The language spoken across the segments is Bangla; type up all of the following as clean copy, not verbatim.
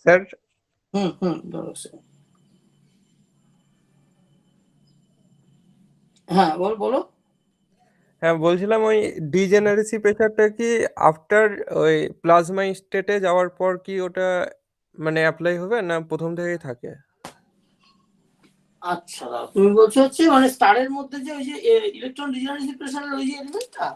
স্যার। হ্যাঁ বলো। হ্যাঁ বলছিলাম ওই ডিজেনারেসি প্রেশারটা কি আফটার ওই প্লাজমা স্টেটে যাওয়ার পর কি ওটা মানে অ্যাপ্লাই হবে না প্রথম থেকেই থাকে? আচ্ছা তুমি বলছো হচ্ছে মানে স্টারের মধ্যে যে ওই যে ইলেকট্রন ডিজেনারেসি প্রেশারের ওই যে এলিমেন্টটা।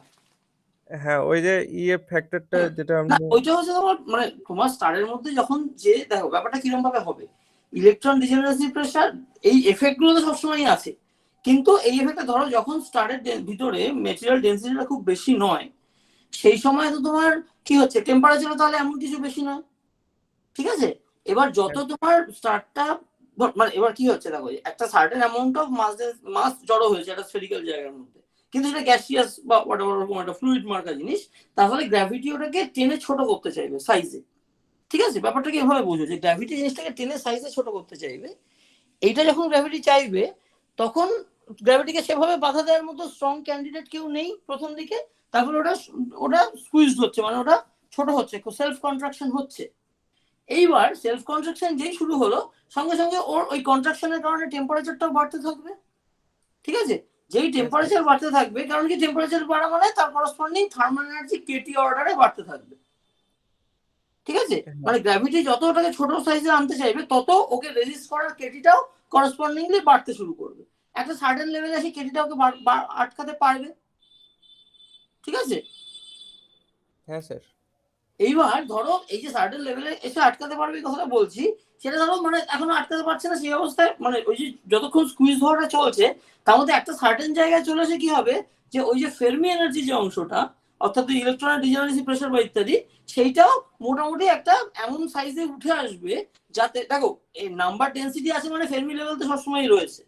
হ্যাঁ ওই যে ইএফ ফ্যাক্টরটা যেটা না আমরা ওইটা হচ্ছে তোমার মানে তোমার স্টারের মধ্যে যখন যে দেখো ব্যাপারটা কিরকম ভাবে হবে, ইলেকট্রন ডিজেনারেসি প্রেশার এই এফেক্ট গুলো তো সবসময়ই আছে, কিন্তু এই এফেক্টটা ধরো যখন স্টারের ভিতরে মেটেরিয়াল ডেন্সিটিটা খুব বেশি নয়, সেই সময় তো তোমার কি হচ্ছে টেম্পারেচার তাহলে এমন কিছু বেশি নয়, ঠিক আছে। এবার যত তোমার স্টারটা মানে এবার কি হচ্ছে দেখো একটা সার্টেন অ্যামাউন্ট অফ মাস জড়ো হয়েছে একটা স্ফেরিক্যাল জায়গার মধ্যে, কিন্তু সেটা গ্যাসিয়াস বা ওরকম একটা ফ্লুইড মার্কা জিনিস, তাহলে গ্র্যাভিটি ওটাকে টেনে ছোট করতে চাইবে সাইজে, ঠিক আছে। ব্যাপারটাকে এভাবে বুঝো যে গ্র্যাভিটি জিনিসটাকে টেনে সাইজে ছোট করতে চাইবে। এইটা যখন গ্র্যাভিটি চাইবে তখন গ্র্যাভিটিকে সেভাবে বাধা দেওয়ার মতো স্ট্রং ক্যান্ডিডেট কেউ নেই প্রথম দিকে, তারপরে ওটা ওটা স্কুইজড হচ্ছে মানে ওটা ছোট হচ্ছে, সেলফ কন্ট্রাকশন হচ্ছে। এইবার সেলফ কন্ট্রাকশন যেই শুরু হলো সঙ্গে সঙ্গে ওর ওই কন্ট্রাকশনের কারণে টেম্পারেচারটাও বাড়তে থাকবে, ঠিক আছে। যেই টেম্পারেচার বাড়তে থাকবে, কারণ কি টেম্পারেচার বাড়া মানে তার করসপন্ডিং থার্মাল এনার্জি কেটি অর্ডারে বাড়তে থাকবে, ঠিক আছে। মানে গ্র্যাভিটি যত ওটাকে ছোট সাইজে আনতে চাইবে তত ওকে রেজিস্ট করার কেটিটাও করসপন্ডিংলি বাড়তে শুরু করবে, একটা সার্টেন লেভেলে এসে কেটিটা ওকে আটকাতে পারবে, ঠিক আছে। হ্যাঁ স্যার। এইবার ধরো এই যে সার্টেন লেভেলে এসে আটকাতে পারবে কথাটা বলছি, সেটা ধরো মানে এখনো আটকাতে পারছে না সেই অবস্থায়, মানে ওই যে যতক্ষণ স্কুইজ হওয়াটা চলছে তার মধ্যে একটা সার্টেন জায়গায় চলে এসে কি হবে যে ওই যে ফেরমি এনার্জি যে অংশটা অর্থাৎ ইলেকট্রনের ডিজেনারেসি প্রেসার বা ইত্যাদি, সেইটাও মোটামুটি একটা এমন সাইজে উঠে আসবে যাতে দেখো এই নাম্বার ডেন্সিটি আছে মানে ফেরমি লেভেল তো সবসময় রয়েছে,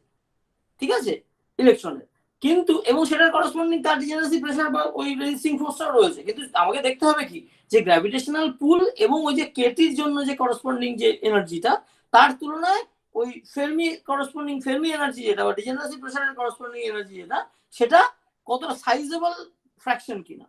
ঠিক আছে, ইলেকট্রনের, কিন্তু এবং সেটার করসপন্ডিং তার ডিজেনারেসি প্রেসার বা ওই রেজিস্টিং ফোর্সটাও রয়েছে, কিন্তু আমাকে দেখতে হবে কি যে গ্র্যাভিটেশনাল পুল এবং ওই যে কেটির জন্য যে করসপন্ডিং যে এনার্জিটা তার তুলনায় ওই ফেরমি করসপন্ডিং ফেরমি এনার্জি যেটা বা ডিজেনারেসি প্রেসারের করসপন্ডিং এনার্জি যেটা সেটা কতটা সাইজেবল ফ্র্যাকশন কিনা।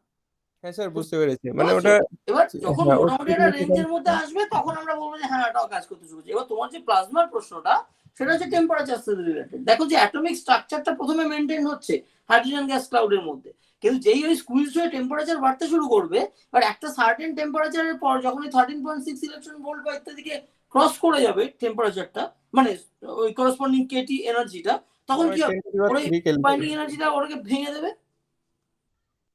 হ্যাঁ স্যার বুঝতে পেরেছি, মানে ওটা এবার যখন হ্যাঁ ওর মোটামুটি একটা রেঞ্জের মধ্যে আসবে তখন আমরা বলবো যে হ্যাঁ এটাও কাজ করতে শুরু করছে। এবার তোমার যে প্লাজমার প্রশ্নটা সেটা হচ্ছে টেম্পারেচার সাথে রিলেটেড। দেখো যে অ্যাটমিক স্ট্রাকচারটা প্রথমে মেনটেন হচ্ছে হাইড্রোজেন গ্যাস ক্লাউডের মধ্যে, কিন্তু যেই ওই স্কুইজ হয়ে টেম্পারেচার বাড়তে শুরু করবে আর একটা সার্টেন টেম্পারেচারের পর যখন 13.6 ইলেকট্রন ভোল্ট বা ইত্যাদিকে ক্রস করে যাবে টেম্পারেচারটা মানে ওই করসপন্ডিং কেটি এনার্জিটা, তখন কি হবে ওর বাইন্ডিং এনার্জিটা ওটাকে ভেঙে দেবে,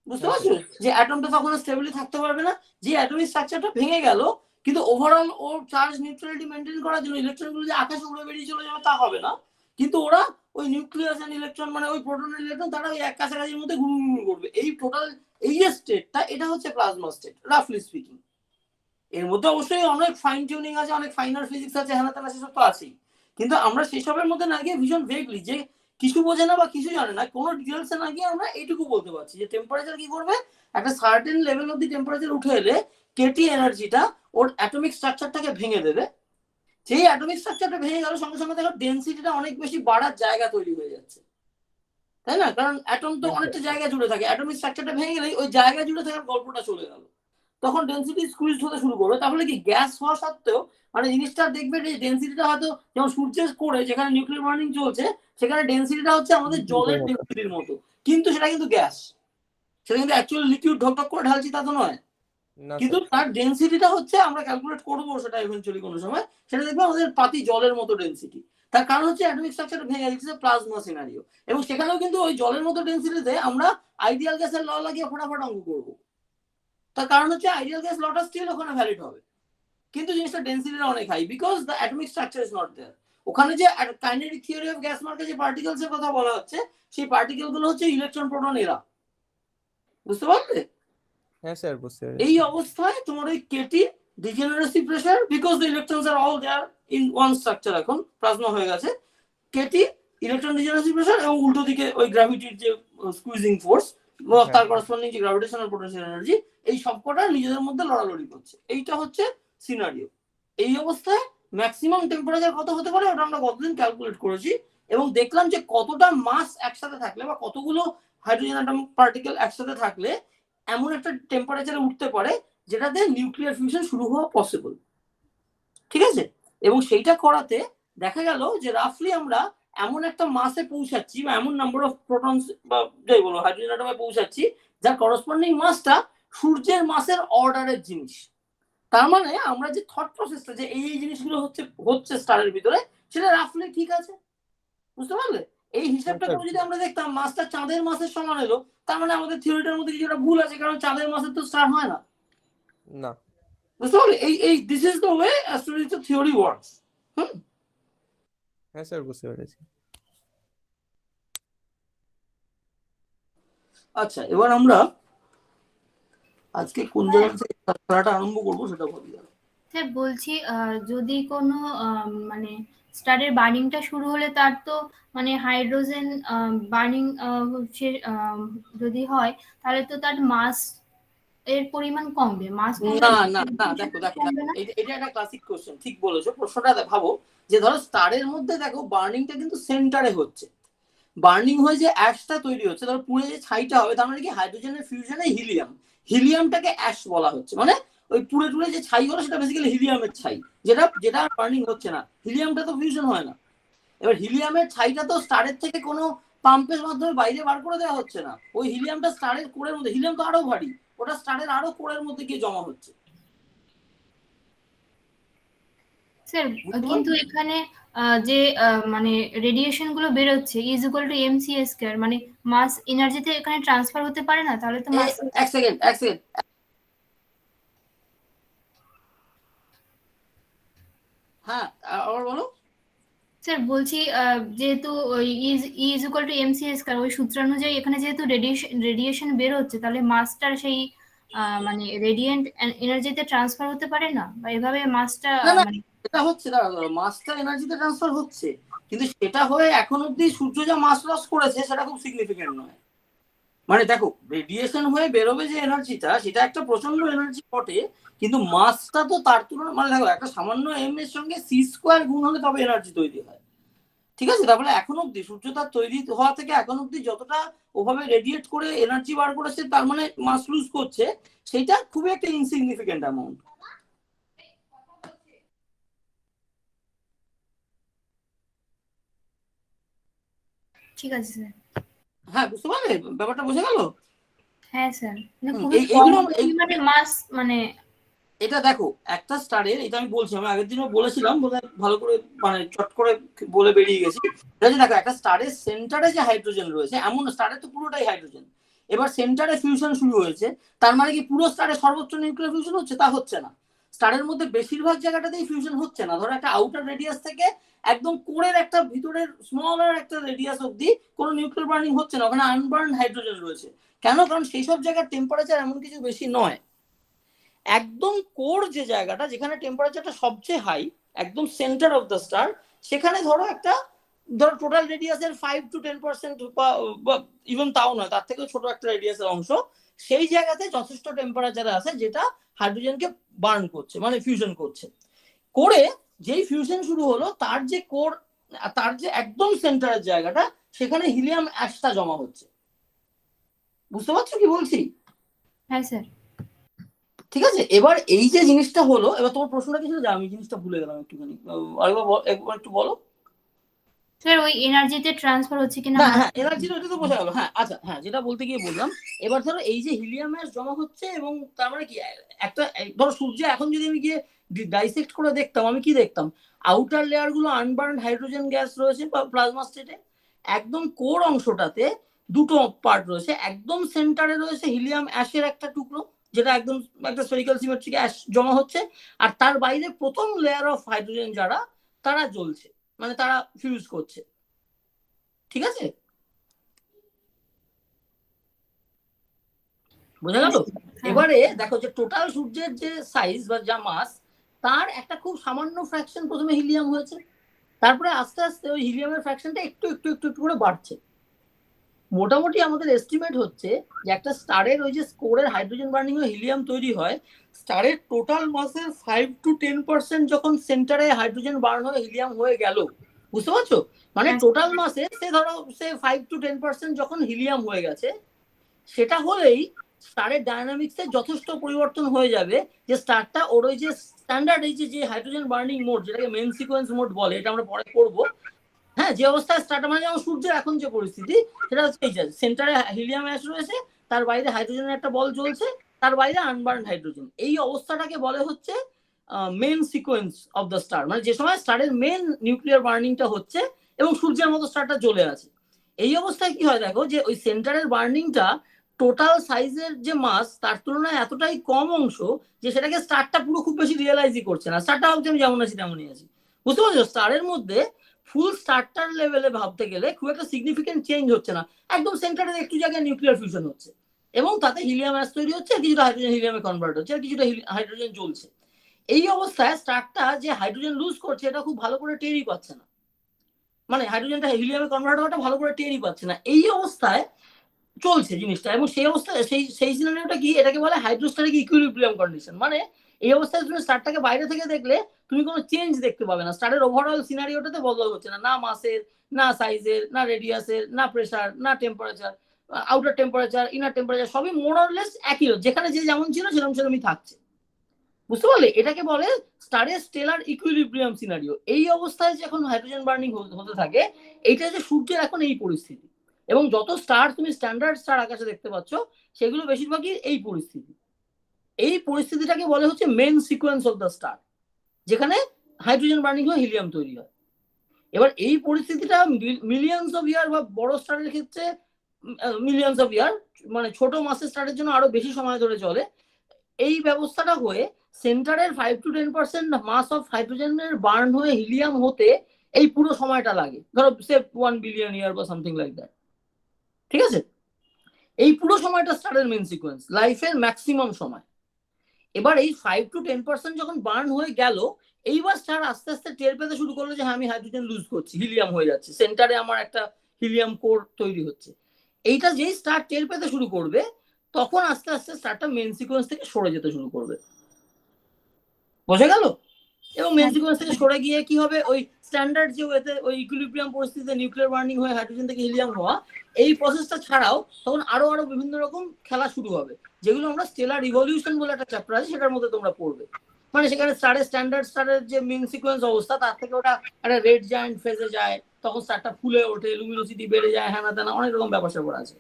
বুঝতে পারছো যে অ্যাটমটা তখন স্টেবলি থাকতে পারবে না, যে অ্যাটমিক স্ট্রাকচারটা ভেঙে গেল কিন্তু ওভারঅল ওর চার্জ নিউট্রালিটি মেনটেন করার জন্য ইলেকট্রনগুলো যে আকাশে উড়ে বেরিয়ে চলে যাবে তা হবে না, কিন্তু ওরা ওই নিউক্লিয়াস এন্ড ইলেকট্রন মানে ওই প্রোটন ইলেকট্রন তারা ওই এক কাছাকাছির মধ্যে ঘুরঘুর করবে। এই টোটাল এই যে স্টেটটা এটা হচ্ছে প্লাজমা স্টেট রাফলি স্পিকিং। এর মধ্যে অবশ্যই অনেক ফাইন টিউনিং আছে, অনেক ফাইনার ফিজিক্স আছে, হ্যানা তেনা সেসব তো আছেই, কিন্তু আমরা সেসবের মধ্যে না গিয়ে ভীষণ ভেগলি যে কিছু বোঝে না বা কিছু জানে না কোনো ডিটেলসে না গিয়ে আমরা এইটুকু বলতে পারছি যে টেম্পারেচার কি করবে একটা সার্টেন লেভেল অব্দি টেম্পারেচার উঠে এলে কেটি এনার্জিটা ওর অ্যাটমিক স্ট্রাকচারটাকে ভেঙে দেবে। সেই অ্যাটমিক স্ট্রাকচারটা ভেঙে গেল সঙ্গে সঙ্গে দেখো ডেনসিটিটা অনেক বেশি বাড়ার জায়গা তৈরি হয়ে যাচ্ছে, তাই না, কারণ অ্যাটম তো অনেকটা জায়গা জুড়ে থাকে, অ্যাটমিক স্ট্রাকচারটা ভেঙে গেলেই ওই জায়গা জুড়ে থাকার গল্পটা চলে গেল, তখন ডেন্সিটি স্কুইজ হতে শুরু করবে। তাহলে কি গ্যাস হওয়া সত্ত্বেও মানে জিনিসটা দেখবে যে ডেন্সিটিটা হয়তো যেমন সূর্যের কোরে যেখানে নিউক্লিয়ার বার্নিং চলছে সেখানে ডেন্সিটিটা হচ্ছে আমাদের জলের ডেন্সিটির মতো, কিন্তু সেটা কিন্তু গ্যাস, সেটা কিন্তু অ্যাকচুয়ালি লিকুইড ঢকঢক করে ঢালছি তা তো নয়, কিন্তু তার ডেন্সিটিটা হচ্ছে আমরা ক্যালকুলেট করবো সেটা ইভেন্চুয়ালি কোনো সময়, সেটা দেখবে আমাদের পাতি জলের মতো ডেন্সিটি। তার কারণ হচ্ছে অ্যাটমিক স্ট্রাকচার ভেঙে দিচ্ছে প্লাজমা সিনারিও, এবং সেখানেও কিন্তু ওই জলের মতো ডেন্সিটিতে আমরা আইডিয়াল গ্যাসের ল লাগিয়ে ফটাফট অঙ্ক করবো। তার কারণ হচ্ছে আইডিয়াল গ্যাস লটা স্টিল ওখানে ভ্যালিড হবে, কিন্তু জিনিসটা ডেন্সিটিটা অনেক high because the atomic structure is not there. ওখানে যে কাইনেটিক থিওরি অফ গ্যাস মার্কে যে পার্টিকেলস এর কথা বলা হচ্ছে সেই পার্টিকেল গুলো হচ্ছে ইলেকট্রন প্রোটন এরা, বুঝতে পারলে। হ্যাঁ স্যার বুঝতে এই পেরেছি। অবস্থায় তোমার ওই KT degeneracy pressure because the electrons are all there in one structure এখন প্লাজমা হয়ে গেছে, কেটি ইলেকট্রন ডিজেনারেসি প্রেসার এবং উল্টো দিকে ওই গ্র্যাভিটির যে স্কুইজিং ফোর্স তার করসপন্ডিং যে গ্র্যাভিটেশনাল পোটেনশিয়াল এনার্জি, এই সবকটা নিজেদের মধ্যে লড়ালড়ি করছে, এইটা হচ্ছে সিনারিও। এই অবস্থায় ম্যাক্সিমাম টেম্পারেচার কত হতে পারে ওটা আমরা কতদিন ক্যালকুলেট করেছি এবং দেখলাম যে কতটা মাস একসাথে থাকলে বা কতগুলো হাইড্রোজেন অ্যাটম পার্টিকেল একসাথে থাকলে এমন একটা টেম্পারেচারে উঠতে পারে যেটাতে নিউক্লিয়ার ফিউশন শুরু হওয়া পসিবল। ঠিক আছে, এবং সেইটা করাতে দেখা গেল যে রাফলি আমরা এমন একটা মাসে পৌঁছাচ্ছি বা এমন নাম্বার অফ প্রোটনস বা যাই বলো হাইড্রোজেন অ্যাটমে পৌঁছাচ্ছি যার করসপন্ডিং মাসটা সূর্যের মাসের অর্ডারের জিনিস। তার মানে আমরা যে থট প্রসেসটা যে এই জিনিসগুলো হচ্ছে স্টারের ভিতরে, সেটা রাফলি ঠিক আছে, বুঝতে পারলে? এই হিসাবটা করে যদি আমরা দেখতাম মাসটা চাঁদের মাসের সমান এলো, তার মানে আমাদের থিওরিটার মধ্যে কিছু একটা ভুল আছে, কারণ চাঁদের মাসের তো স্টার হয় না, না। বুঝতে পারলে? এই this is the way astronomy theory works. হ্যাঁ স্যার, বুঝতে পেরেছি। আচ্ছা, এবার আমরা আজকে কোন জায়গা থেকে খেলাটা আরম্ভ করবো সেটা ভাবি। স্যার বলছি যদি কোনো মানে স্টারের বার্নিংটা শুরু হলে তার তো মানে হাইড্রোজেন বার্নিং যদি হয় তাহলে তো তার মাস এর পরিমাণ কমবে, মাস না না না, দেখো এটা একটা ক্লাসিক কোশ্চেন, ঠিক বলেছো। প্রশ্নটা ভাবো যে ধরো স্টারের মধ্যে দেখো বার্নিংটা কিন্তু সেন্টারে হচ্ছে, বার্নিং হয়ে যে অ্যাশটা তৈরি হচ্ছে, ধরো পুরো যে ছাইটা হবে তার মানে কি হাইড্রোজেনের ফিউশনে হিলিয়ামটাকে অ্যাশ বলা হচ্ছে, মানে ওই পুরে টুরে যে ছাই হলো সেটা বেসিক্যালি হিলিয়ামের ছাই, যেটা বার্নিং হচ্ছে না। হিলিয়ামটা তো ফিউশন হয় না। এবার হিলিয়ামের ছাইটা তো স্টারের থেকে কোনো পাম্পের মাধ্যমে বাইরে বার করে দেওয়া হচ্ছে না, ওই হিলিয়ামটা স্টারের কোরের মধ্যে, হিলিয়াম তো আরো ভারী, ওটা স্টারের আরো কোরের মধ্যে গিয়ে জমা হচ্ছে। স্যার কিন্তু এখানে যে মানে রেডিয়েশন গুলো বেরোচ্ছে is equal to MC square, মানে মাস এনার্জিতে এখানে ট্রান্সফার হতে পারে না, তাহলে তো মাস। এক সেকেন্ড হ্যাঁ আবার বলো। স্যার বলছি যেহেতু is equal to MC square, ওই সূত্রানুযায়ী এখানে যেহেতু রেডিয়েশন বের হচ্ছে, তাহলে মাসটার সেই মানে রেডিয়েন্ট এনার্জিতে ট্রান্সফার হতে পারে না, বা এভাবে মাসটা মানে এটা হচ্ছে মাসটা এনার্জিতে ট্রান্সফার হচ্ছে, কিন্তু সেটা হয়ে এখন অব্দি সূর্য যা মাস লস করেছে সেটা খুব সিগনিফিকেন্ট নয়। মানে দেখো রেডিয়েশন হয়ে বেরোবে যে এনার্জিটা, সেটা একটা প্রচন্ড এনার্জি বটে, কিন্তু মাসটা তো তার তুলনায়, মানে দেখো একটা সামান্য এম এর সঙ্গে সি স্কোয়ার গুণ হলে তবে এনার্জি তৈরি হয়, ঠিক আছে? তারপরে এখন অব্দি সূর্য তার তৈরি হওয়া থেকে এখন অব্দি যতটা ওভাবে রেডিয়েট করে এনার্জি বার করেছে, তার মানে মাস লুজ করছে, সেইটা খুবই একটা ইনসিগনিফিকেন্ট অ্যামাউন্ট। ঠিক আছে স্যার। হ্যাঁ, বুঝতে পারলে? ব্যাপারটা বোঝা গেল? হ্যাঁ স্যার, মানে মাস মানে এটা দেখো একটা স্টারের, এটা আমি বলছি, আমি আগের দিনও বলেছিলাম, ভালো করে মানে চট করে বলে বেরিয়ে গেছি। দেখো একটা স্টারের সেন্টারে যে হাইড্রোজেন রয়েছে, এমন স্টারে তো পুরোটাই হাইড্রোজেন, এবার সেন্টারে ফিউশন শুরু হয়েছে, তার মানে কি পুরো স্টারে সর্বোচ্চ নিউক্লিয়ার ফিউশন হচ্ছে? তা হচ্ছে না। স্টারের মধ্যে বেশিরভাগ জায়গাটাতেই ফিউশন হচ্ছে না। ধরো একটা আউটার রেডিয়াস থেকে একদম কোরের একটা ভিতরের স্মলার একটা রেডিয়াস অব্দি কোনো নিউক্লিয়ার বার্নিং হচ্ছে না, ওখানে আনবার্ন হাইড্রোজেন রয়েছে। কেন? কারণ সেই সব জায়গার টেম্পারেচার এমন কিছু বেশি নয়। একদম কোর যে জায়গাটা, যেখানে টেম্পারেচারটা সবচেয়ে হাই, একদম সেন্টার অফ দ্য স্টার, সেখানে ধরো টোটাল রেডিয়াসের 5 to 10% বা ইভেন তাও নয়, তার থেকেও ছোট একটা রেডিয়াসের অংশ, সেই জায়গাতে যথেষ্ট টেম্পারেচারে আছে যেটা হাইড্রোজেনকে বার্ন করছে, মানে ফিউশন করছে। করে যেই ফিউশন শুরু হলো, তার যে একদম সেন্টারের জায়গাটা, সেখানে হিলিয়াম অ্যাশটা জমা হচ্ছে। বুঝতে পারছো কি বলছি? হ্যাঁ স্যার। ঠিক আছে, এবার এই যে জিনিসটা হলো, এবার তোমার প্রশ্নটা কি ছিল? আমি জিনিসটা ভুলে গেলাম একটুখানি, একবার একটু বলো। স্যার ওই এনার্জিতে ট্রান্সফার হচ্ছে কিনা। হ্যাঁ, এনার্জি ওটা তো বোঝা গেল। হ্যাঁ আচ্ছা, হ্যাঁ যেটা বলতে গিয়ে বললাম, এবার ধরো এই যে হিলিয়াম গ্যাস জমা হচ্ছে, এবং তার মানে কি একটা ধরো সূর্য এখন যদি আমি গিয়ে ডাইসেক্ট করে দেখতাম, আমি কি দেখতাম? আউটার লেয়ার গুলো আনবার্ন হাইড্রোজেন গ্যাস রয়েছে প্লাজমা স্টেটে, একদম কোর অংশটাতে দুটো পার্ট রয়েছে, একদম সেন্টারে রয়েছে হিলিয়াম অ্যাশের একটা টুকরো, যেটা একদম একটা স্ফেরিক্যাল সিমেট্রিক অ্যাশ জমা হচ্ছে, আর তার বাইরে প্রথম লেয়ার অফ হাইড্রোজেন যারা, তারা জ্বলছে, মানে তারা ফিউজ করছে। ঠিক আছে, বোঝা গেল? এবারে দেখো যে টোটাল সূর্যের যে সাইজ বা যা মাস, তার একটা খুব সামান্য ফ্র্যাকশন প্রথমে হিলিয়াম হয়েছে, তারপরে আস্তে আস্তে ওই হিলিয়ামের ফ্র্যাকশনটা একটু একটু একটু একটু করে বাড়ছে। মোটামুটি আমাদের এস্টিমেট হচ্ছে যে একটা স্টারের ওই যে কোরের হাইড্রোজেন বার্নিং এ হিলিয়াম তৈরি হয়, স্টারের টোটাল মাসের 5 to 10% যখন সেন্টারে হাইড্রোজেন বার্ন হয়ে হিলিয়াম হয়ে গেল, বুঝতে পারছো? মানে টোটাল মাসে সে ধরো 5 to 10% যখন হিলিয়াম হয়ে গেছে, সেটা হলেই স্টারের ডায়নামিক্সে যথেষ্ট পরিবর্তন হয়ে যাবে, যে স্টারটা ওর ওই যে স্ট্যান্ডার্ড এই যে হাইড্রোজেন বার্নিং মোড, যেটাকে মেন সিকোয়েন্স মোড বলে, এটা আমরা পরে করবো। হ্যাঁ, যে অবস্থায় স্টারটা মানে যেমন সূর্যের এখন যে পরিস্থিতি, সেটা হচ্ছে এই যে সেন্টারে হিলিয়াম গ্যাস রয়েছে, তার বাইরে হাইড্রোজেনের একটা বল জ্বলছে, তার বাইরে আনবার্ন হাইড্রোজেন। এই অবস্থাটাকে বলে হচ্ছে main sequence of the star, মানে যে সময় স্টারের মেন নিউক্লিয়ার বার্নিংটা হচ্ছে এবং সূর্যের মতো স্টারটা জ্বলে আছে। এই অবস্থায় কি হয় দেখো, যে ওই সেন্টারের বার্নিংটা টোটাল সাইজের যে মাস তার তুলনায় এতটাই কম অংশ যে সেটাকে স্টারটা পুরো খুব বেশি রিয়েলাইজই করছে না। স্টারটা ভাবছে আমি যেমন আছি তেমনই আছি, বুঝতে পারছো? স্টারের মধ্যে ফুল স্টারটার লেভেলে ভাবতে গেলে খুব একটা সিগনিফিকেন্ট চেঞ্জ হচ্ছে না, একদম সেন্টারের একটু জায়গায় নিউক্লিয়ার ফিউশন হচ্ছে এবং তাতে হিলিয়াম গ্যাস তৈরি হচ্ছে, কিছুটা হাইড্রোজেন হিলিয়ামে কনভার্ট হচ্ছে, আর কিছুটা হাইড্রোজেন জ্বলছে। এই অবস্থায় স্টারটা যে হাইড্রোজেন লুজ করছে এটা খুব ভালো করে টেরই পাচ্ছে না, মানে হাইড্রোজেনটা হিলিয়ামে কনভার্ট হওয়াটা ভালো করে টেরই পাচ্ছে না। এই অবস্থায় চলছে জিনিসটা, এবং সেই অবস্থায় সেই সিনারিওটা কি, এটাকে বলে হাইড্রোস্ট্যাটিক ইকুইলিব্রিয়াম কন্ডিশন। মানে এই অবস্থায় তুমি স্টারটাকে বাইরে থেকে দেখলে তুমি কোনো চেঞ্জ দেখতে পাবে না, স্টারের ওভারঅল সিনারিওটাতে বদল হচ্ছে না, না মাসের, না সাইজের, না রেডিয়াসের, না প্রেসার, না temperature, outer temperature, inner temperature, সবই মোর অর লেস একই, যেখানে যে যেমন ছিল সেরকমই থাকছে, বুঝতে পারলে? এটাকে বলে স্টারের স্টেলার ইকুইলিব্রিয়াম সিনারিও। এই অবস্থায় যে এখন হাইড্রোজেন বার্নিং হতে থাকে, এইটা যে সূর্যের এখন এই পরিস্থিতি, এবং যত স্টার তুমি স্ট্যান্ডার্ড স্টার আকাশে দেখতে পাচ্ছ সেগুলো বেশিরভাগই এই পরিস্থিতি। এই পরিস্থিতিটাকে বলে হচ্ছে main sequence of the star, যেখানে হাইড্রোজেন বার্নিং হয়ে হিলিয়াম তৈরি হয়। এবার এই পরিস্থিতিটা মিলিয়ন্স অফ ইয়ার বা বড় স্টারের ক্ষেত্রে মিলিয়ন্স অফ ইয়ার, মানে ছোট মাসের স্টারের জন্য আরো বেশি সময় ধরে চলে। এই ব্যবস্থাটা হয়ে সেন্টারের 5 to 10% মাস অফ হাইড্রোজেনের বার্ন হয়ে হিলিয়াম হতে এই পুরো সময়টা লাগে, ধরো সে 1 বিলিয়ন ইয়ার বা সামথিং লাইক দ্যাট, ঠিক আছে? এই পুরো সময়টা স্টারের মেন সিকোয়েন্স, লাইফের ম্যাক্সিমাম সময়। এবার এই 5 to 10% যখন বার্ন হয়ে গেল, এইবার স্টার আস্তে আস্তে টের পেতে শুরু করলো যে হ্যাঁ আমি হাইড্রোজেন লুজ করছি, হিলিয়াম হয়ে যাচ্ছে, সেন্টারে আমার একটা হিলিয়াম কোর তৈরি হচ্ছে। এইটা যেই স্টার টের পেতে শুরু করবে, তখন আস্তে আস্তে স্টারটা মেন সিকোয়েন্স থেকে সরে যেতে শুরু করবে, বোঝা গেল? এবং মেন সিকোয়েন্স থেকে সরে গিয়ে কি হবে, ওই স্ট্যান্ডার্ড যে ওয়েতে ওই ইকুইলিব্রিয়াম পরিস্থিতিতে নিউক্লিয়ার বার্নিং হয়ে হাইড্রোজেন থেকে হিলিয়াম হওয়া, এই প্রসেসটা ছাড়াও তখন আরো বিভিন্ন রকম খেলা শুরু হবে, যেগুলো আমরা স্টেলার রিভলিউশন বলে একটা চ্যাপ্টার আছে সেটার মধ্যে তোমরা পড়বে। মানে সেখানে স্টারের স্ট্যান্ডার্ড স্টারের যে মেন সিকোয়েন্স অবস্থা, তার থেকে ওটা একটা রেড জায়ান্ট ফেজে যায়, তখন স্টারটা ফুলে ওঠে, লুমিনোসিটি বেড়ে যায়, হ্যানা তেনা অনেক রকম ব্যাপার স্যাপার আছে,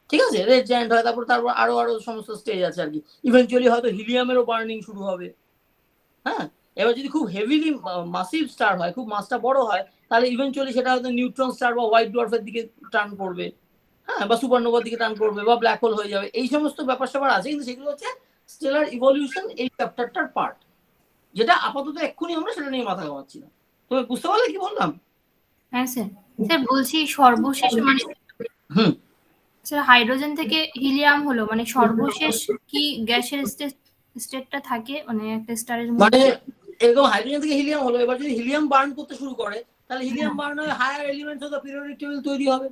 ঠিক আছে? রেড জায়ান্ট হয়, তারপর আরো সমস্ত স্টেজ আছে আর কি। ইভেনচুয়ালি হয়তো হিলিয়ামেরও বার্নিং শুরু হবে। হ্যাঁ, এবার যদি খুব হেভিলি মাসিভ স্টার হয়, খুব মাসটা বড় হয়, তাহলে ইভেনচুয়ালি সেটা হয়তো নিউট্রন স্টার বা হোয়াইট ডোয়ার্ফের দিকে টার্ন করবে, হ্যাঁ, বা সুপারনোভার দিকে টার্ন করবে, বা ব্ল্যাক হোল হয়ে যাবে। এই সমস্ত ব্যাপার স্যাপার আছে, কিন্তু সেগুলো হচ্ছে স্টেলার ইভলিউশন এই চ্যাপ্টারটার পার্ট, যেটা আপাতত এক্ষুনি আমরা সেটা নিয়ে মাথা ঘামাচ্ছি না। তুমি বুঝতে পারলে কি বললাম? হ্যাঁ স্যার। স্যার বলছি সর্বশেষ মানে স্যার হাইড্রোজেন থেকে হিলিয়াম হলো মানে সর্বশেষ কি গ্যাসের স্টেটটা থাকে মানে একটা স্টারের মানে মধ্যে? এরকম হাইড্রোজেন থেকে হিলিয়াম হলো, এবার যদি হিলিয়াম বার্ন করতে শুরু করে, তাহলে হিলিয়াম বার্ন হয়ে higher elements of the periodic table তৈরি হবে।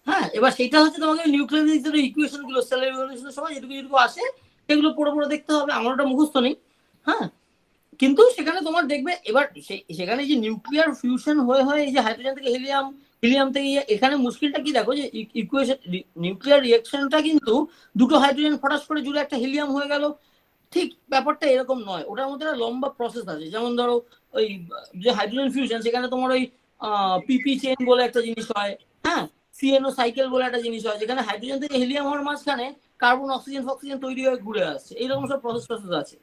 হ্যাঁ, এবার সেটা হচ্ছে তোমাকে নিউক্লিয়ার ইকুয়েশন গুলো সেলের রিভলিউশনের সময় যেটুকু আসে সেগুলো পড়ে দেখতে হবে, আমার ওটা মুখস্থ নেই। হ্যাঁ, কিন্তু সেখানে তোমার দেখবে এবার সেখানে যে নিউক্লিয়ার ফিউশন হয়ে এই যে হাইড্রোজেন থেকে হিলিয়াম থেকে এখানে মুশকিলটা কি দেখো, যে ইকুয়েশন নিউক্লিয়ার রিঅ্যাকশনটা কিন্তু দুটো হাইড্রোজেন ফটাস করে জুড়ে একটা হিলিয়াম হয়ে গেল, ঠিক ব্যাপারটা এরকম নয়। ওটার মধ্যে একটা লম্বা প্রসেস আছে। যেমন ধরো ওই যে হাইড্রোজেন ফিউশন, সেখানে তোমার ওই পিপি চেইন বলে একটা জিনিস হয়, হ্যাঁ, সিএনও সাইকেল বলে একটা জিনিস হয়, যেখানে হাইড্রোজেন থেকে হিলিয়াম হওয়ার মাঝখানে কার্বন অক্সিজেন তৈরি হয়ে ঘুরে আসছে, এইরকম সব প্রসেস আছে।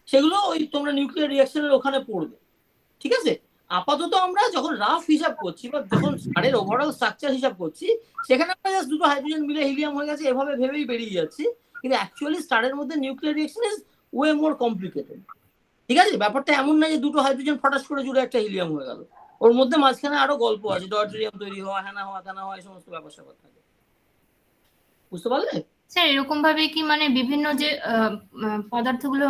সেগুলো ওই তোমরা নিউক্লিয়ার রিঅ্যাকশনের ওখানে পড়বে, ঠিক আছে? আপাতত আমরা যখন রাফ হিসাব করছি বা যখন স্টারের ওভারঅল স্ট্রাকচার হিসাব করছি, সেখানে আমরা জাস্ট দুটো হাইড্রোজেন মিলে হিলিয়াম হয়ে গেছে এভাবে ভেবেই বেরিয়ে যাচ্ছি, কিন্তু অ্যাকচুয়ালি স্টারের মধ্যে nuclear reaction is way more complicated, ঠিক আছে? ব্যাপারটা এমন না যে দুটো হাইড্রোজেন ফটাস করে জুড়ে একটা হিলিয়াম হয়ে গেল, ওর মধ্যে মাঝখানে আরো গল্প আছে, ডয়টেরিয়াম তৈরি হওয়া, হ্যানা হওয়া, তানা হওয়া, এই সমস্ত ব্যাপার স্যাপার থাকে, বুঝতে পারলে? স্যার এরকম ভাবে কি মানে বিভিন্ন যে পদার্থগুলো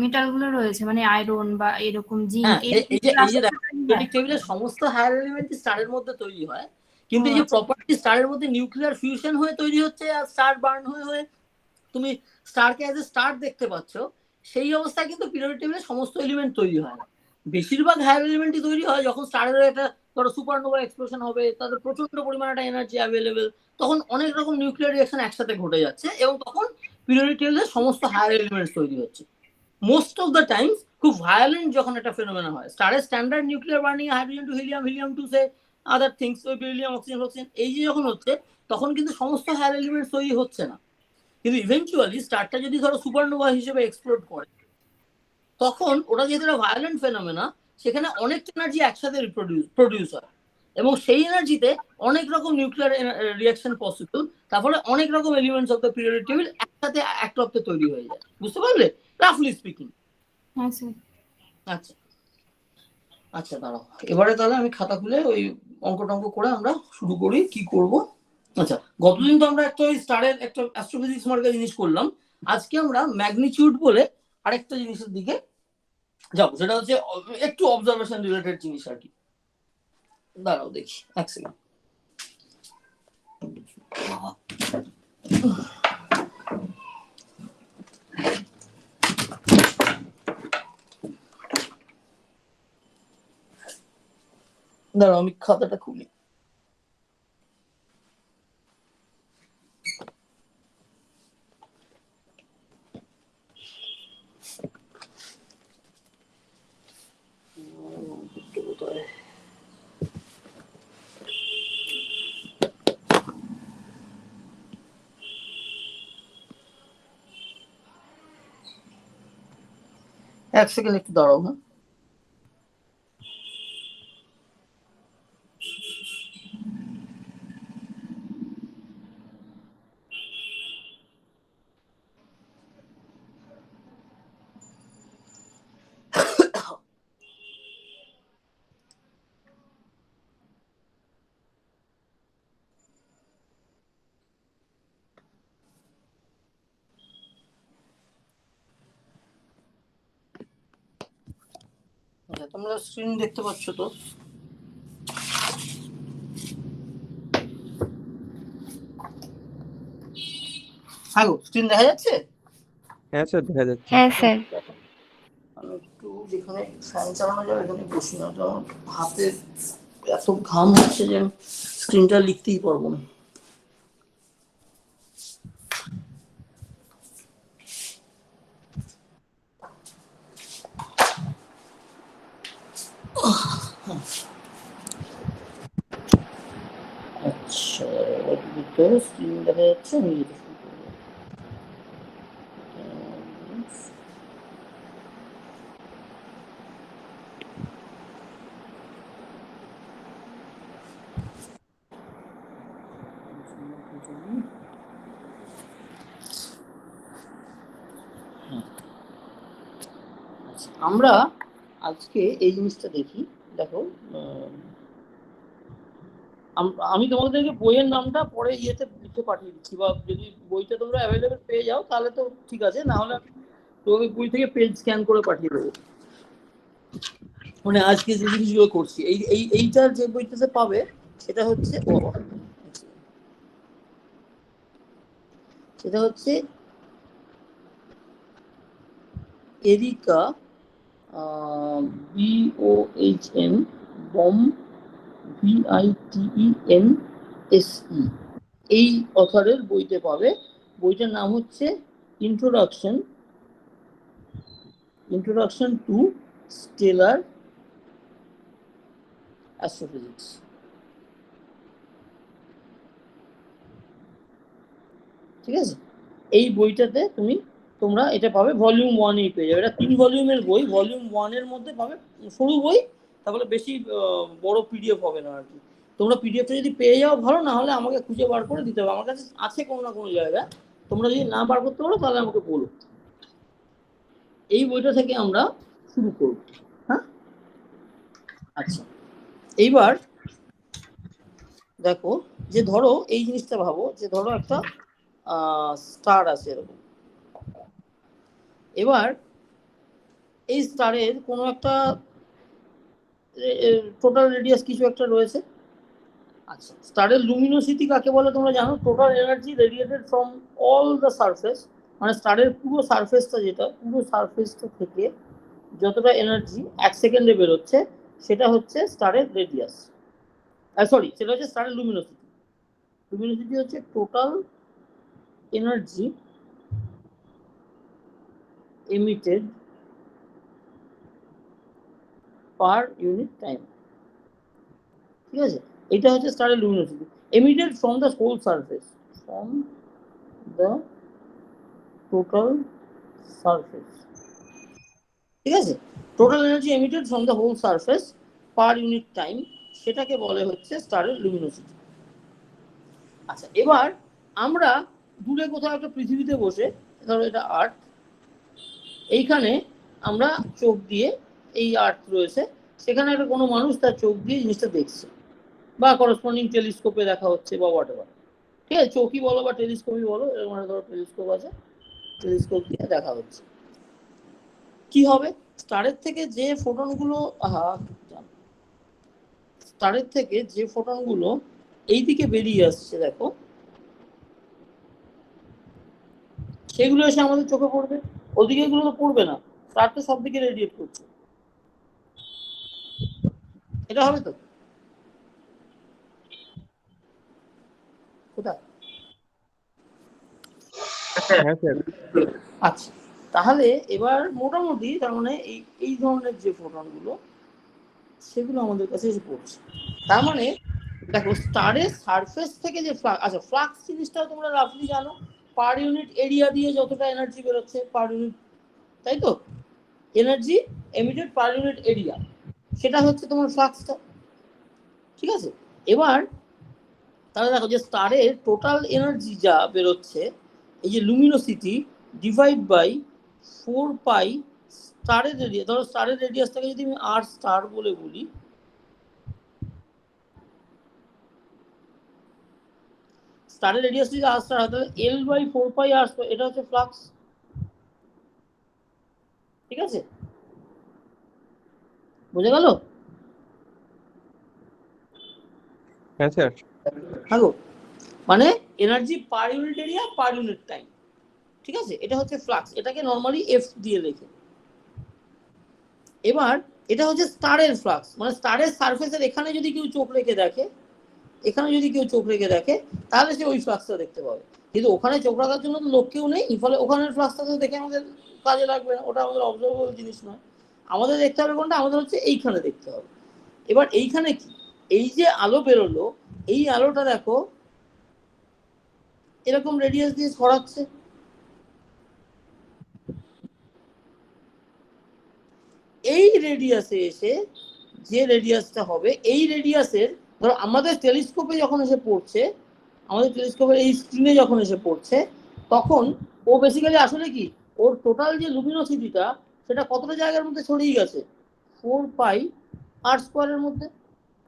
মেটালগুলো রয়েছে মানে আয়রন বা এরকম জিঙ্ক এই যে পিরিয়ডিক টেবিলের সমস্ত হায়ার এলিমেন্ট স্টারের মধ্যে তৈরি হয়, কিন্তু এই যে প্রপার্টি স্টারের মধ্যে নিউক্লিয়ার ফিউশন হয়ে তৈরি হচ্ছে আর স্টার বার্ন হয়ে তুমি স্টারকে অ্যাজ এ স্টার দেখতে পাচ্ছ, সেই অবস্থায় কিন্তু পিরিয়ডিক টেবিলের সমস্ত এলিমেন্ট তৈরি হয় না। বেশিরভাগ হায়ার এলিমেন্টই তৈরি হয় যখন স্টারের একটা ধরো সুপারনোভা এক্সপ্লোশন হবে, তাদের প্রচন্ড পরিমাণে একটা এনার্জি অ্যাভেলেবেল, তখন অনেক রকম নিউক্লিয়ার রিঅ্যাকশন একসাথে ঘটে যাচ্ছে, এবং তখন পিরিয়ডিক টেবিলে সমস্ত হায়ার এলিমেন্টস তৈরি হচ্ছে। মোস্ট অফ দ্য টাইমস খুব ভায়োলেন্ট যখন একটা ফেনোমেনা হয়, স্টারের standard nuclear burning hydrogen to helium, helium to say other things, ওই বেরিলিয়াম, অক্সিজেন, অক্সিজেন, এই যে যখন হচ্ছে তখন কিন্তু সমস্ত হায়ার এলিমেন্টস তৈরি হচ্ছে না। কিন্তু ইভেনচুয়ালি স্টারটা যদি ধরো সুপারনোভা হিসেবে এক্সপ্লোড করে, তখন ওটা যেহেতু একটা ভায়োলেন্ট ফেনোমেনা, সেখানে অনেক এনার্জি একসাথে প্রডিউস হয় এবং সেই এনার্জিতে অনেক রকম নিউক্লিয়ার রিয়াকশন পসিবল, তারপরে অনেক রকম elements of the periodic table একসাথে এক রক্তে তৈরি হয়ে যায়। বুঝতে পারলে, রাফলি স্পিকিং? হ্যাঁ স্যার। আচ্ছা আচ্ছা, দাঁড়াও এবারে তাহলে আমি খাতা খুলে ওই অঙ্ক টঙ্ক করে আমরা শুরু করি কি করব। আচ্ছা, গতদিন তো আমরা একটা ওই স্টারের একটা অ্যাস্ট্রোফিজিক্স মার্কা জিনিস করলাম, আজকে আমরা ম্যাগনিটিউড বলে আরেকটা জিনিসের দিকে যাবো, সেটা হচ্ছে একটু অবজারভেশন রিলেটেড জিনিস আর কি। দাঁড়াও দেখি এক সেকেন্ড। দাঁড়াও আমি খাতাটা খুলি। এক সেকেন্ড একটু দাঁড়াও। হ্যাঁ, তোমরা স্ক্রিন দেখতে পাচ্ছ তো? হ্যাঁ গো, স্ক্রিন দেখা যাচ্ছে? হ্যাঁ স্যার দেখা যাচ্ছে। হ্যাঁ স্যার। আমি একটু যেখানে ফ্যান চালানো যাবে এখানে বসি, না তো হাতে এত ঘাম হচ্ছে যে স্ক্রিনটা লিখতেই পারবো না। আচ্ছা, স্ক্রিন দেখা যাচ্ছে, আমি যেটা শুরু করবো। আমরা আজকে এই জিনিসটা দেখি। দেখো, আমি তোমাদেরকে বইয়ের নামটা পরে ইয়েতে লিখে পাঠিয়ে দিচ্ছি, বা যদি বইটা তোমরা অ্যাভেলেবেল পেয়ে যাও তাহলে তো ঠিক আছে, না হলে আমি তোমাকে বই থেকে পেজ স্ক্যান করে পাঠিয়ে দেবো। মানে আজকে যে জিনিসগুলো করছি, এইটার যে বইটাতে পাবে সেটা হচ্ছে এরিকা BOHM বম VITENSE, এই অথরের বইতে পাবে। বইটার নাম হচ্ছে ইন্ট্রোডাকশন টু স্টেলার অ্যাস্ট্রোফিজিক্স। ঠিক আছে, এই বইটাতে তোমরা এটা পাবে, ভলিউম 1 পেয়ে যাবে। এটা 3 ভলিউমের বই। ভলিউম 1 এর মধ্যে পাবে সরু বই, তাহলে বেশি বড় পিডিএফ হবে না আর কি। তোমরা পিডিএফটা যদি পেয়ে যাও ভালো, না হলে আমাকে খুঁজে বার করে দিতে হবে, আমার কাছে আছে কোনো না কোনো জায়গায়। তোমরা যদি না বার করতে পারো তাহলে আমাকে বলো। এই বইটা থেকে আমরা শুরু করব। হ্যাঁ, আচ্ছা, এইবার দেখো যে ধরো এই জিনিসটা ভাবো যে ধরো একটা স্টার আছে এরকম। এবার এই স্টারের কোনো একটা টোটাল রেডিয়াস কিছু একটা রয়েছে। আচ্ছা, স্টারের লুমিনোসিটি কাকে বলে তোমরা জানো? Total energy radiated from all the surface, মানে স্টারের পুরো সারফেসটা, যেটা পুরো সারফেসটা থেকে যতটা এনার্জি 1 সেকেন্ডে বেরোচ্ছে সেটা হচ্ছে স্টারের রেডিয়াস, সরি সেটা হচ্ছে স্টারের লুমিনোসিটি। লুমিনোসিটি হচ্ছে total energy emitted per unit time। ঠিক আছে, এটা হচ্ছে স্টারের luminosity emitted from the whole surface, from the total surface। ঠিক আছে, total energy emitted from the whole surface per unit time, সেটাকে বলে হচ্ছে স্টারের লুমিনোসিটি। আচ্ছা, এবার আমরা দূরে কোথাও একটা পৃথিবীতে বসে, ধরো এটা আর্থ, এইখানে আমরা চোখ দিয়ে, এই আর্থ রয়েছে, সেখানে একটা কোনো মানুষ তার চোখ দিয়ে জিনিসটা দেখছে, বা করসপন্ডিং টেলিস্কোপে দেখা হচ্ছে, বা হোয়াট এভার। ঠিক আছে, চোখই বলো বা টেলিস্কোপই বলো, এরকম একটা ধরো টেলিস্কোপ আছে, টেলিস্কোপ দিয়ে দেখা হচ্ছে। কি হবে, স্টারের থেকে যে ফোটনগুলো স্টারের থেকে যে ফোটনগুলো এইদিকে বেরিয়ে আসছে, দেখো, সেগুলো এসে আমাদের চোখে পড়বে। ওদিকে গুলো তো পড়বে না, স্টার তো সব দিকে রেডিয়েট করছে। এটা হবে তো? কোথায়? হ্যাঁ স্যার। আচ্ছা, তাহলে এবার মোটামুটি তার মানে এই ধরনের যে ফোটনগুলো, সেগুলো আমাদের কাছে এসে পড়ছে। তার মানে দেখো, স্টারের সারফেস থেকে যে ফ্লাক্স, আচ্ছা ফ্লাক্স জিনিসটাও তোমরা রাফলি জানো, পার ইউনিট এরিয়া দিয়ে যতটা এনার্জি বেরোচ্ছে পার ইউনিট, তাই তো, energy emitted per unit area, সেটা হচ্ছে তোমার ফ্লাক্সটা। ঠিক আছে, এবার তাহলে দেখো যে স্টারের টোটাল এনার্জি যা বেরোচ্ছে, এই যে লুমিনোসিটি ডিভাইড বাই 4 পাই স্টারের রেডিয়াস, ধরো স্টারের রেডিয়াসটাকে যদি আমি আর স্টার বলে বলি, স্টারের রেডিয়াস যদি আর স্টার হয়, তাহলে এল বাই 4 পাই আর, এটা হচ্ছে ফ্লাক্স। ঠিক আছে, বুঝে গেল? হ্যাঁ স্যার। হ্যালো, মানে energy per unit area per unit time. ঠিক আছে, এটা হচ্ছে ফ্লাক্স, এটাকে নর্মালি এফ দিয়ে লেখে। এবার এটা হচ্ছে স্টারের ফ্লাক্স, মানে স্টারের সারফেসের এখানে যদি কেউ চোখ রেখে দেখে, এখানে যদি কেউ চোখ রেখে দেখে, তাহলে সে ওই ফ্লাক্সটা দেখতে পাবে। কিন্তু ওখানে চোখ রাখার জন্য তো লোক কেউ নেই, ফলে ওখানের ফ্লাক্সটা তো দেখে আমাদের কাজে লাগবে না, ওটা আমাদের অবজারভেবল জিনিস নয়। আমাদের দেখতে হবে কোনটা, আমাদের হচ্ছে এইখানে দেখতে হবে। এবার এইখানে কি, এই যে আলো বেরোলো, এই আলোটা দেখো এরকম রেডিয়াস দিয়ে ছড়াচ্ছে। এই রেডিয়াসে এসে যে রেডিয়াসটা হবে, এই রেডিয়াসের, ধরো আমাদের টেলিস্কোপে যখন এসে পড়ছে, আমাদের টেলিস্কোপের এই স্ক্রিনে যখন এসে পড়ছে, তখন ও বেসিক্যালি আসলে কি, ওর টোটাল যে লুমিনোসিটিটা, সেটা কতটা জায়গার মধ্যে ছড়িয়ে গেছে, 4 পাই আর স্কোয়ারের মধ্যে।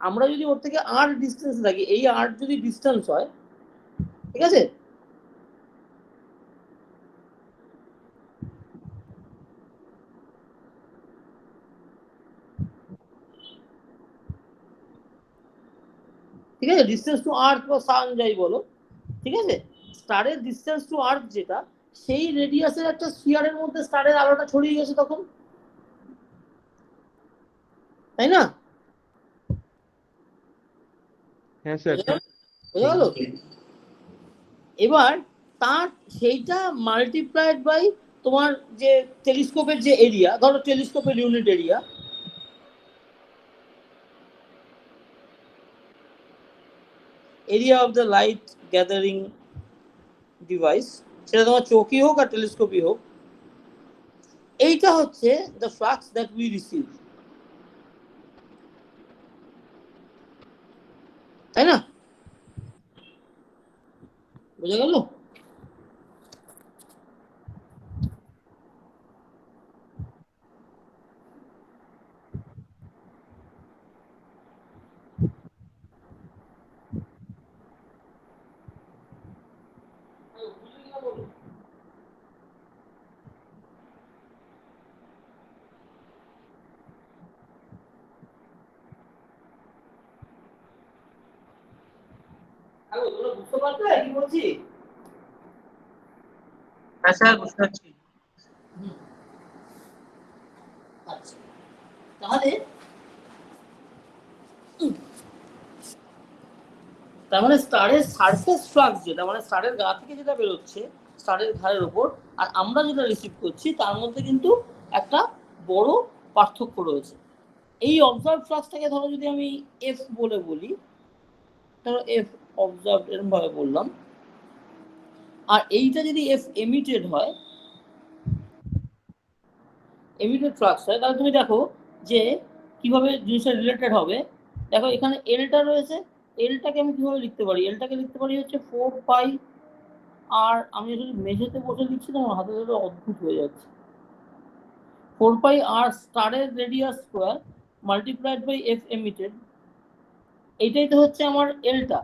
আমরা যদি ওর থেকে আর ডিস্টেন্স রাখি, এই আর যদি ডিস্টেন্স হয়, ঠিক আছে, ঠিক আছে, ডিস্টেন্স টু আর্থ বা সান যাই বলো, ঠিক আছে, স্টারের ডিস্টেন্স টু আর্থ যেটা, সেই রেডিয়াসের একটা স্ফিয়ারের মধ্যে স্টারের আলোটা ছড়িয়ে গেছে তখন, তাই না? হ্যাঁ স্যার। বোঝা গেল? এবার তার সেইটা মাল্টিপ্লাইড বাই তোমার যে টেলিস্কোপের যে এরিয়া, ধরো টেলিস্কোপের unit area, area of the light gathering device, সেটা তোমার চোখই হোক আর টেলিস্কোপই হোক, এইটা হচ্ছে the flux that we receive, তাই না? বোঝা গেল? বুঝতে পারছো কি বলছি? হ্যাঁ স্যার, বুঝতে পারছি। আচ্ছা, তাহলে তার মানে স্টারের সারফেস ফ্লাক্স যেটা, মানে স্টারের গা থেকে যেটা বেরোচ্ছে, স্টারের ঘাড়ের ওপর আর আমরা যেটা রিসিভ করছি তার মধ্যে কিন্তু একটা বড় পার্থক্য রয়েছে। এই অবজার্ভ ফ্লাক্সটাকে ধরো যদি আমি এফ বলে বলি, ধরো এফ অবজার্ভ এরকম ভাবে বললাম, আর এইটা যদি এফ এমিটেড হয়, এমিটেড ফ্লাক্স হয়, তাহলে তুমি দেখো যে কিভাবে জিনিসটা রিলেটেড হবে। দেখো এখানে এলটা রয়েছে, এলটাকে আমি কিভাবে লিখতে পারি, এলটাকে লিখতে পারি হচ্ছে 4 পাই আর আমি যদি মেঝেতে বসে লিখছি না আমার হাতে ধরে অদ্ভুত হয়ে যাচ্ছে, 4 পাই আর স্টারের radius square multiplied by F emitted, এইটাই তো হচ্ছে আমার এলটা,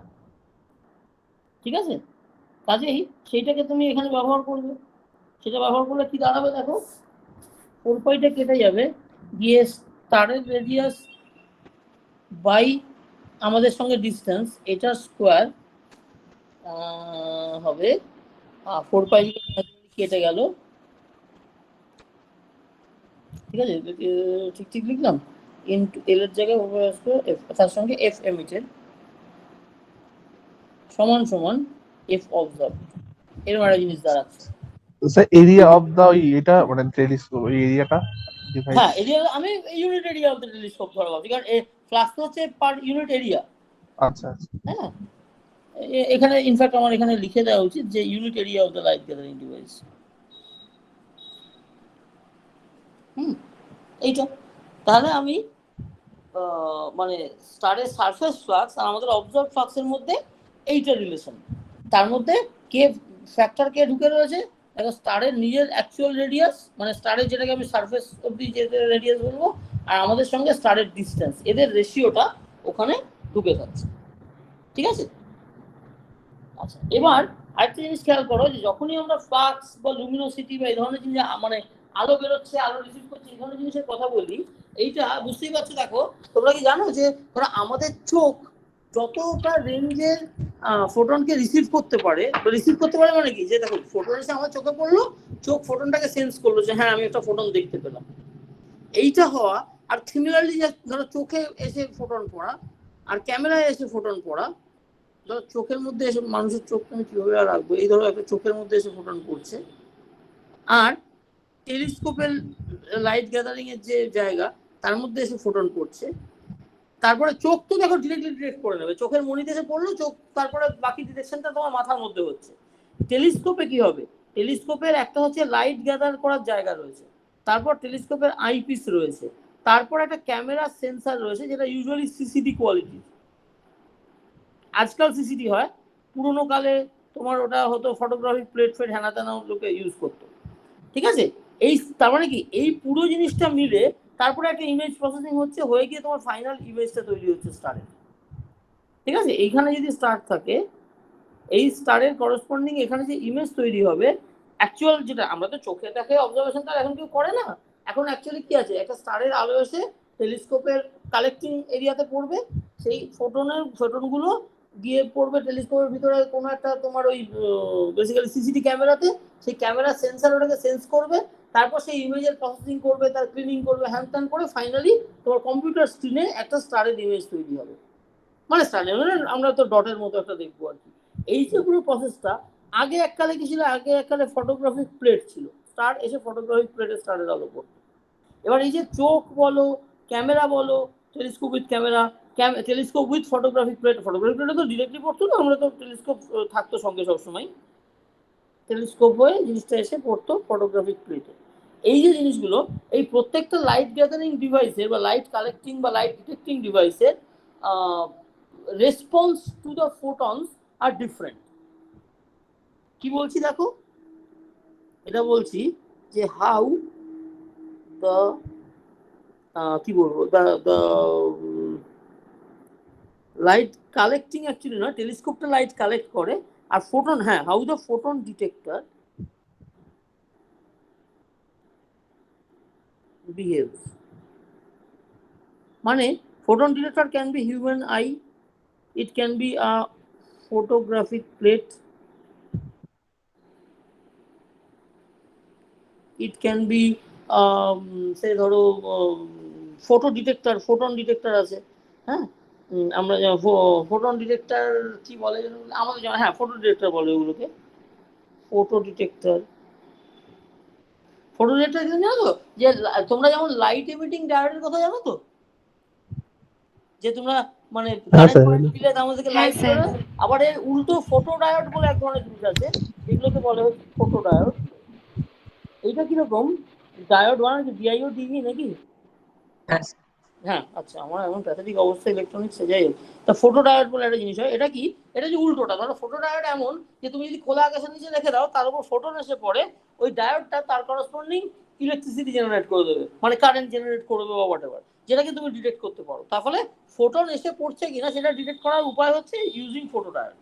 ঠিক আছে? কাজেই সেইটাকে তুমি এখানে ব্যবহার করবে, সেটা ব্যবহার করলে কি দাঁড়াবে দেখো, 4 পাইটা কেটে যাবে, গিয়ে স্টারের রেডিয়াস বাই আমাদের সঙ্গে ডিস্টেন্স এটা স্কোয়ার হবে, 4 পাই কেটে গেল, ঠিক আছে? ঠিক ঠিক লিখলাম, ইনটু এল এর জায়গায় এফ তার সঙ্গে এফ এমিটেড সমান সমান এফ অবজার্ভ, এরকম একটা জিনিস দাঁড়াচ্ছে। স্যার এরিয়া অফ দা এটা মানে টেলিস্কোপ ওই এরিয়াটা ডিভাইস। হ্যাঁ, এরিয়া আমি unit area of the telescope ধরা হবে, কারণ ফ্লাক্স হচ্ছে পার ইউনিট এরিয়া। আচ্ছা আচ্ছা, হ্যাঁ, এখানে ইনফ্যাক্ট আমার এখানে লিখে দেওয়া উচিত যে unit area of the light gathering device. এইটা তাহলে আমি মানে স্টারের সারফেস ফ্লাক্স আর আমাদের অবজার্ভ ফ্লাক্সের মধ্যে এইটা রিলেশন, তার মধ্যে কে ফ্যাক্টর কে ঢুকে রয়েছে, দেখো স্টারের নিজের অ্যাকচুয়াল রেডিয়াস মানে স্টারের যেটাকে আমি সারফেস অবধি যে রেডিয়াস বলবো আর আমাদের সঙ্গে স্টারের ডিস্টেন্স, এদের রেশিওটা ওখানে ঢুকে যাচ্ছে, ঠিক আছে? আচ্ছা, এবার আরেকটা জিনিস খেয়াল করো যে যখনই আমরা ফ্লাক্স বা লুমিনোসিটি বা এই ধরনের জিনিস মানে আলো বেরোচ্ছে আলো রিসিভ করছে এই ধরনের জিনিসের কথা বলি, এইটা বুঝতেই পারছো। দেখো তোমরা কি জানো যে ধরো আমাদের চোখ যতটা রেঞ্জের ফোটনকে রিসিভ করতে পারে মানে কি, যে দেখো ফোটন এসে আমার চোখে পড়লো, চোখ ফোটনটাকে সেন্স করলো যে হ্যাঁ আমি একটা ফোটন দেখতে পেলাম, এইটা হওয়া। আর সিমিলারলি ধরো চোখে এসে ফোটন পড়া আর ক্যামেরায় এসে ফোটন পড়া, ধরো চোখের মধ্যে এসে মানুষের চোখ আমি কিভাবে রাখবো, এই ধরো একটা চোখের মধ্যে এসে ফোটন পড়ছে, আর টেলিস্কোপের লাইট গ্যাদারিং এর যে জায়গা তার মধ্যে এসে ফোটন পড়ছে, তারপরে চোখ তো দেখো ডিরেক্টলি ডিরেক্ট করে নেবে, চোখের মনিতে এসে পড়লো চোখ, তারপরে বাকি ডিরেকশনটা তোমার মাথার মধ্যে হচ্ছে। টেলিস্কোপে কি হবে, টেলিস্কোপের একটা হচ্ছে লাইট গ্যাদার করার জায়গা রয়েছে, তারপর টেলিস্কোপের আইপিস রয়েছে, তারপর একটা ক্যামেরা সেন্সার রয়েছে যেটা ইউজুয়ালি সিসিডি কোয়ালিটি, আজকাল সিসিডি হয়, পুরোনো কালে তোমার ওটা হতো ফটোগ্রাফিক প্লেট ফেট হ্যানা তেনা লোকে ইউজ করতো, ঠিক আছে? এই তার মানে কি এই পুরো জিনিসটা মিলে তারপরে একটা ইমেজ প্রসেসিং হচ্ছে, হয়ে গিয়ে তোমার ফাইনাল ইমেজটা তৈরি হচ্ছে স্টারের, ঠিক আছে? এইখানে যদি স্টার থাকে, এই স্টারের করসপন্ডিং এখানে যে ইমেজ তৈরি হবে অ্যাকচুয়াল, যেটা আমরা তো চোখে দেখে অবজারভেশনটা এখন কেউ করে না, এখন অ্যাকচুয়ালি কি আছে, একটা স্টারের আলো এসে টেলিস্কোপের কালেক্টিং এরিয়াতে পড়বে, সেই ফোটনগুলো গিয়ে পড়বে টেলিস্কোপের ভিতরে কোনো একটা তোমার ওই বেসিক্যালি সিসিডি ক্যামেরাতে, সেই ক্যামেরা সেন্সার ওটাকে সেন্স করবে, তারপর সেই ইমেজের প্রসেসিং করবে, তার ক্লিনিং করবে, হ্যান ত্যান করে ফাইনালি তোমার কম্পিউটার স্ক্রিনে একটা স্টারের ইমেজ তৈরি হবে, মানে স্টারের মানে আমরা তো ডটের মতো একটা দেখবো আর কি। এই যে পুরো প্রসেসটা আগে এককালে কি ছিল, আগে এককালে ফটোগ্রাফিক প্লেট ছিল, স্টার এসে ফটোগ্রাফিক প্লেটে স্টারের আলো পড়তো। এবার এই যে চোখ বলো ক্যামেরা বলো, telescope with camera, telescope with photographic plate তো ডিরেক্টলি পড়তো না, আমরা তো টেলিস্কোপ থাকতো সঙ্গে সবসময়, টেলিস্কোপ হয়ে জিনিসটা এসে পড়তো ফটোগ্রাফিক প্লেটে। এই যে জিনিসগুলো এই প্রত্যেকটা লাইট গ্যাদারিং ডিভাইসের বা লাইট কালেক্টিং বা লাইট ডিটেক্টিং ডিভাইসের রেসপন্স টু দ্য ফোটনস আর ডিফারেন্ট। কি বলছি দেখো, এটা বলছি যে হাউ দ্য কি বলবো, দ্য লাইট কালেক্টিং অ্যাকচুয়ালি না, টেলিস্কোপটা লাইট কালেক্ট করে আর ফোটন, হ্যাঁ how the photon detector behaves, মানে photon detector can be human eye, it can be a photographic plate, it can be say ধরো ফটো ডিটেক্টর, ফোটন ডিটেক্টর আছে, হ্যাঁ আমরা ফোটন ডিটেক্টর কি বলে আমাদের, হ্যাঁ ফটো ডিটেক্টর বলে ওগুলোকে, ফটো ডিটেক্টর। ফটো ডিটেক্টর জানো তো, যে তোমরা যেমন লাইট এমিটিং ডায়োডের কথা জানো তো, যে তোমরা মানে কারেন্ট পয়েন্ট দিলে তার মধ্যে থেকে লাইট বেরোয়। আবার এর উল্টো ফটো ডায়োড বলে এক ধরনের জিনিস আছে, যেগুলোকে বলে হচ্ছে ফটো ডায়োড। এইটা কিরকম? ডায়োড মানে কি ডিআইও ডিভি নাকি? হ্যাঁ, আচ্ছা, আমার এমন প্যাথেটিক অবস্থা ইলেকট্রনিক্সে, যাই হোক। তা ফটো ডায়োড বলে একটা জিনিস হয়। এটা কি? এটা যে উল্টোটা, ধরো ফটো ডায়োড এমন যে তুমি যদি খোলা আকাশের নিচে রেখে দাও, তার উপর ফোটন এসে পড়ে, ওই ডায়োডটা তার করসপন্ডিং ইলেকট্রিসিটি জেনারেট করে দেবে, মানে কারেন্ট জেনারেট করবে বা হোয়াটএভার, যেটাকে তুমি ডিটেক্ট করতে পারো। তার ফলে ফোটন এসে পড়ছে কিনা সেটা ডিটেক্ট করার উপায় হচ্ছে ইউজিং ফটো ডায়োড।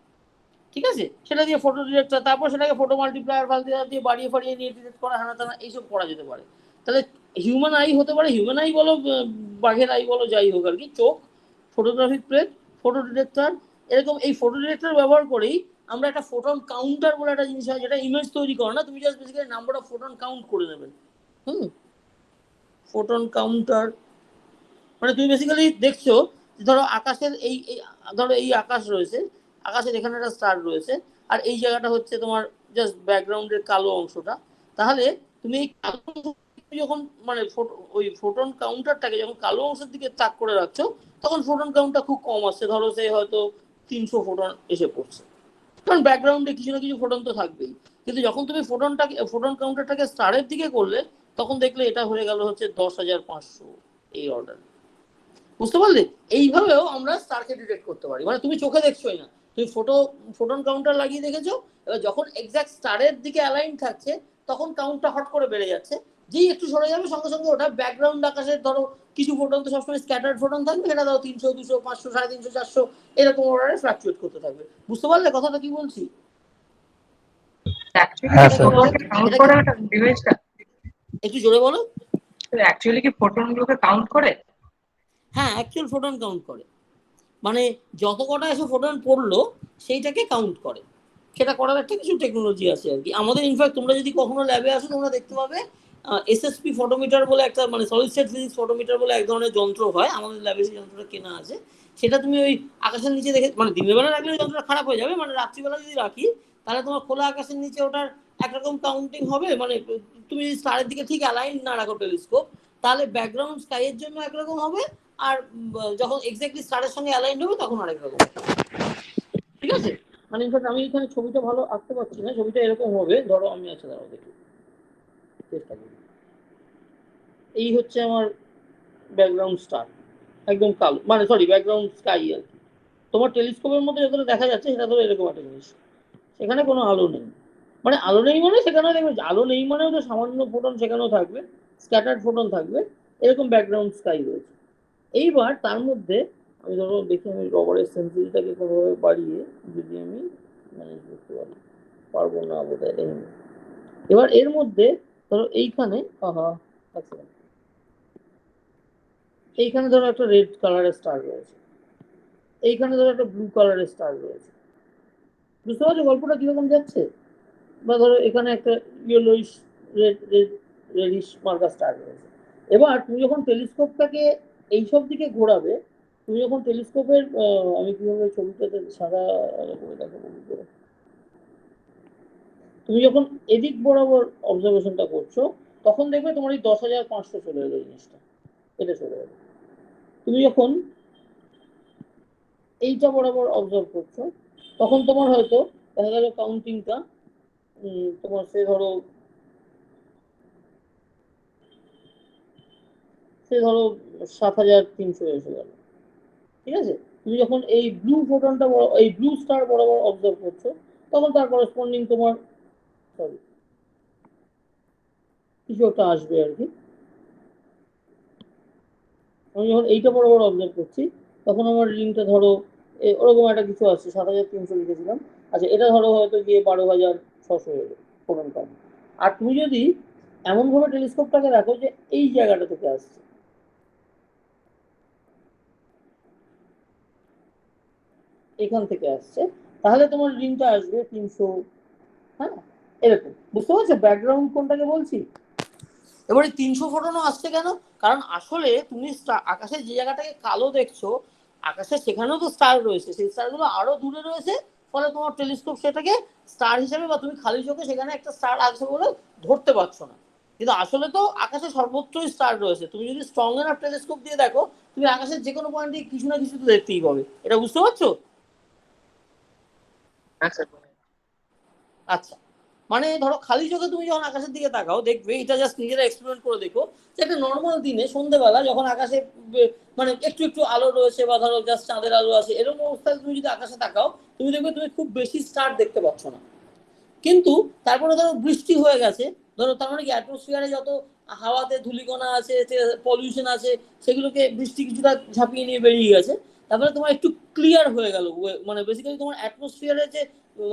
ঠিক আছে, সেটা দিয়ে ফটো ডিটেক্টর, তারপর সেটাকে ফটো মাল্টিপ্লায়ার ফাল্টিপ্লায়ার দিয়ে বাড়িয়ে ফাড়িয়ে নিয়ে ডিটেক্ট করা, হানা টানা এইসব করা যেতে পারে। তাহলে হিউম্যান আই হতে পারে, হিউম্যান আই বলো, বাঘের আই বলো, যাই হোক আর কি, চোখ, ফটোগ্রাফিক প্লেট, ফটো ডিটেক্টর, এরকম। এই ফটো ডিটেক্টর ব্যবহার করেই আমরা একটা ফোটন কাউন্টার বলে একটা জিনিস হয়, যেটা ইমেজ তৈরি করে না, তুমি just basically number of photon count করে নেবেন। ফোটন কাউন্টার মানে তুমি বেসিক্যালি দেখছো, ধরো আকাশের এই ধরো এই আকাশ রয়েছে, আকাশের এখানে একটা স্টার রয়েছে, আর এই জায়গাটা হচ্ছে তোমার জাস্ট ব্যাকগ্রাউন্ডের কালো অংশটা। তাহলে তুমি এই কালো যখন মানে ওই ফোটন কাউন্টারটাকে যখন কালো অংশের দিকে তাক করে রাখছো, তখন ফোটন কাউন্টটা খুব কম আসছে, ধরো সে হয়তো 300 ফোটন এসে পড়ছে, কারণ ব্যাকগ্রাউন্ডে কিছু না কিছু ফোটন তো থাকবেই। কিন্তু যখন তুমি ফোটন কাউন্টারটাকে স্টারের দিকে করলে, তখন দেখলে এটা হয়ে গেল হচ্ছে 10,500 এই অর্ডার। বুঝতে পারলে? এইভাবেও আমরা স্টারকে ডিটেক্ট করতে পারি, মানে তুমি চোখে দেখছোই না, তুমি ফোটন কাউন্টার লাগিয়ে দেখেছো, এবার যখন এক্স্যাক্ট স্টারের দিকে অ্যালাইন থাকছে, তখন কাউন্টটা হট করে বেড়ে যাচ্ছে, যেই একটু সরে যাবে সঙ্গে সঙ্গে ওটা ব্যাকগ্রাউন্ড আকাশের ধরো কিছু ফোটন তো সবসময় স্ক্যাটার্ড ফোটন থাকবে, সেটা ধরো 300, 200, 500, 350, 400 এরকম অর্ডারে ফ্লাকচুয়েট করতে থাকবে। বুঝতে পারলে কথাটা কি বলছি? একটু জোরে বলো। অ্যাকচুয়ালি কি ফোটনগুলোকে কাউন্ট করে? হ্যাঁ, অ্যাকচুয়াল ফোটন কাউন্ট করে, মানে যত কটা এসে ফোটন পড়লো সেইটাকে কাউন্ট করে। সেটা করার একটা কিছু টেকনোলজি আছে আর কি আমাদের। ইনফ্যাক্ট তোমরা যদি কখনো ল্যাবে আসো, তোমরা দেখতে পাবে এসএসপি ফটোমিটার বলে একটা, মানে সলিড স্টেট ফিজিক্স ফটোমিটার বলে এক ধরনের যন্ত্র হয় আমাদের ল্যাবে, সেই যন্ত্রটা কেনা আছে। সেটা তুমি ওই আকাশের নিচে দেখে, মানে দিনের বেলা রাখলে যন্ত্রটা খারাপ হয়ে যাবে, মানে রাত্রিবেলা যদি রাখি তাহলে তোমার খোলা আকাশের নিচে ওটার একরকম কাউন্টিং হবে। মানে তুমি স্টারের দিকে ঠিক অ্যালাইন না রাখো টেলিস্কোপ, তাহলে ব্যাকগ্রাউন্ড স্কাইয়ের জন্য একরকম হবে, আর যখন এক্স্যাক্টলি স্টারের সঙ্গে অ্যালাইন হবে তখন আরেক রকম। ঠিক আছে, মানে ইনফ্যাক্ট আমি এখানে ছবিটা ভালো আঁকতে পারছি না, ছবিটা এরকম হবে, ধরো আমি আছে, দাঁড়াও দেখি চেষ্টা করি। এই হচ্ছে আমার ব্যাকগ্রাউন্ড স্টার, একদম কালো, মানে সরি ব্যাকগ্রাউন্ড স্কাই আর কি। তোমার টেলিস্কোপের মধ্যে যতটা দেখা যাচ্ছে সেটা ধরো এরকম একটা জিনিস, সেখানে কোনো আলো নেই, মানে আলো নেই মানে সেখানে দেখবে আলো নেই মানে তো সামান্য ফোটন সেখানেও থাকবে, স্ক্যাটার্ড ফোটন থাকবে, এরকম ব্যাকগ্রাউন্ড স্কাই রয়েছে। এইবার তার মধ্যে আমি ধরো দেখি, আমি রবারের সেন্সিটিভিটাকে কোনোভাবে বাড়িয়ে যদি আমি ম্যানেজ করতে পারি, পারবো না বোধহয়। এবার এর মধ্যে ধরো এইখানে আচ্ছা, এইখানে ধরো একটা রেড কালারের স্টার রয়েছে, এইখানে ধরো একটা ব্লু কালারের স্টার রয়েছে। বুঝতে পারছো গল্পটা কিরকম যাচ্ছে? বা ধরো এখানে একটা ইয়েলোইশ রেডিশ মার্কা স্টার রয়েছে। এবার তুমি যখন টেলিস্কোপটাকে এইসব দিকে ঘোরাবে, তুমি যখন টেলিস্কোপের আমি কিভাবে ছবিটাতে সাদা করে দেখাবো, তুমি যখন এদিক বরাবর অবজারভেশনটা করছো, তখন দেখবে তোমার এই 10,500 চলে এলো জিনিসটা, এটা চলে এলো। তুমি যখন এইটা বরাবর অবজার্ভ করছো, তখন তোমার হয়তো দেখা গেল কাউন্টিংটা তোমার সে ধরো 7,300 এসে গেল। ঠিক আছে, তুমি যখন এই ব্লু ফোটনটা এই ব্লু স্টার বরাবর অবজার্ভ করছো, তখন তার করসপন্ডিং তোমার সরি কিছু একটা আসবে আর কি। আমি যখন এইটা বরাবর অবজার্ভ করছি, তখন আমার রিংটা ধরো ওরকম একটা কিছু আসছে, 7,300 লিখেছিলাম। আচ্ছা, এটা ধরো হয়তো গিয়ে 12,600 এলো ফোটন কাউন্ট। আর তুমি যদি এমনভাবে টেলিস্কোপটাকে রাখো যে এই জায়গাটা থেকে আসছে, এখান থেকে আসছে, তাহলে তোমার রিংটা আসবে 300। হ্যাঁ, এরকম। বুঝতে পারছো ব্যাকগ্রাউন্ড কোনটাকে বলছি? এবারে 300 ফোটনও আসছে কেন? কারণ আসলে তুমি আকাশে যে জায়গাটাকে কালো দেখছো, আকাশে সেখানেও তো স্টার রয়েছে, সেই স্টারগুলো আরো দূরে রয়েছে, ফলে তোমার টেলিস্কোপ সেটাকে স্টার হিসেবে বা তুমি খালি চোখে সেখানে একটা স্টার আছে বলে ধরতে পারছো না, কিন্তু আসলে তো আকাশে সর্বত্রই স্টার রয়েছে। তুমি যদি স্ট্রং এনাফ টেলিস্কোপ দিয়ে দেখো, তুমি আকাশের যে কোনো পয়েন্টে কিছু না কিছু তো দেখতেই পাবে। এটা বুঝতে পারছো? হ্যাঁ স্যার। আচ্ছা, মানে ধরো খালি চোখে তুমি যখন আকাশের দিকে তাকাও দেখবে, এটা জাস্ট নিজেরা এক্সপেরিমেন্ট করে দেখো, যে একটা নর্মাল দিনে সন্ধ্যেবেলা যখন আকাশে মানে একটু একটু আলো রয়েছে বা ধরো জাস্ট চাঁদের আলো আছে, এরকম অবস্থায় তুমি যদি আকাশে তাকাও, তুমি দেখবে তুমি খুব বেশি স্টার দেখতে পাচ্ছ না। কিন্তু তারপরে ধরো বৃষ্টি হয়ে গেছে, ধরো তার মানে কি অ্যাটমসফিয়ারে যত হাওয়াতে ধূলিকণা আছে, পলিউশন আছে, সেগুলোকে বৃষ্টি কিছুটা ঝাঁপিয়ে নিয়ে বেরিয়ে গেছে। তারপরে তোমার একটু ক্লিয়ার হয়ে গেল, মানে বেসিক্যালি তোমার অ্যাটমসফিয়ারে যে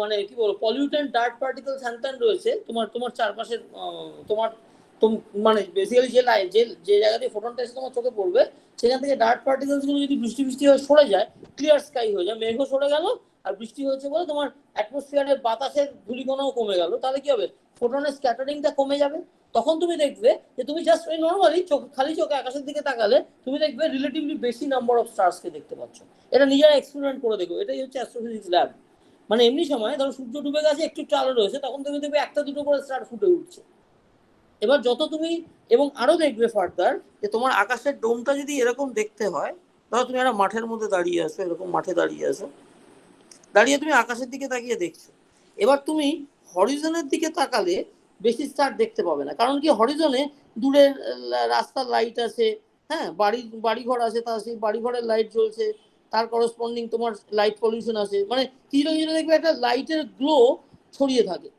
মানে কি বলবো পলিউটেন্ট ডার্ট পার্টিকেল হ্যানত্যান রয়েছে তোমার তোমার চারপাশে, তোমার মানে বেসিক্যালি যে লাইট যে জায়গা দিয়ে ফোটনটা এসে তোমার চোখে পড়বে, সেখান থেকে ডার্ট পার্টিকেলস গুলো যদি বৃষ্টি বৃষ্টি হয়ে সরে যায়, ক্লিয়ার স্কাই হয়ে যায়, মেঘও সরে গেল, আর বৃষ্টি হয়েছে বলে তোমার অ্যাটমসফিয়ারের বাতাসের ধূলিকণাও কমে গেল, তাহলে কি হবে? ফোটনের স্ক্যাটারিংটা কমে যাবে। তখন তুমি দেখবে যে তুমি জাস্ট ওই নর্মালি খালি চোখে আকাশের দিকে তাকালে তুমি দেখবে রিলেটিভলি বেশি নাম্বার অফ স্টারসকে দেখতে পাচ্ছ। এটা নিজেরা এক্সপেরিমেন্ট করে দেখো, এটাই হচ্ছে অ্যাস্ট্রোফিজিক্স ল্যাব। মানে এমনি সময় ধরো সূর্য ডুবে গেছে, একটু একটু আলো রয়েছে, তখন তুমি দেখবে একটা দুটো করে স্টার ফুটে উঠছে। এবার যত তুমি এবং আরো দেখবে ফার্দার যে তোমার আকাশের ডোমটা যদি এরকম দেখতে হয়, ধরো তুমি একটা মাঠের মধ্যে দাঁড়িয়ে আছো, এরকম মাঠে দাঁড়িয়ে আছো, দাঁড়িয়ে তুমি আকাশের দিকে তাকিয়ে দেখছো। এবার তুমি হরিজনের দিকে তাকালে বেশি স্টার দেখতে পাবে না, কারণ কি হরিজনে দূরের রাস্তার লাইট আছে, হ্যাঁ বাড়িঘর আছে, তার সেই বাড়িঘরের লাইট জ্বলছে, তার করসপন্ডিং তোমার লাইট পলিউশন আছে, মানে কিছু কিছু দেখবে একটা লাইটের গ্লো ছড়িয়ে থাকে,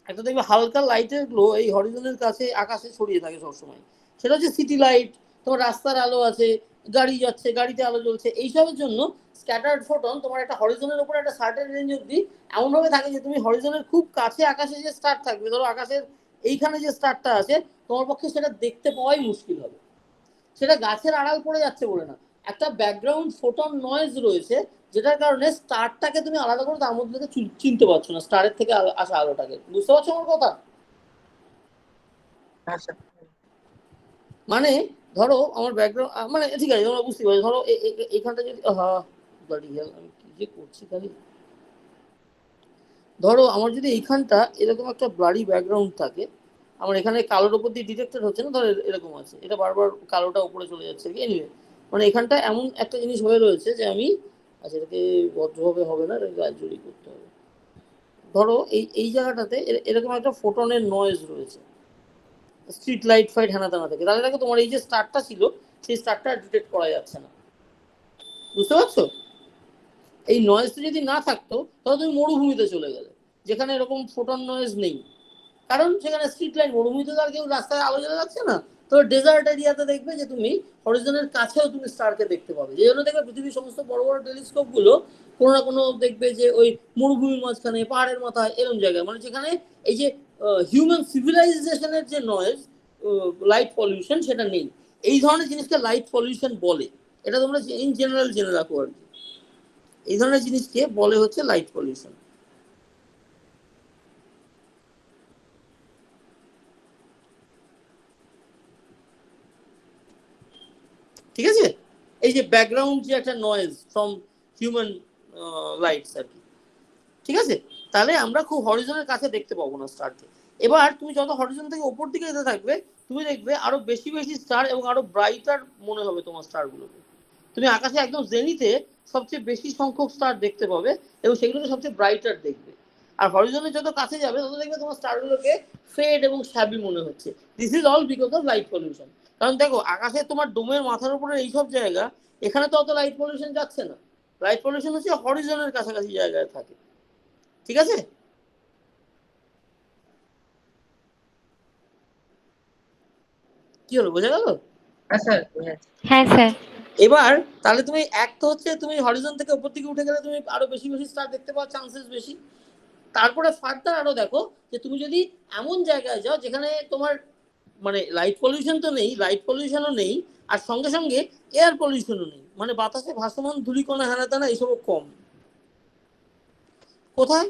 একটা দেখবে হালকা লাইটের গ্লো এই হরিজনের কাছে আকাশে ছড়িয়ে থাকে সবসময়। সেটা হচ্ছে সিটি লাইট, তোমার রাস্তার আলো আছে, গাড়ি যাচ্ছে, গাড়িতে আলো জ্বলছে, এইসবের জন্য স্ক্যাটার্ড ফোটন তোমার একটা হরিজনের উপর একটা সার্টেন রেঞ্জ অব্দি এমনভাবে থাকে যে তুমি হরিজনের খুব কাছে আকাশে যে স্টার থাকবে, ধরো আকাশের এইখানে যে স্টারটা আছে, তোমার পক্ষে সেটা দেখতে পাওয়াই মুশকিল হবে। সেটা গাছের আড়াল পড়ে যাচ্ছে বলে না, একটা ব্যাকগ্রাউন্ড ফোটন নয়েজ রয়েছে, যেটার কারণে স্টারটাকে তুমি আলাদা করে তার মধ্যে থেকে চিনতে পারছো না, স্টারের থেকে আসা আলোটাকে। বুঝতে পারছো আমার কথা? হ্যাঁ স্যার। মানে ধরো আমার ব্যাকগ্রাউন্ড মানে ঠিক আছে, তোমরা বুঝতে পারছো, ধরো এইখানটা যদি আমি কি যে করছি খালি, ধরো আমার যদি এইখানটা এরকম একটা ব্লারি ব্যাকগ্রাউন্ড থাকে, আমার এখানে কালোর উপর দিয়ে ডিটেক্টেড হচ্ছে না, ধরো এরকম আছে, এটা বারবার কালোটা উপরে চলে যাচ্ছে, এনিওয়ে মানে এখানটা এমন একটা জিনিস হয়ে রয়েছে যে আমি, আচ্ছা এটাকে ভদ্রভাবে হবে না, এটাকে গাছজুড়ি করতে হবে। ধরো এই জায়গাটাতে এরকম একটা ফোটনের নয়েজ রয়েছে, স্ট্রিট লাইট ফাইট হেনা তেনা থাকে, তাহলে দেখো তোমার এই যে স্টারটা ছিল সেই স্টারটা ডিটেক্ট করা যাচ্ছে না। বুঝতে পারছো? এই নয়েজটা যদি না থাকতো তাহলে তুমি মরুভূমিতে চলে গেলে, যেখানে এরকম ফোটন নয়েজ নেই, কারণ সেখানে স্ট্রিট লাইট, মরুভূমিতে আর কেউ রাস্তায় আলো জ্বালা যাচ্ছে না, তো ডেজার্ট এরিয়াতে দেখবে যে তুমি হরিজনের কাছেও তুমি স্টারকে দেখতে পাবে। যে জন্য দেখবে পৃথিবীর সমস্ত বড় বড় টেলিস্কোপ গুলো কোনো না কোনো দেখবে যে ওই মরুভূমির মাঝখানে, পাহাড়ের মাথায়, এরকম জায়গায়, মানে যেখানে এই যে হিউম্যান সিভিলাইজেশনের যে নয়েজ, লাইট পলিউশন, সেটা নেই। এই ধরনের জিনিসকে লাইট পলিউশন বলে, এটা তোমরা ইন জেনারেল জেনে রাখো আর কি। এই ধরনের জিনিসকে বলে হচ্ছে লাইট পলিউশন। ঠিক আছে? এই যে ব্যাকগ্রাউন্ড যে একটা নয়েজ ফ্রম হিউম্যান লাইটস আর কি, ঠিক আছে? তাহলে আমরা খুব হরিজনের কাছে দেখতে পাবো না স্টারকে। এবার তুমি যত হরিজন থেকে ওপর দিকে যেতে থাকবে, তুমি দেখবে আরো বেশি বেশি স্টার এবং আরো ব্রাইটার মনে হবে তোমার স্টারগুলোকে। তুমি আকাশে একদম জেনিতে সবচেয়ে বেশি সংখ্যক স্টার দেখতে পাবে এবং সেগুলোকে সবচেয়ে ব্রাইটার দেখবে। আর হরিজনের যত কাছে যাবে তত দেখবে তোমার স্টারগুলোকে ফেড এবং শ্যাবি মনে হচ্ছে। This is all because of light pollution. কারণ দেখো আকাশে তোমার ডোমের মাথার উপরে এইসব জায়গা, এখানে তো অত লাইট পলিউশন যাচ্ছে না। লাইট পলিউশন হচ্ছে হরিজনের কাছাকাছি জায়গায় থাকে। ঠিক আছে? কি হলো, বোঝা গেল? হ্যাঁ স্যার। হ্যাঁ স্যার। এবার তাহলে তুমি এক তো হচ্ছে তুমি হরিজন থেকে উপর দিকে উঠে গেলে তুমি আরো বেশি বেশি স্টার দেখতে পাওয়ার চান্সেস বেশি। তারপরে ফার্দার আরো দেখো যে তুমি যদি এমন জায়গায় যাও যেখানে তোমার মানে লাইট পলিউশন তো নেই, লাইট পলিউশনও নেই, আর সঙ্গে সঙ্গে এয়ার পলিউশনও নেই, মানে বাতাসে ভাসমান ধূলিকণা হেনাতেনা এইসবও কম। কোথায়?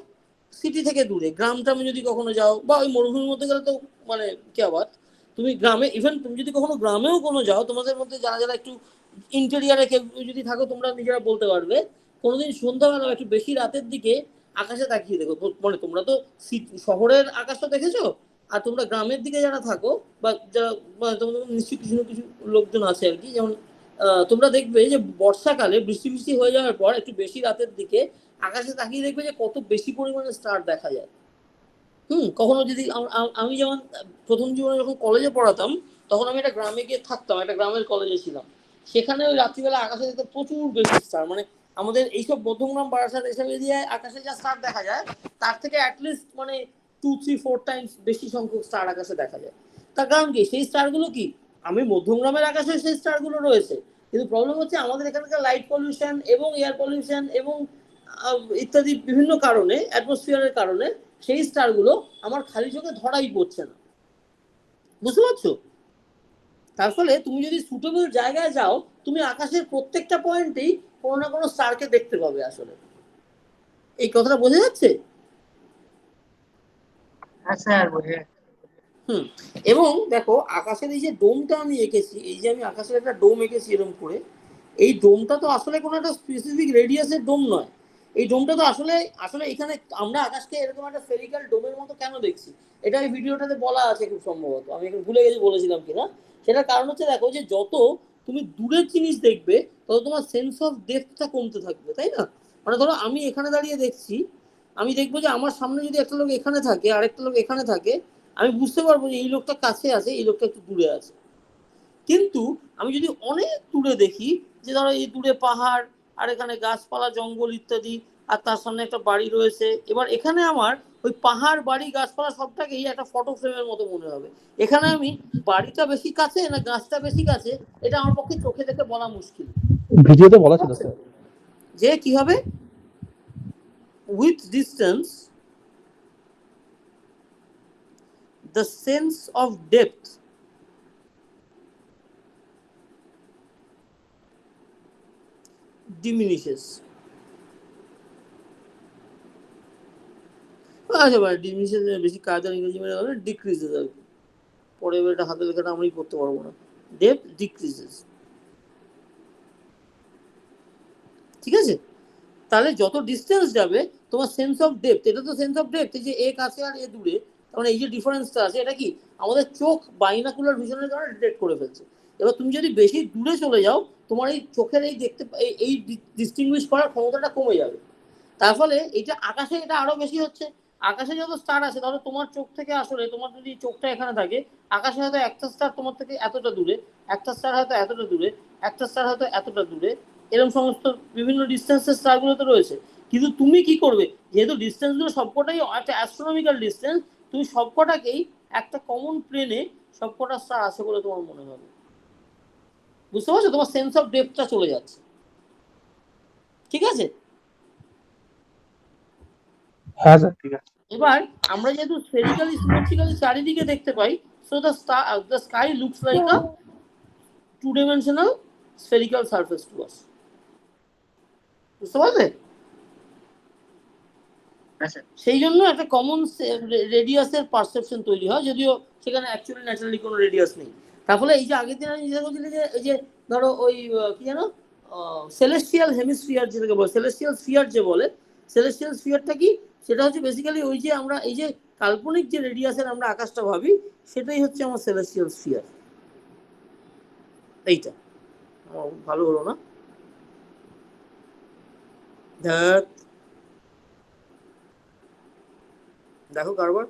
সিটি থেকে দূরে, গ্রাম ট্রামে যদি কখনো যাও, বা ওই মরুভূমির মধ্যে গেলে তো মানে কি আবার, তুমি গ্রামে, ইভেন তুমি যদি কখনো গ্রামেও কোনো যাও, তোমাদের মধ্যে যারা যারা একটু ইন্টেরিয়ারে কেউ যদি থাকো তোমরা নিজেরা বলতে পারবে, কোনোদিন সন্ধ্যাবেলা একটু বেশি রাতের দিকে আকাশে তাকিয়ে দেখো, মানে তোমরা তো শহরের আকাশটা দেখেছো, আর তোমরা গ্রামের দিকে যারা থাকো বা যারা তোমাদের নিশ্চয়ই কিছু না কিছু লোকজন আছে আর কি, যেমন তোমরা দেখবে যে বর্ষাকালে বৃষ্টি বৃষ্টি হয়ে যাওয়ার পর একটু বেশি রাতের দিকে আকাশে তাকিয়ে দেখবে যে কত বেশি পরিমাণে স্টার দেখা যায়। কখনো যদি আমি যেমন প্রথম জীবনে যখন কলেজে পড়াতাম, তখন আমি একটা গ্রামে গিয়ে থাকতাম, একটা গ্রামের কলেজে ছিলাম। সেখানে ওই রাত্রিবেলা আকাশে দেখতে প্রচুর বেশি স্টার, মানে আমাদের এইসব মধ্যমগ্রাম বারাসাত এসব এরিয়ায় আকাশে যা স্টার দেখা যায় তার থেকে অ্যাটলিস্ট মানে 2-3-4 টাইমস বেশি সংখ্যক স্টার আকাশে দেখা যায়। তার কারণ কি, সেই স্টারগুলো কি, আমি মধ্যমগ্রামের আকাশে সেই স্টারগুলো রয়েছে, কিন্তু প্রবলেম হচ্ছে আমাদের এখানকার লাইট পলিউশন এবং এয়ার পলিউশন এবং ইত্যাদি বিভিন্ন কারণে, অ্যাটমসফিয়ারের কারণে সেই স্টারগুলো আমার খালি চোখে ধরাই পড়ছে না, বুঝতে পারছো? তার ফলে তুমি যদি সুটেবল জায়গায় যাও, তুমি আকাশের প্রত্যেকটা পয়েন্টেই কোনো না কোনো স্টারকে দেখতে পাবে। আসলে এই কথাটা বোঝা যাচ্ছে? হ্যাঁ স্যার, বোঝে। এবং দেখো আকাশের এই যে ডোমটা আমি এঁকেছি, এই যে আমি আকাশের একটা ডোম এঁকেছি এরকম করে, এই ডোমটা তো আসলে কোনো একটা স্পেসিফিক রেডিয়াসের ডোম নয়। এই ডোমটা তো আসলে আসলে এখানে আমরা আকাশকে এরকম একটা স্ফেরিক্যাল ডোমের মতো কেন দেখছি, এটা এই ভিডিওটাতে বলা আছে খুব সম্ভবত, আমি এখন ভুলে গেছি বলেছিলাম কিনা। সেটার কারণ হচ্ছে দেখো যে যত তুমি দূরের জিনিস দেখবে তত তোমার সেন্স অফ ডেপথটা কমতে থাকবে, তাই না? মানে ধরো আমি এখানে দাঁড়িয়ে দেখছি, আমি দেখবো যে আমার সামনে যদি একটা লোক এখানে থাকে আরেকটা লোক এখানে থাকে, আমি বুঝতে পারবো যে এই লোকটা কাছে আছে, এই লোকটা একটু দূরে আছে। কিন্তু আমি যদি অনেক দূরে দেখি, যে ধরো এই দূরে পাহাড় আর এখানে গাছপালা জঙ্গল ইত্যাদি, আর তার সামনে একটা বাড়ি রয়েছে, এবার এখানে আমার ওই পাহাড় বাড়ি গাছপালা সবটাকেই একটা ফটো ফ্রেমের মতো মনে হবে। এখানে আমি বাড়িটা বেশি কাছে না গাছটা বেশি কাছে, এটা আমার পক্ষে চোখে দেখে বলা মুশকিল। ভিডিওতে বলা ছিল স্যার যে কি হবে, with distance the sense of depth diminishes. আচ্ছা ভাই, ডিমিনিশেস বেশি কাজ আর ইংরেজি মানে হবে ডিক্রিজেস আর কি, পরে এটা হাতে লেখাটা আমি করতে পারবো না। ডেপথ ডিক্রিজেস, ঠিক আছে? তাহলে যত ডিস্টেন্স যাবে তোমার সেন্স অফ ডেপথ, এটা তো সেন্স অফ ডেপথ, যে এ কাছে আর এ দূরে, মানে এই যে ডিফারেন্সটা আছে এটা কি আমাদের চোখ বাইনাকুলার ভিশনের কারণে ডিটেক্ট করে ফেলছে। এবার তুমি যদি বেশি দূরে চলে যাও, তোমার এই চোখের এই দেখতে এই ডিস্টিংগুইশ করার ক্ষমতাটা কমে যাবে। তার ফলে এটা আকাশে এটা আরো বেশি হচ্ছে। আকাশে যত স্টার আছে, ধরো তোমার চোখ থেকে আসলে তোমার যদি চোখটা এখানে থাকে, আকাশে হয়তো একটা স্টার তোমার থেকে এতটা দূরে, একটা স্টার হয়তো এতটা দূরে, একটা স্টার হয়তো এতটা দূরে, এরকম সমস্ত বিভিন্ন ডিস্টেন্সের স্টারগুলো তো রয়েছে। কিন্তু তুমি কি করবে, যেহেতু ডিস্টেন্সগুলো সবকটাই একটা অ্যাস্ট্রোনমিক্যাল ডিস্টেন্স, তুমি সবকটাকেই একটা কমন প্লেনে সবকটা স্টার আছে বলে তোমার মনে হবে, বুঝতে পারছো? তোমার সেন্স অফ ডেপথটা চলে যাচ্ছে, ঠিক আছে? হ্যাঁ স্যার ঠিক আছে এবার আমরা যেহেতু স্ফেরিক্যালি সিমেট্রিক্যালি চারিদিকে দেখতে পাই, so the sky looks like a two dimensional spherical surface to us, বুঝতে পারলে? সেই জন্য একটা কমন রেডিয়াসের পারসেপশন তৈরি হয়, যদিও সেখানে অ্যাকচুয়ালি ন্যাচারালি কোনো রেডিয়াস নেই। তার ফলে এই যে আগের দিন আমি যেটা বলছিলাম যে এই যে ধরো ওই কি জানো সেলেস্টিয়াল হেমিস্ফিয়ার যেটাকে বলে, সেলেস্টিয়াল স্ফিয়ার যে বলে, সেলেস্টিয়াল স্ফিয়ারটা কি, সেটা হচ্ছে বেসিক্যালি ওই যে আমরা এই যে কাল্পনিক যে রেডিয়াসের আমরা আকাশটা ভাবি, সেটাই হচ্ছে আমার সেলেস্টিয়াল স্ফিয়ার। এইটা ভালো হলো না? দেখো কারবার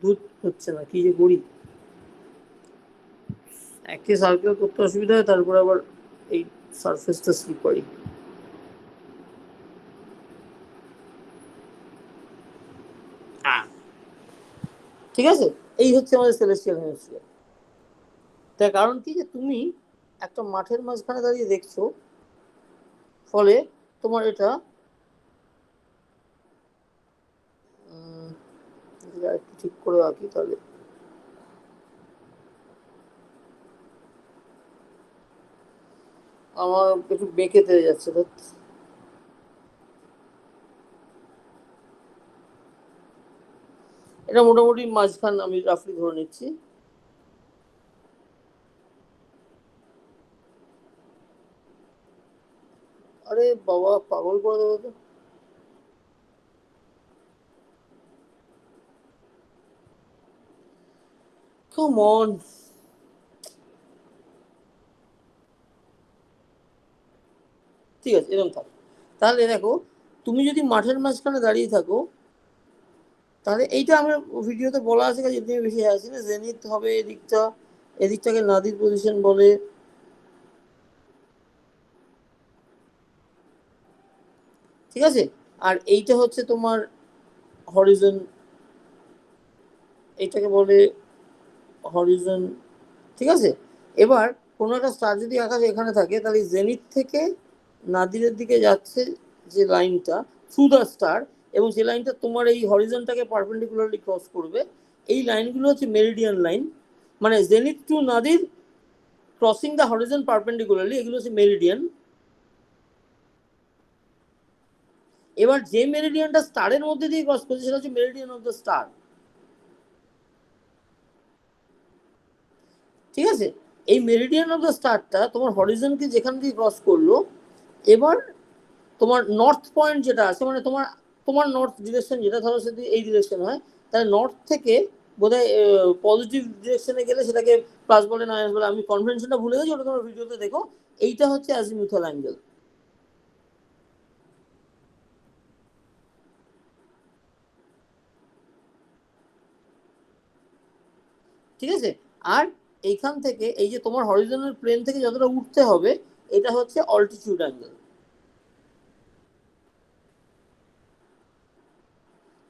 দুধ হচ্ছে না, কি যে করি, একে সার্কেল করতে অসুবিধা হয়, তারপর আবার এই সারফেসটা স্লিপারি। ঠিক আছে, এই হচ্ছে আমাদের সেলেস্টিয়াল হেমিস্ফিয়ার। তার কারণ কি, যে তুমি একটা মাঠের মাঝখানে দাঁড়িয়ে দেখছো, ফলে তোমার এটা একটু ঠিক করে আঁকি, তাহলে আমার একটু বেঁকে তেড়ে যাচ্ছে। এটা মোটামুটি মাঝখান আমি রাফলি ধরে নিচ্ছি। বাবা পাগল করে দেবো তো। Come on. ঠিক আছে, এরকম থাক। তাহলে দেখো, তুমি যদি মাঠের মাঝখানে দাঁড়িয়ে থাকো, তাহলে এইটা আমার ভিডিওতে বলা আছে, কাজে তুমি বেশি আসি না, জেনিথ হবে এদিকটা, এদিকটাকে নাদির পজিশন বলে। ঠিক আছে, আর এইটা হচ্ছে তোমার হরিজন, এইটাকে বলে হরিজন। ঠিক আছে, এবার কোনো একটা স্টার যদি আকাশে এখানে থাকে, তাহলে জেনিথ থেকে নাদিরের দিকে যাচ্ছে যে লাইনটা থ্রু দ্য স্টার, এবং যে লাইনটা তোমার এই হরিজনটাকে পারপেন্ডিকুলারলি ক্রস করবে, এই লাইনগুলো হচ্ছে মেরিডিয়ান লাইন। মানে zenith to nadir crossing the horizon perpendicularly, এগুলো হচ্ছে মেরিডিয়ান। এবার যে মেরিডিয়ানটা স্টারের মধ্যে দিয়ে ক্রস করছে সেটা হচ্ছে মেরিডিয়ান অফ দ্য স্টার। ঠিক আছে, এই মেরিডিয়ান অফ দ্য স্টারটা তোমার হরিজনকে যেখান দিয়ে ক্রস করলো, এবার তোমার নর্থ পয়েন্ট যেটা আছে, মানে তোমার তোমার নর্থ ডিরেকশন যেটা, ধরো যদি এই ডিরেকশন হয়, তাহলে নর্থ থেকে বোধহয় পজিটিভ ডিরেকশনে গেলে সেটাকে প্লাস বলে না বলে, আমি কনভেনশনটা ভুলে গেছি, ওটা তোমার ভিডিওতে দেখো। এইটা হচ্ছে অ্যাজিমুথাল অ্যাঙ্গেল। ঠিক আছে, আর এইখান থেকে এই যে তোমার হরিজনাল প্লেন থেকে যতটা উঠতে হবে, এটা হচ্ছে অল্টিটিউড অ্যাঙ্গেল।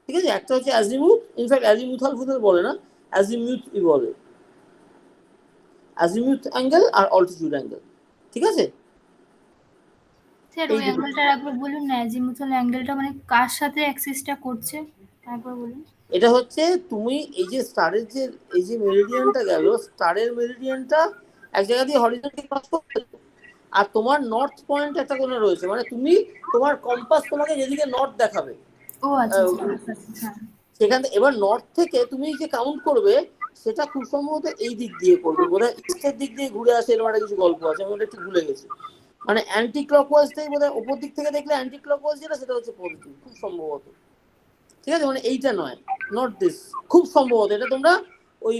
ঠিক আছে, একটা হচ্ছে অ্যাজিমুথ, ইনফ্যাক্ট অ্যাজিমুথাল ফুথাল বলে না, অ্যাজিমুথই বলে, অ্যাজিমুথ অ্যাঙ্গেল আর অল্টিটিউড অ্যাঙ্গেল। ঠিক আছে, স্যার এই ওই দুটো। অ্যাঙ্গেলটা একবার বলুন না, অ্যাজিমুথাল অ্যাঙ্গেলটা মানে কার সাথে অ্যাক্সিসটা করছে একবার বলুন। এটা হচ্ছে তুমি এই যে স্টারের যে এই যে মেরিডিয়ানটা গেল, স্টারের মেরিডিয়ানটা এক জায়গা দিয়ে হরিজনকে ক্রস করতে, আর তোমার নর্থ পয়েন্ট একটা কোনো রয়েছে, মানে তুমি তোমার কম্পাস তোমাকে যেদিকে নর্থ দেখাবে, ও আচ্ছা আচ্ছা আচ্ছা, হ্যাঁ। সেখান থেকে এবার নর্থ থেকে তুমি যে কাউন্ট করবে, সেটা খুব সম্ভবত এই দিক দিয়ে করবে, বোধহয় ইস্টের দিক দিয়ে ঘুরে আসে, এরকম একটা কিছু গল্প আছে, আমি ওটা একটু ভুলে গেছি। মানে অ্যান্টি ক্লকওয়াইজ থেকে বোধহয় ওপর দিক থেকে দেখলে অ্যান্টি ক্লকওয়াইজ যেটা, সেটা হচ্ছে পজিটিভ খুব সম্ভবত। ঠিক আছে, মানে এইটা নয়, নট দিস, খুব সম্ভবত। এটা তোমরা ওই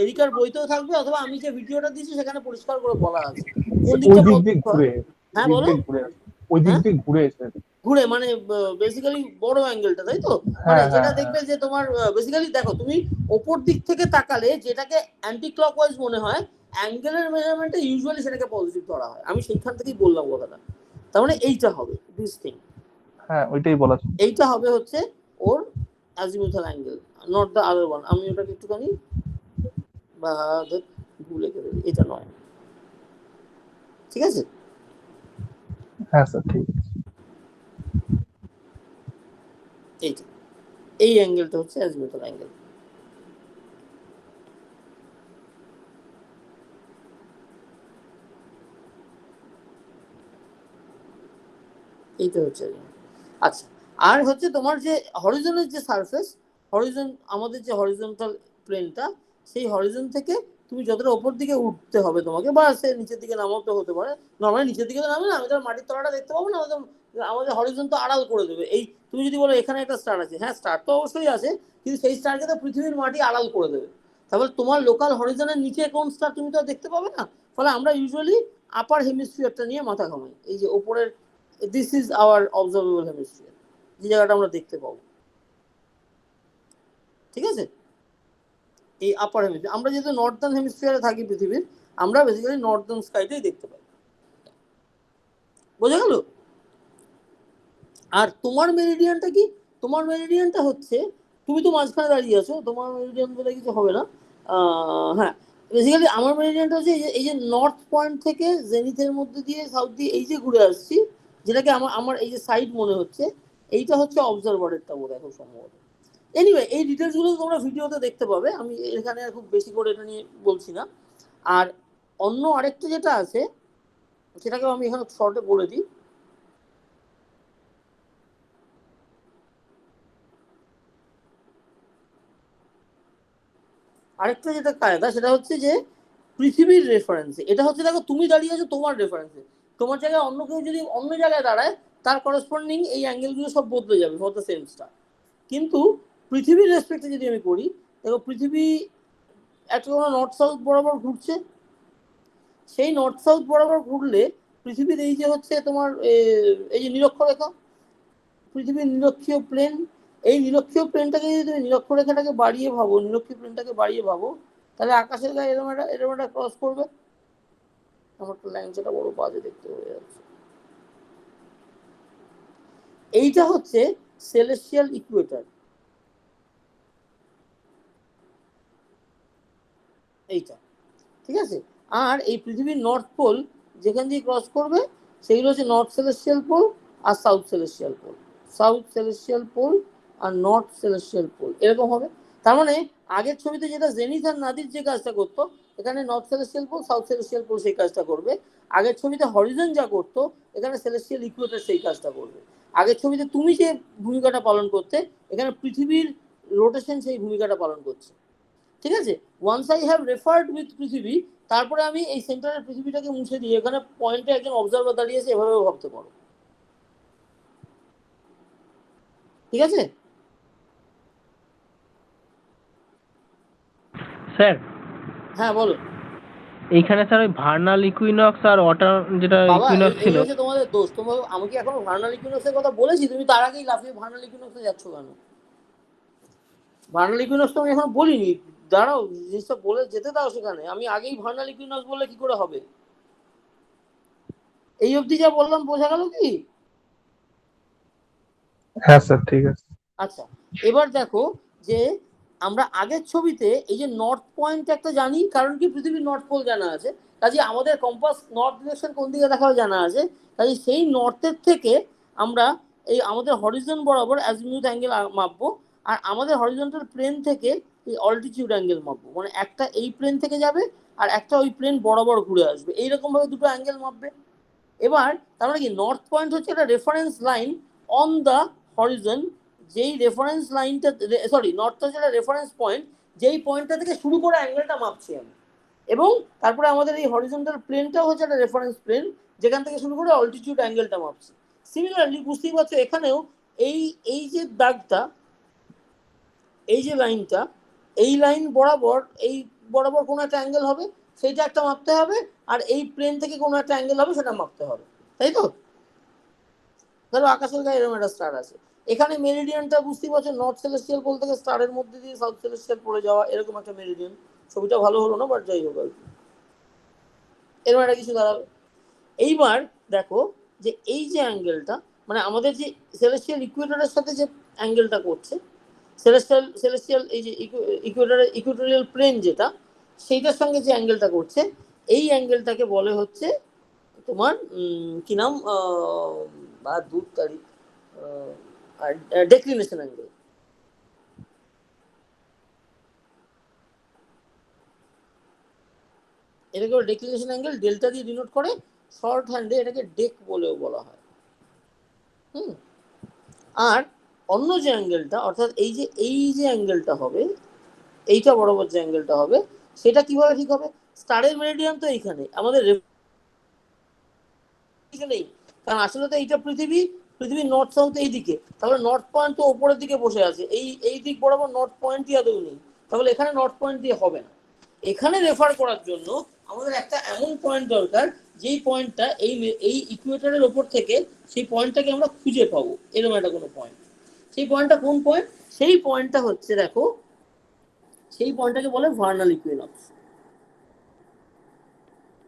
এরিকার বইতেও থাকবে, অথবা আমি যে ভিডিওটা দিচ্ছি সেখানে পরিষ্কার করে বলা আছে কোন ওই দিকটা দিক দিয়ে পজিটিভ হয়। ঘুরে, হ্যাঁ দিক বলো। দিয়ে ঘুরে আসে, ওই দিক হ্যাঁ দিয়ে ঘুরে এসে। ঘুরে মানে বেসিক্যালি বড় অ্যাঙ্গেলটা, তাই তো? মানে হ্যাঁ যেটা হ্যাঁ দেখবে যে তোমার বেসিক্যালি দেখো, তুমি ওপর দিক থেকে তাকালে যেটাকে অ্যান্টি ক্লকওয়াইজ মনে হয়, অ্যাঙ্গেলের মেজারমেন্টে ইউজুয়ালি সেটাকে পজিটিভ ধরা হয়। আমি সেইখান থেকেই বললাম কথাটা। তার মানে এইটা হবে দিস থিং, হ্যাঁ, ওইটাই বলা ছিল। এইটা হবে হচ্ছে ওর azimuthal angle, not the other one. আমি ওটাকে একটুখানি বা ভুলে গেলে, এটা নয়। ঠিক আছে, হ্যাঁ স্যার, ঠিক আছে। এইটা, এই অ্যাঙ্গেলটা হচ্ছে অ্যাজিমুথাল অ্যাঙ্গেল। এইটা হচ্ছে, আচ্ছা। আর হচ্ছে তোমার যে হরিজনের যে সারফেস, হরিজন আমাদের যে হরিজন্টাল প্লেনটা, সেই হরিজন থেকে তুমি যতটা ওপর দিকে উঠতে হবে তোমাকে, বা সে নিচের দিকে নামাতে হতে পারে। নর্মালি নিচের দিকে তো নামে না, আমি তো মাটির তলাটা দেখতে পাবো না, আমাদের হরিজন তো আড়াল করে দেবে। এই তুমি যদি বলো এখানে একটা স্টার আছে, হ্যাঁ স্টার তো অবশ্যই আছে, কিন্তু সেই স্টারকে তো পৃথিবীর মাটি আড়াল করে দেবে। তারপরে তোমার লোকাল হরিজনের নিচে কোন স্টার তুমি তো দেখতে পাবে না। ফলে আমরা ইউজুয়ালি আপার হেমিস্ফিয়ারটা নিয়ে মাথা ঘামাই, এই যে ওপরের, this is our observable hemisphere, যে জায়গাটা আমরা দেখতে পাবো। ঠিক আছে, এই আপার হেমিস্ফিয়ার, আমরা যেহেতু নর্দার্ন হেমিস্ফিয়ারে থাকি পৃথিবীর, আমরা বেসিক্যালি নর্দার্ন স্কাইটাই দেখতে পাই। বোঝা গেল? আর তোমার মেরিডিয়ানটা কি? তোমার মেরিডিয়ানটা হচ্ছে, তুমি তো মাঝখানে দাঁড়িয়ে আছো, তোমার মেরিডিয়ান বলে কিছু হবে না। হ্যাঁ, বেসিক্যালি আমার মেরিডিয়ানটা হচ্ছে এই যে নর্থ পয়েন্ট থেকে জেনিথের মধ্যে দিয়ে সাউথ দিয়ে এই যে ঘুরে আসছি, যেটাকে আমার আমার এই যে সাইড মনে হচ্ছে, এইটা হচ্ছে অবজারভারেরটা বোধ হয় খুব সম্ভবত। এনিওয়ে, এই ডিটেলসগুলো তোমরা ভিডিওতে দেখতে পাবে, আমি এখানে আর খুব বেশি করে এটা নিয়ে বলছি না। আর অন্য আরেকটা যেটা আছে, সেটাকেও আমি এখানে শর্টে বলে দিই। আরেকটা যেটা কায়দা, সেটা হচ্ছে যে পৃথিবীর রেফারেন্সে, এটা হচ্ছে দেখো তুমি দাঁড়িয়ে আছো তোমার রেফারেন্সে, তোমার জায়গায় অন্য কেউ যদি অন্য জায়গায় দাঁড়ায়, তার করসপন্ডিং এই অ্যাঙ্গেলগুলো সব বদলে যাবে ফর দ্য সেম স্টার। কিন্তু পৃথিবীর রেসপেক্টে যদি আমি করি, দেখো পৃথিবী একটা কোনো নর্থ সাউথ বরাবর ঘুরছে, সেই নর্থ সাউথ বরাবর ঘুরলে পৃথিবীর এই যে হচ্ছে তোমার এই যে নিরক্ষরেখা, পৃথিবীর নিরক্ষীয় প্লেন, এই নিরক্ষীয় প্লেনটাকে যদি তুমি নিরক্ষরেখাটাকে বাড়িয়ে ভাবো, নিরক্ষীয় প্লেনটাকে বাড়িয়ে ভাবো, তাহলে আকাশের গায়ে এরকম একটা ক্রস করবে। আমার তো লাইনটা বড় বাজে দেখতে হয়ে যাচ্ছে। এইটা হচ্ছে সেলেস্টিয়াল ইকুয়েটর, এইটা, ঠিক আছে। আর এই পৃথিবীর নর্থ পোল যেখান দিয়ে ক্রস করবে সেগুলো হচ্ছে নর্থ সেলেস্টিয়াল পোল আর south celestial pole, south celestial pole আর নর্থ সেলেস্টিয়াল পোল, এরকম হবে। তার মানে আগের ছবিতে যেটা জেনিথ আর নাদির যে কাজটা করতো, এখানে north celestial pole south celestial pole সেই কাজটা করবে। আগের ছবিতে হরিজন যা করতো, এখানে সেলেস্টিয়াল ইকুয়েটর সেই কাজটা করবে। আগের ছবিতে তুমি যে ভূমিকাটা পালন করতে, এখানে পৃথিবীর রোটেশন সেই ভূমিকাটা পালন করছে, ঠিক আছে। Once I have referred with পৃথিবী, তারপরে আমি এই সেন্টারের পৃথিবীটাকে মুছে দিয়ে এখানে পয়েন্টে একজন অবজারভার দাঁড়িয়েছে, এভাবে ভাবতে পারো, ঠিক আছে। স্যার হ্যাঁ বলো। এইখানে স্যার ওই ভার্নাল ইকুইনক্স আর অটার্ন যেটা বাবা ইকুইনক্স এই ছিল, হচ্ছে তোমাদের দোষ। তোমার আমি কি এখনো ভার্নাল ইকুইনক্সের কথা বলেছি? তুমি তার আগেই লাফিয়ে ভার্নাল ইকুইনক্সে যাচ্ছ কেন? ভার্নাল ইকুইনক্স তো আমি এখন বলিনি, দাঁড়াও জিনিসটা বলে যেতে দাও সেখানে। আমি আগেই ভার্নাল ইকুইনক্স বললে কি করে হবে? এই অবধি যা বললাম বোঝা গেল কি? হ্যাঁ স্যার ঠিক আছে। আচ্ছা, এবার দেখো যে আমরা আগের ছবিতে এই যে নর্থ পয়েন্ট একটা জানি, কারণ কি পৃথিবীর নর্থ পোল জানা আছে, কাজে আমাদের কম্পাস নর্থ ডিরেকশন কোন দিকে দেখাও জানা আছে, কাজে সেই নর্থের থেকে আমরা এই আমাদের হরিজন বরাবর অ্যাজিমিউথ অ্যাঙ্গেল মাপবো, আর আমাদের হরিজন্টাল প্লেন থেকে এই অল্টিটিউড অ্যাঙ্গেল মাপবো। মানে একটা এই প্লেন থেকে যাবে আর একটা ওই প্লেন বরাবর ঘুরে আসবে, এইরকম ভাবে দুটো অ্যাঙ্গেল মাপবে। এবার তার মানে কি, নর্থ পয়েন্ট হচ্ছে একটা reference line on the Harijan, যেই রেফারেন্স লাইনটা, সরি নর্থ হচ্ছে একটা রেফারেন্স পয়েন্ট, যেই পয়েন্টটা থেকে শুরু করে অ্যাঙ্গেলটা মাপছি আমি। এবং তারপরে আমাদের এই হরিজন্টাল প্লেনটাও হচ্ছে একটা রেফারেন্স প্লেন, যেখান থেকে শুরু করে অল্টিটিউড অ্যাঙ্গেলটা মাপছি। সিমিলারলি বুঝতেই পারছো এখানেও এই এই যে দাগটা, এই যে লাইনটা, এই লাইন বরাবর এই বরাবর কোনো একটা অ্যাঙ্গেল হবে, সেইটা একটা মাপতে হবে, আর এই প্লেন থেকে কোনো একটা অ্যাঙ্গেল হবে সেটা মাপতে হবে, তাই তো? ধরো আকাশের গায়ে এরকম একটা স্টার আছে, এখানে মেরিডিয়ানটা বুঝতেই পারছো নর্থ সেলেস্টিয়াল পোল থেকে স্টারের মধ্যে দিয়ে সাউথ সেলেস্টিয়াল পোলে যাওয়া, এরকম একটা মেরিডিয়ান। ছবিটা ভালো হলো না, বাট যাই হোক আর কি, এরকম একটা কিছু দাঁড়াবে। এইবার দেখো যে এই যে অ্যাঙ্গেলটা, মানে আমাদের যে সেলেস্টিয়াল ইকুয়েটরের সাথে যে অ্যাঙ্গেলটা করছে, সেলেস্টিয়াল এই যে ইকুয়েটোরিয়াল প্লেন যেটা, সেইটার সঙ্গে যে অ্যাঙ্গেলটা করছে, এই অ্যাঙ্গেলটাকে বলে হচ্ছে তোমার কি নাম, বা 2 তারিখ ডেক্লিনেশন অ্যাঙ্গেল। এটাকে ডেক্লিনেশন অ্যাঙ্গেল ডেল্টা দিয়ে ডিনোট করে, শর্ট হ্যান্ডে এটাকে ডেক বলেও বলা হয়। আর অন্য যে অ্যাঙ্গেলটা, অর্থাৎ এই যে অ্যাঙ্গেলটা হবে, এইটা বরাবর যে অ্যাঙ্গেলটা হবে, সেটা কিভাবে ঠিক হবে? স্টারের মেরিডিয়ান তো এইখানে, আমাদের নেই, কারণ আসলে তো এইটা পৃথিবীর নর্থ সাউথ এই দিকে, তাহলে নর্থ পয়েন্ট তো ওপরের দিকে বসে আছে, এই দিক বরাবর নর্থ পয়েন্টই আদৌ নেই, তাহলে এখানে নর্থ পয়েন্ট দিয়ে হবে না। এখানে রেফার করার জন্য আমাদের একটা এমন পয়েন্ট দরকার, যেই পয়েন্টটা এই ইকুয়েটরের ওপর থেকে সেই পয়েন্টটাকে আমরা খুঁজে পাবো, এরকম একটা কোনো পয়েন্ট। সেই পয়েন্টটা কোন পয়েন্ট? সেই পয়েন্টটা হচ্ছে, দেখো সেই পয়েন্টটাকে বলে ভার্নাল ইকুইনক্স,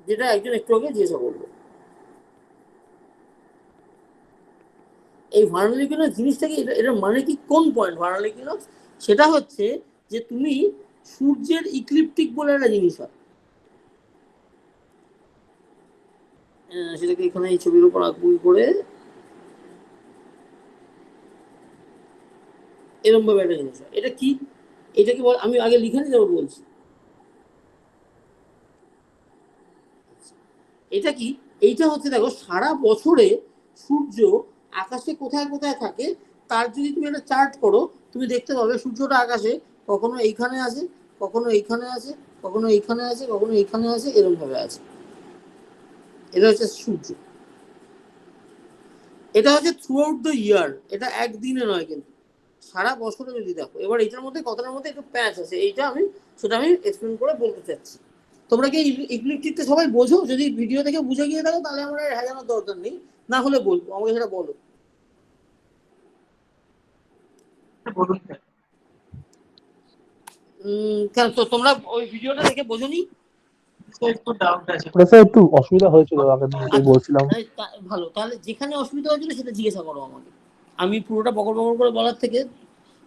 যেটা একজন একটু আগে জিজ্ঞাসা করলো। এই ভার্নাল ইকুইনক্স জিনিসটা কি, এটার মানে কি, কোন পয়েন্ট ভার্নাল ইকুইনক্স? সেটা হচ্ছে যে তুমি সূর্যের ইক্লিপটিক বলে একটা জিনিস হয়, সেটাকে এখানে এই ছবির উপর আঁকবো করে, এরকম ভাবে একটা জিনিস হয়। এটা কি, এটাকে আমি আগে লিখে নিয়ে যাবো বলছি। এটা কি, এইটা হচ্ছে দেখো সারা বছরে সূর্য আকাশে কোথায় কোথায় থাকে, তার যদি তুমি একটা চার্ট করো, তুমি দেখতে পাবে সূর্যটা আকাশে কখনো এইখানে আছে, কখনো এইখানে আছে, কখনো এইখানে আছে, কখনো এইখানে আছে, এরকম ভাবে আছে। এটা হচ্ছে সূর্য। এটা হচ্ছে থ্রু আউট দ্য ইয়ার, এটা একদিনে নয় কিন্তু সারা বছরে যদি দেখো। এবার এটার মধ্যে কথাটার মধ্যে একটু প্যাচ আছে, সেটা আমি এক্সপ্লেন করে বলতে চাচ্ছি। তোমরা কি ইক্লিপটিকটা সবাই বোঝো? যদি ভিডিও থেকে বুঝে গিয়ে থাকো তাহলে আমার হাজানোর দরকার নেই, না হলে বলবো, আমাকে সেটা বলো। বলুন স্যার। কেন তো তোমরা ওই ভিডিওটা দেখে বোঝোনি? একটু ডাউট আছে। ওটা স্যার একটু অসুবিধা হয়েছিল আগের দিন, তাই বলছিলাম। ভালো, তাহলে যেখানে অসুবিধা হয়েছিল সেটা জিজ্ঞাসা করো আমাকে। আমি পুরোটা বকর বকর করে বলার থেকে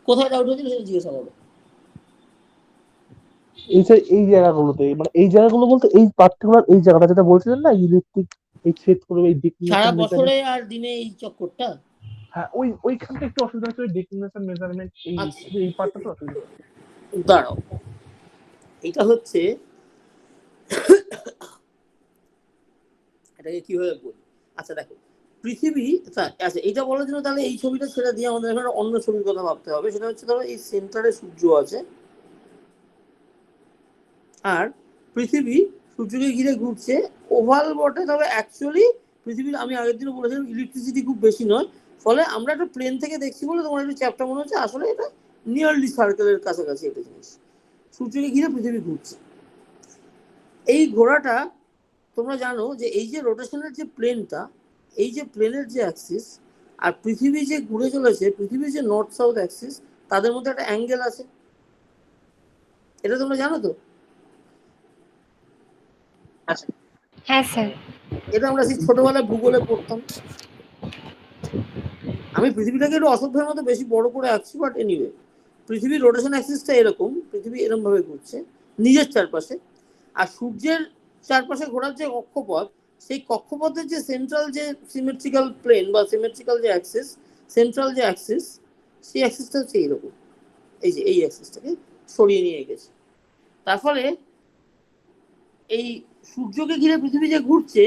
কোথায় ডাউট হয়েছিল সেটা জিজ্ঞাসা করো। এই স্যার এই জায়গাগুলোতে, মানে এই জায়গাগুলো বলতে এই পার্টিকুলার এই জায়গাটা যেটা বলছিলেন না, ইলেকট্রিক এই সেট করবে এই সারা ডিক্লিনেশন বছরে মেজারমেন্ট। আর দিনে এই চক্করটা। হ্যাঁ ওইখানটা একটু অসুবিধা হচ্ছে, ওই ডিক্লিনেশন মেজারমেন্ট আচ্ছা। এই পার্টটা তো অসুবিধা। দাঁড়াও, এটা হচ্ছে এটাকে কিভাবে বলি। আচ্ছা দেখো, পৃথিবী, আচ্ছা এইটা বলার জন্য তাহলে এই ছবিটা ছেড়ে দিয়ে আমাদের এখানে অন্য ছবির কথা ভাবতে হবে। সেটা হচ্ছে ধরো এই সেন্টারে সূর্য আছে, আর পৃথিবী সূর্যকে ঘিরে ঘুরছে ওভাল বটে, তবে অ্যাকচুয়ালি পৃথিবীর, আমি আগের দিনও বলেছিলাম, ইলেকট্রিসিটি খুব বেশি নয়, ফলে আমরা একটা প্লেন থেকে দেখছি বলে তোমার একটু চ্যাপ্টা মনে হচ্ছে, আসলে এটা নিয়ারলি সার্কেলের কাছাকাছি একটা জিনিস। সূর্যকে ঘিরে পৃথিবী ঘুরছে। এই ঘোরাটা তোমরা জানো যে এই যে রোটেশনের যে প্লেনটা, এই যে প্লেনের যে অ্যাক্সিস আর পৃথিবী যে ঘুরে চলেছে, পৃথিবীর যে নর্থ সাউথ অ্যাক্সিস, তাদের মধ্যে একটা অ্যাঙ্গেল আছে, এটা তোমরা জানো তো? আচ্ছা, হ্যাঁ স্যার। এটা আমরা সেই ছোটবেলায় ভূগোলে পড়তাম। আমি পৃথিবীটাকে একটু অসভ্যের মতো বেশি বড় করে আঁকছি, বাট এনিওয়ে, পৃথিবীর রোটেশন অ্যাক্সিসটা এরকম, পৃথিবী এরকম ভাবে ঘুরছে নিজের চারপাশে, আর সূর্যের চারপাশে ঘোরার যে কক্ষপথ, সেই কক্ষপথের যে সেন্ট্রাল যে সিমেট্রিক্যাল প্লেন বা সিমেট্রিক্যাল যে অ্যাক্সিস, সেন্ট্রাল যে অ্যাক্সিস, সেই অ্যাক্সিসটা হচ্ছে এইরকম, এই যে এই অ্যাক্সিসটাকে সরিয়ে নিয়ে গেছে। তার ফলে এই সূর্যকে ঘিরে পৃথিবী যে ঘুরছে,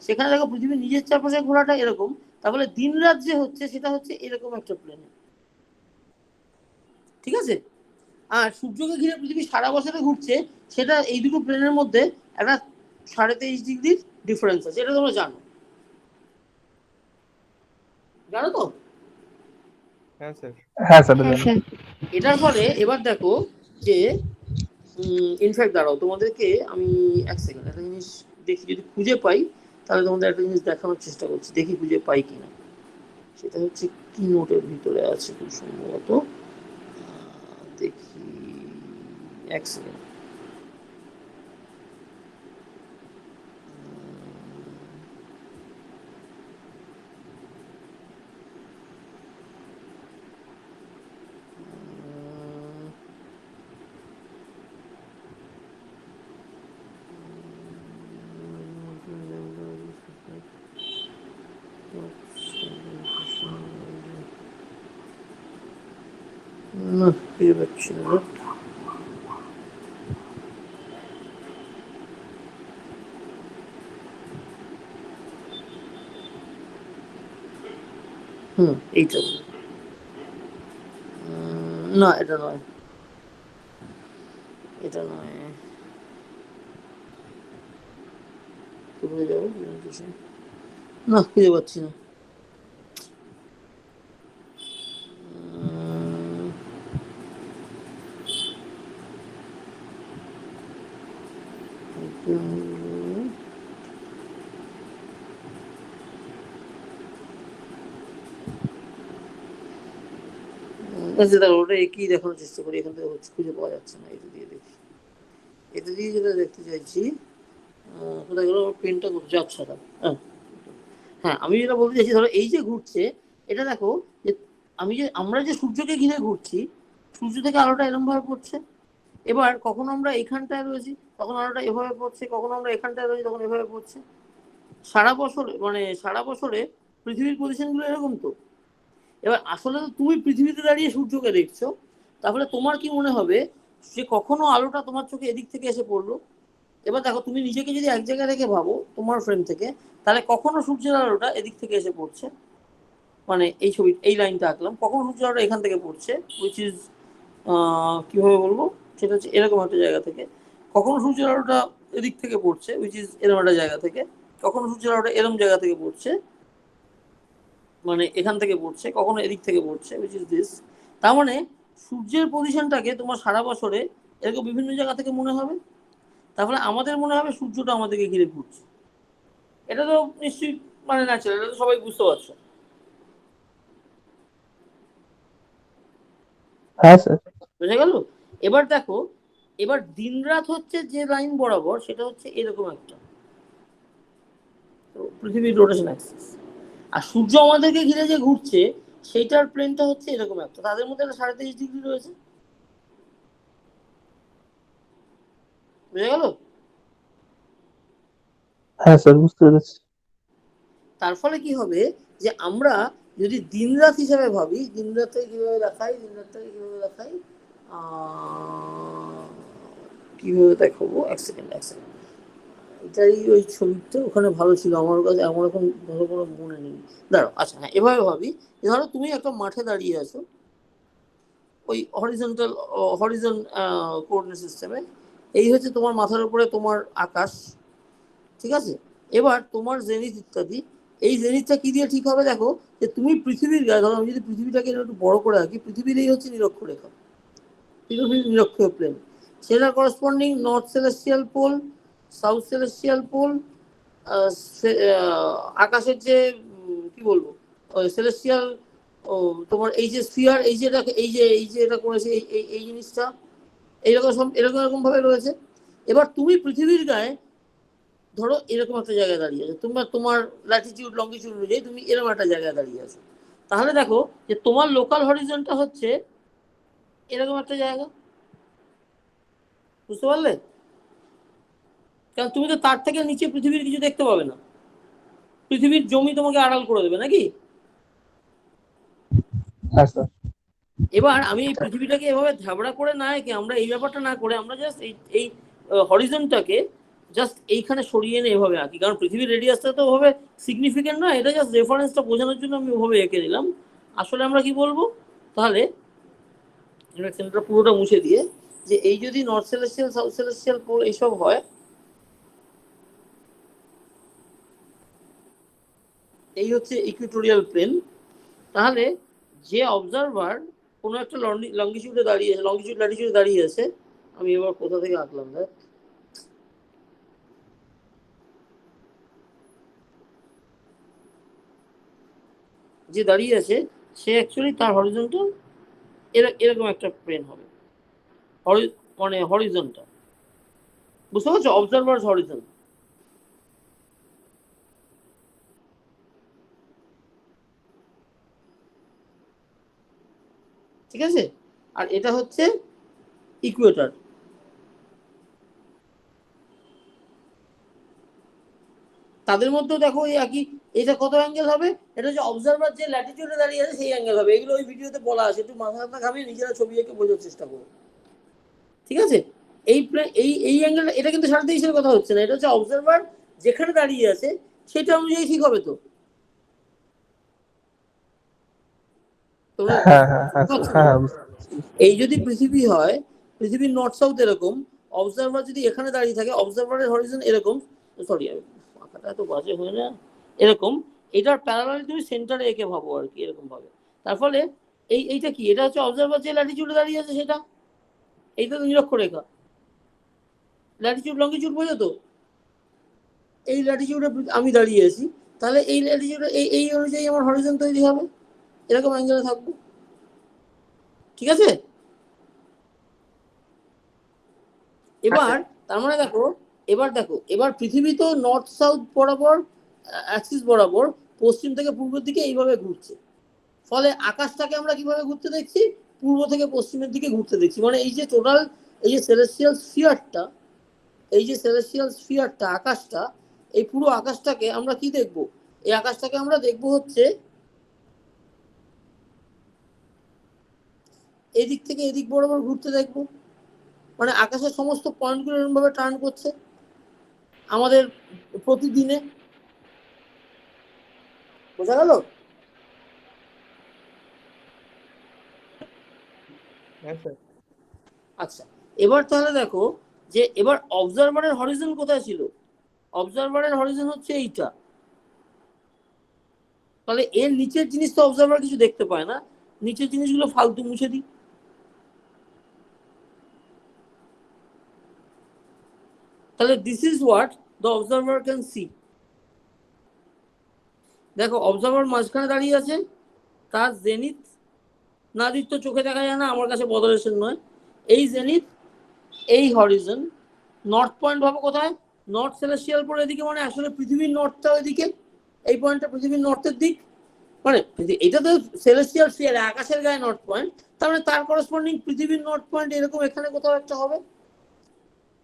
সেখানে দেখো পৃথিবীর নিজের চারপাশে ঘোরাটা এরকম, তাহলে দিন রাত যে হচ্ছে সেটা হচ্ছে এরকম একটা প্লেনে, ঠিক আছে? আর সূর্যকে ঘিরে পৃথিবী সারা বছরে ঘুরছে, সেটা এই দুটো প্লেনের মধ্যে একটা 23.5 ডিগ্রির ডিফারেন্স আছে, এটা তোমরা জানো, জানো তো? হ্যাঁ স্যার। হ্যাঁ স্যার। হ্যাঁ স্যার। এটার ফলে এবার দেখো যে ইনফ্যাক্ট দাঁড়াও, তোমাদেরকে আমি এক সেকেন্ড একটা জিনিস দেখি, যদি খুঁজে পাই তাহলে তোমাদের একটা জিনিস দেখানোর চেষ্টা করছি, দেখি খুঁজে পাই কিনা। সেটা হচ্ছে কি নোটের ভিতরে আছে খুব সম্ভবত, দেখি এক সেকেন্ড। না, খুঁজে পাচ্ছি না। এইটা না, এটা নয়, এটা নয়, কোথায় যাবো না, খুঁজে পাচ্ছি না। আচ্ছা দেখো, ওটা একই দেখানোর চেষ্টা করি, এখান থেকে হচ্ছে খুঁজে পাওয়া যাচ্ছে না, এটা দিয়ে দেখি, এটা দিয়ে যেটা দেখতে চাইছি। কোথায় গেল পেনটা, করছে, আচ্ছা হ্যাঁ হ্যাঁ, আমি যেটা বলতে চাইছি, ধরো এই যে ঘুরছে, এটা দেখো যে আমরা যে সূর্যকে ঘিরে ঘুরছি, সূর্য থেকে আলোটা এরকম ভাবে পড়ছে, এবার কখনো আমরা এখানটায় রয়েছি তখন আলোটা এভাবে পড়ছে, কখনো আমরা এখানটায় রয়েছি তখন এভাবে পড়ছে। সারা বছরে পৃথিবীর পজিশনগুলো এরকম তো। এবার আসলে তো তুমি পৃথিবীতে দাঁড়িয়ে সূর্যকে দেখছো, তাহলে তোমার কি মনে হবে যে কখনো আলোটা তোমার চোখে এদিক থেকে এসে পড়লো? এবার দেখো, তুমি নিজেকে যদি এক জায়গায় রেখে ভাবো তোমার ফ্রেম থেকে, তাহলে কখনো সূর্যের আলোটা এদিক থেকে এসে পড়ছে, মানে এই ছবি এই লাইনটা আঁকলাম, কখনো সূর্যের আলোটা এখান থেকে পড়ছে, উইচ ইজ কিভাবে বলবো, সেটা হচ্ছে এরকম একটা জায়গা থেকে, কখনো সূর্যের আলোটা এদিক থেকে পড়ছে, উইচ ইজ এরকম একটা জায়গা থেকে, কখনো সূর্যের আলোটা এরকম জায়গা থেকে পড়ছে, মানে এখান থেকে পড়ছে, কখনো এদিক থেকে পড়ছে, উইচ ইজ দিস। তার মানে সূর্যের পজিশনটাকে তোমার সারা বছরে এরকম বিভিন্ন জায়গা থেকে মনে হবে, তারপরে আমাদের মনে হবে সূর্যটা আমাদেরকে ঘিরে ঘুরছে। এটা তো নিশ্চয়ই মানে ন্যাচারাল, এটা তো সবাই বুঝতে পারছো। হ্যাঁ স্যার। বুঝে গেল? এবার দেখো, এবার দিন রাত হচ্ছে যে লাইন বরাবর, সেটা হচ্ছে এরকম একটা পৃথিবীর রোটেশন অ্যাক্সিস, আর সূর্য আমাদেরকে ঘিরে যে ঘুরছে সেইটার প্লেনটা হচ্ছে এরকম একটা, তাদের মধ্যে একটা 23.5 ডিগ্রি রয়েছে। বুঝে গেল? হ্যাঁ স্যার, বুঝতে পেরেছি। তার ফলে কি হবে যে আমরা যদি দিন রাত হিসাবে ভাবি, দিন রাতটাকে কিভাবে দেখাই, দিন রাতটাকে কিভাবে দেখাই, কিভাবে দেখাবো, এক সেকেন্ড। এটাই ওই ছবিটা ওখানে ভালো ছিল, আমার কাছে আমার এখন ভালো করে মনে নেই। দাঁড়াও, আচ্ছা হ্যাঁ, এভাবে ভাবি। ধরো তুমি একটা মাঠে দাঁড়িয়ে আছো, ওই হরিজন কোঅর্ডিনেট সিস্টেমে। এই হচ্ছে তোমার মাথার উপরে তোমার আকাশ, ঠিক আছে? এবার তোমার জেনিথ ইত্যাদি, এই জেনিথটা কি দিয়ে ঠিক হবে? দেখো যে তুমি পৃথিবীর গায়ে, ধরো আমি যদি পৃথিবীটাকে একটু বড় করে রাখি, পৃথিবীর এই হচ্ছে নিরক্ষরেখা, পৃথিবীর নিরক্ষীয় প্লেন, সেটা corresponding north celestial pole, south celestial pole, আকাশের যে কি বলবো সেলেস্টিয়াল, তোমার এই যে স্ফিয়ার, এই যে এটা করেছে, এই জিনিসটা এরকম ভাবে রয়েছে। এবার তুমি পৃথিবীর গায়ে ধরো এরকম একটা জায়গায় দাঁড়িয়ে আছো, তোমার ল্যাটিটিউড লঙ্গিটিউড অনুযায়ী তুমি এরকম একটা জায়গায় দাঁড়িয়ে আছো। তাহলে দেখো যে তোমার লোকাল হরিজনটা হচ্ছে এরকম একটা জায়গা, বুঝতে পারলে? কারণ তুমি তো তার থেকে নিচে পৃথিবীর কিছু দেখতে পাবে না, পৃথিবীর জমি তোমাকে আড়াল করে দেবে নাকি? হ্যাঁ স্যার। এবার আমি এই পৃথিবীটাকে এভাবে ঝাবড়া করে না এঁকে, আমরা এই ব্যাপারটা না করে, আমরা জাস্ট এই হরিজনটাকে জাস্ট এইখানে সরিয়ে এনে এভাবে আঁকি, কারণ পৃথিবীর রেডিয়াসটা তো ওভাবে সিগনিফিকেন্ট নয়, এটা জাস্ট রেফারেন্সটা বোঝানোর জন্য আমি ওভাবে এঁকে দিলাম। আসলে আমরা কি বলবো তাহলে, সেন্টারটা পুরোটা মুছে দিয়ে, যে এই যদি north celestial south celestial pole এইসব হয়, এই হচ্ছে ইকুইটোরিয়াল প্লেন, তাহলে যে অবজারভার কোনো একটা লঙ্গিটিউডে দাঁড়িয়ে আছে, লঙ্গিটিউড ল্যাটিটিউডে দাঁড়িয়ে আছে, আমি এবার কোথা থেকে আঁকলাম দেখ, যে দাঁড়িয়ে আছে সে অ্যাকচুয়ালি তার হরিজনটা এরকম একটা প্লেন হবে, মানে হরিজনটা, বুঝতে পারছো? অবজারভার হরিজন। ঠিক আছে? আর এটা হচ্ছে ইকুয়েটর। তাদের মধ্যেও দেখো এই একই, এটা কত অ্যাঙ্গেল হবে? এটা হচ্ছে অবজারভার যে ল্যাটিটিউডে দাঁড়িয়ে আছে সেই অ্যাঙ্গেল হবে। এগুলো ওই ভিডিওতে বলা আছে, একটু মাথা ঘামিয়ে নিজেরা ছবি এঁকে বোঝার চেষ্টা করো, ঠিক আছে? এই অ্যাঙ্গেল, এটা কিন্তু 23.5-এর কথা হচ্ছে না, এটা হচ্ছে অবজারভার যেখানে দাঁড়িয়ে আছে সেটা অনুযায়ী ঠিক হবে। তো এই যদি পৃথিবী হয়, পৃথিবীর নর্থ সাউথ এরকম, অবজারভার যদি এখানে দাঁড়িয়ে থাকে, অবজারভারের হরিজন এরকম, সরি আঁকাটা এত বাজে হয় না, এরকম, এটার প্যারালালি তুমি সেন্টারে এঁকে ভাবো আর কি, এরকম ভাবে। তার ফলে এইটা কি, এটা হচ্ছে অবজারভার যে ল্যাটিটিউডে দাঁড়িয়ে আছে সেটা, এইটা তো নিরক্ষরেখা, ল্যাটিটিউড লঙ্গিটিউড বোঝো তো? এই ল্যাটিটিউডে আমি দাঁড়িয়ে আছি, তাহলে এই ল্যাটিটিউডে এই অনুযায়ী আমার হরিজন তৈরি হবে, এরকম অ্যাঙ্গেলে থাকবো, ঠিক আছে? এবার তার মানে দেখো, এবার পৃথিবী তো নর্থ সাউথ বরাবর অ্যাক্সিস বরাবর পশ্চিম থেকে পূর্বের দিকে এইভাবে ঘুরছে, ফলে আকাশটাকে আমরা কিভাবে ঘুরতে দেখছি? পূর্ব থেকে পশ্চিমের দিকে ঘুরতে দেখছি। মানে এই যে টোটাল এই যে সেলেস্টিয়াল স্ফিয়ারটা, আকাশটা, এই পুরো আকাশটাকে আমরা কি দেখবো? এই আকাশটাকে আমরা দেখবো হচ্ছে এদিক থেকে এদিক বরাবর ঘুরতে দেখবো। মানে আকাশের সমস্ত পয়েন্টগুলো এরকম ভাবে টার্ন করছে আমাদের প্রতিদিনে, বোঝা গেল? আচ্ছা, এবার তাহলে দেখো যে এবার অবজারভারের হরিজন কোথায় ছিল? অবজারভারের হরিজন হচ্ছে এইটা, তাহলে এর নিচের জিনিস তো অবজারভার কিছু দেখতে পায় না, নিচের জিনিসগুলো ফালতু মুছে দিই। তাহলে this is what the observer can see. দেখো অবজারভার মাঝখানে দাঁড়িয়ে আছে, তার জেনিথ নাদির তো চোখে দেখা যায় না, আমার কাছে বদলেশন নয়, এই জেনিথ এই হরিজন, নর্থ পয়েন্ট ভাবো কোথায়, নর্থ সেলেস্টিয়াল পরে এদিকে, মানে আসলে পৃথিবীর নর্থটা ওইদিকে, এই পয়েন্টটা পৃথিবীর নর্থের দিক, মানে এটা তো সেলেস্টিয়াল স্ফিয়ার, আকাশের গায়ে নর্থ পয়েন্ট, তার মানে তার করসপন্ডিং পৃথিবীর নর্থ পয়েন্ট এরকম এখানে কোথাও একটা হবে,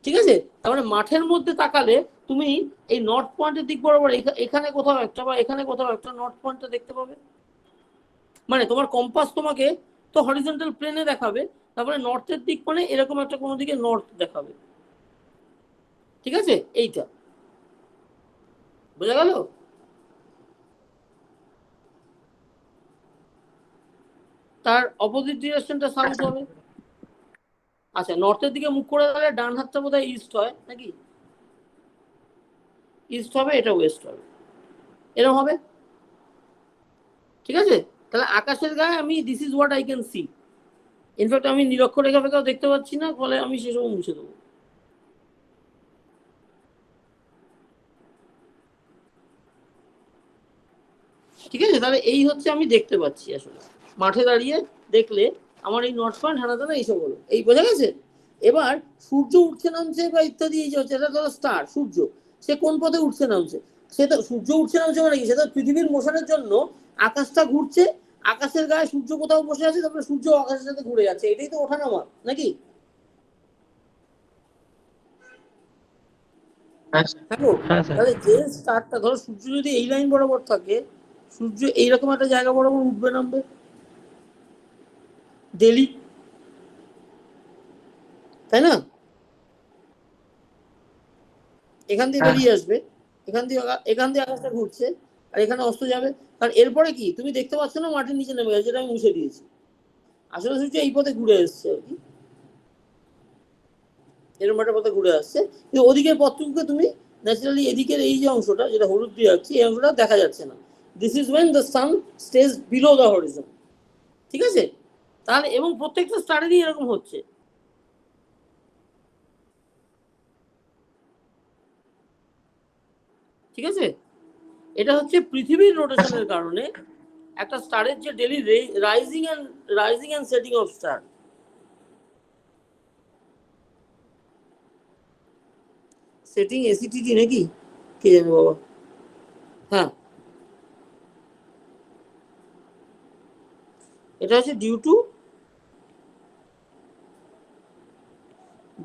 ঠিক আছে? তার মানে মাঠের মধ্যে তাকালে তুমি এই নর্থ পয়েন্টের দিক বরাবর এখানে কোথাও একটা বা এখানে কোথাও একটা নর্থ পয়েন্টটা দেখতে পাবে। মানে তোমার কম্পাস তোমাকে তো হরিজন্টাল প্লেনে দেখাবে, তারপরে নর্থের দিক মানে এরকম একটা কোনো দিকে নর্থ দেখাবে, ঠিক আছে? এইটা বোঝা গেল? তার অপোজিট ডিরেকশনটা সাউথ হবে। আচ্ছা, নর্থের দিকে মুখ করে গেলে ডান হাতটা বোধহয় ইস্ট হয় নাকি, ইস্ট হবে, এটা ওয়েস্ট হবে, এরকম হবে, ঠিক আছে? তাহলে আকাশের গায়ে আমি this is what I can see, in fact আমি নিরক্ষরেখা ফেখাও দেখতে পাচ্ছি না, ফলে আমি সেসব মুছে দেবো। ঠিক আছে? তাহলে এই হচ্ছে আমি দেখতে পাচ্ছি, আসলে মাঠে দাঁড়িয়ে দেখলে আমার এই নর্থ পয়েন্ট হানাতে না এইসব হলো, এই বোঝা গেছে? এবার সূর্য উঠছে নামছে বা ইত্যাদি এই যে হচ্ছে, এটা ধরো স্টার, সূর্য, সে কোন পথে উঠছে নামছে, সে তো সূর্য উঠছে নামছে মানে কি, সে তো পৃথিবীর মোশনের জন্য আকাশটা ঘুরছে, আকাশের গায়ে সূর্য কোথাও বসে আছে, তারপরে সূর্য আকাশের সাথে ঘুরে যাচ্ছে, এটাই তো ওঠানামা নাকি? হ্যাঁ স্যার। দেখো হ্যাঁ স্যার। তাহলে যে স্টারটা, ধরো সূর্য যদি এই লাইন বরাবর থাকে, সূর্য এইরকম একটা জায়গা বরাবর উঠবে নামবে ডেলি, তাই না? এখান দিয়ে বেরিয়ে আসবে, এখান দিয়ে আকাশটা ঘুরছে, আর এখানে অস্ত যাবে, কারণ এরপরে কি তুমি দেখতে পাচ্ছ না মাটির নিচে নেমে গেছে, যেটা আমি মুছে দিয়েছি, আসলে সূর্য এই পথে ঘুরে এসছে আর কি, এরকম একটা পথে ঘুরে আসছে, কিন্তু ওদিকের পথটুকুকে তুমি ন্যাচারালি এদিকের এই যে অংশটা যেটা হলুদ দিয়ে যাচ্ছে, এই অংশটা দেখা যাচ্ছে না, this is when the sun stage below the horizon, ঠিক আছে? তাহলে এবং প্রত্যেকটা স্টারেরই এরকম হচ্ছে, ঠিক আছে? এটা হচ্ছে পৃথিবীর রোটেশনের কারণে একটা স্টারের যে daily rising and setting of star, setting এসিটিটি নাকি কে জানে বাবা, হ্যাঁ এটা হচ্ছে ডিউ টু